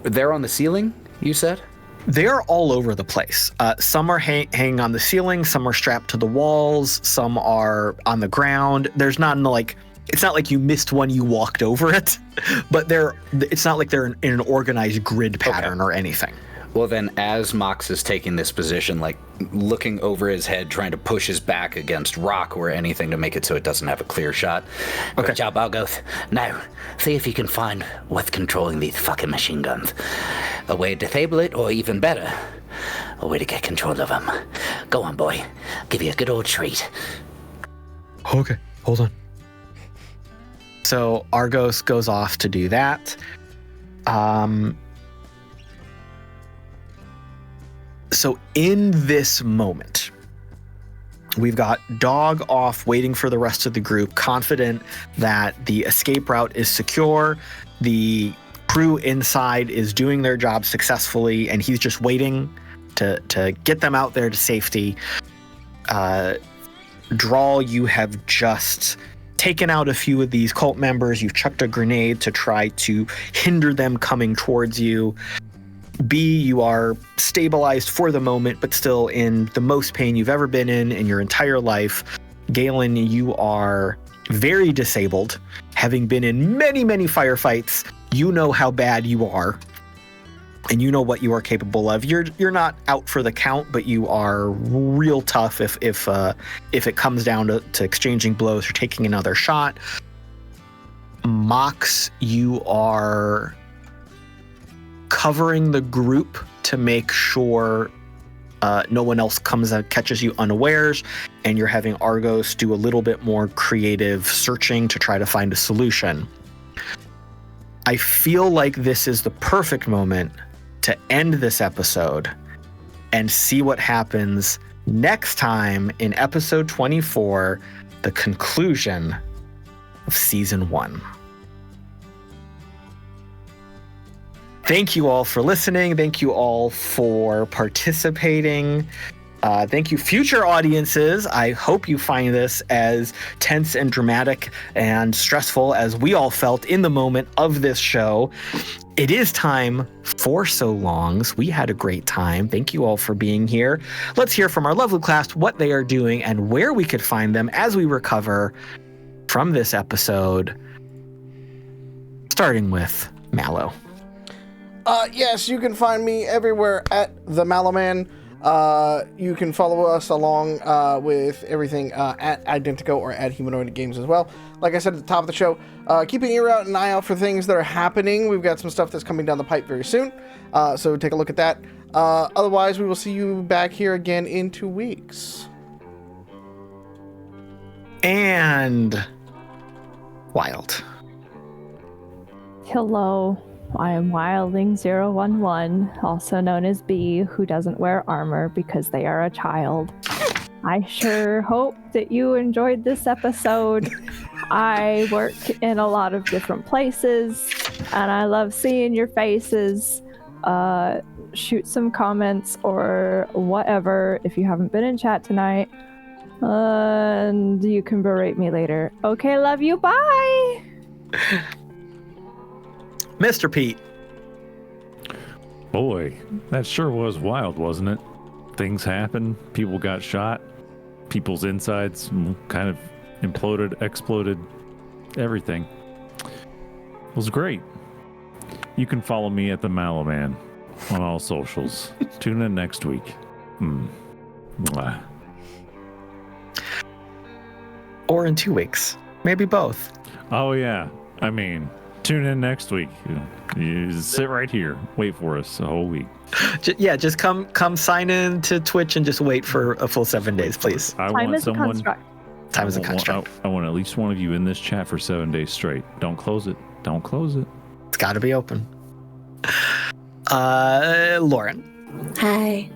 they're on the ceiling, you said? They are all over the place. Some are hanging on the ceiling, some are strapped to the walls, some are on the ground. There's not it's not like you missed one, you walked over it, but it's not like they're in an organized grid pattern or anything. Well, then, as Mox is taking this position, like looking over his head, trying to push his back against rock or anything to make it so it doesn't have a clear shot. Good job, Argos. Now, see if you can find what's controlling these fucking machine guns. A way to disable it, or even better, a way to get control of them. Go on, boy. I'll give you a good old treat. Okay, hold on. So Argos goes off to do that. So in this moment, we've got Dog off waiting for the rest of the group, confident that the escape route is secure. The crew inside is doing their job successfully, and he's just waiting to get them out there to safety. Drall, you have just taken out a few of these cult members. You've chucked a grenade to try to hinder them coming towards you. B, you are stabilized for the moment, but still in the most pain you've ever been in your entire life. Galen, you are very disabled. Having been in many, many firefights, you know how bad you are, and you know what you are capable of. You're not out for the count, but you are real tough if it comes down to exchanging blows or taking another shot. Mox, you are covering the group to make sure no one else comes and catches you unawares, and you're having Argos do a little bit more creative searching to try to find a solution. I feel like this is the perfect moment to end this episode and see what happens next time in episode 24, the conclusion of season 1. Thank you all for listening. Thank you all for participating. Thank you, future audiences. I hope you find this as tense and dramatic and stressful as we all felt in the moment of this show. It is time for So Longs. We had a great time. Thank you all for being here. Let's hear from our lovely class what they are doing and where we could find them as we recover from this episode, starting with Mallo. Yes, you can find me everywhere at the Mallo Man. You can follow us along with everything at IDENTECO or at Humanoid Games as well. Like I said at the top of the show, keep an ear out and eye out for things that are happening. We've got some stuff that's coming down the pipe very soon, so take a look at that. Otherwise, we will see you back here again in 2 weeks. And Wild. Hello, I am Wildling011, also known as B, who doesn't wear armor because they are a child. I sure hope that you enjoyed this episode. I work in a lot of different places, and I love seeing your faces. Shoot some comments or whatever if you haven't been in chat tonight. And you can berate me later. Okay, love you. Bye. Mr. Pete. Boy, that sure was wild, wasn't it? Things happened. People got shot. People's insides kind of imploded, exploded, everything. It was great. You can follow me at the Mallo Man on all socials. Tune in next week. Mwah. Or in 2 weeks. Maybe both. Oh, yeah. I mean, tune in next week. You sit right here. Wait for us a whole week. Just come sign in to Twitch and just wait for a full 7 days, please. Time is a construct. Time is a construct. I want at least one of you in this chat for 7 days straight. Don't close it. Don't close it. It's got to be open. Lauren. Hi.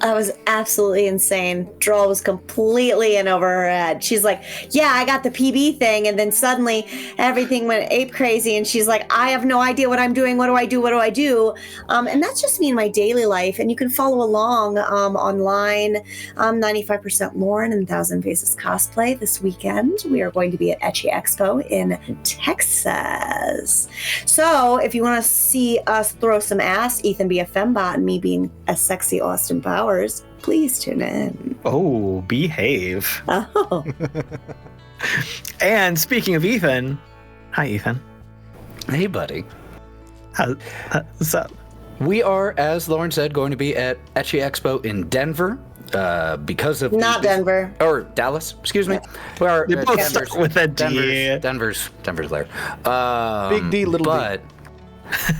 That was absolutely insane. Drall was completely in over her head. She's like, yeah, I got the PB thing. And then suddenly everything went ape crazy. And she's like, I have no idea what I'm doing. What do I do? What do I do? And that's just me in my daily life. And you can follow along online. 95% Lauren and 1,000 Faces Cosplay this weekend. We are going to be at Etchy Expo in Texas. So if you want to see us throw some ass, Ethan be a fembot and me being a sexy Austin Powers, please tune in. Oh, behave. Oh. And speaking of Ethan, hi, Ethan. Hey, buddy. What's up? We are, as Lauren said, going to be at Etchy Expo in Denver. Because of Not Denver. Or Dallas, excuse me. We are They both start with a D. Denver's there. Big D, little but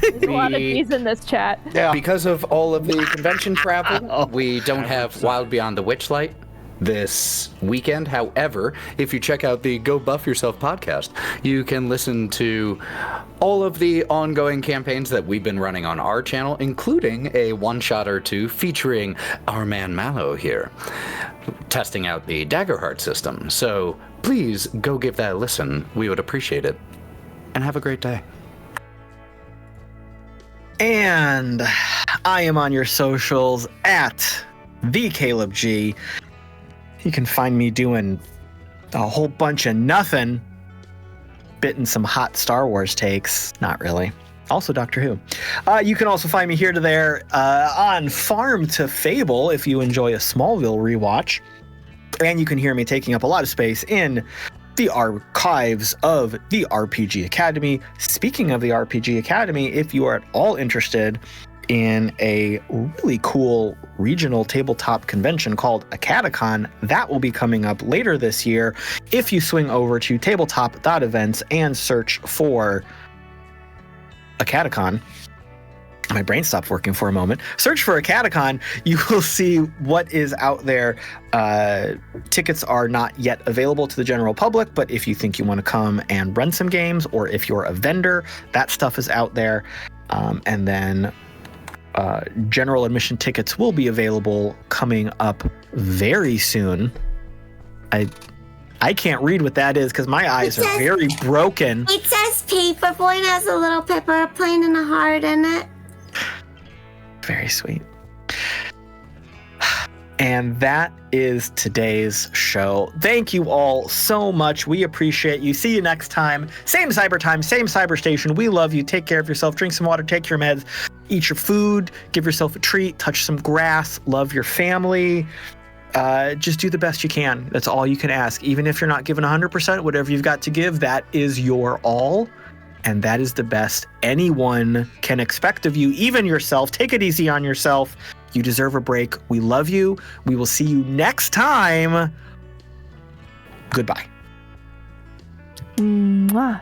There's a lot of D's in this chat. Yeah. because of all of the convention travel, we don't have Wild Beyond the Witchlight this weekend. However, if you check out the Go Buff Yourself podcast, you can listen to all of the ongoing campaigns that we've been running on our channel, including a one-shot or two featuring our man Mallo here, testing out the Daggerheart system. So please go give that a listen. We would appreciate it. And have a great day. And I am on your socials at the Caleb G. You can find me doing a whole bunch of nothing, spitting some hot Star Wars takes. Not really. Also Doctor Who. You can also find me here to there on Farm to Fable if you enjoy a Smallville rewatch. And you can hear me taking up a lot of space in the archives of the RPG Academy. Speaking of the RPG Academy, if you are at all interested in a really cool regional tabletop convention called Acadicon, that will be coming up later this year. If you swing over to tabletop.events and search for Acadicon, my brain stopped working for a moment. Search for Acadicon, you will see what is out there. Tickets are not yet available to the general public, but if you think you want to come and run some games, or if you're a vendor, that stuff is out there. And then general admission tickets will be available coming up very soon. I can't read what that is because my eyes are very broken. It says paper boy and has a little pepper plane and a heart in it. Very sweet. And that is today's show. Thank you all so much. We appreciate you. See you next time. Same cyber time, same cyber station. We love you. Take care of yourself. Drink some water. Take your meds. Eat your food. Give yourself a treat. Touch some grass. Love your family. Just do the best you can. That's all you can ask. Even if you're not giving 100%, whatever you've got to give, that is your all. And that is the best anyone can expect of you, even yourself. Take it easy on yourself. You deserve a break. We love you. We will see you next time. Goodbye. Mwah.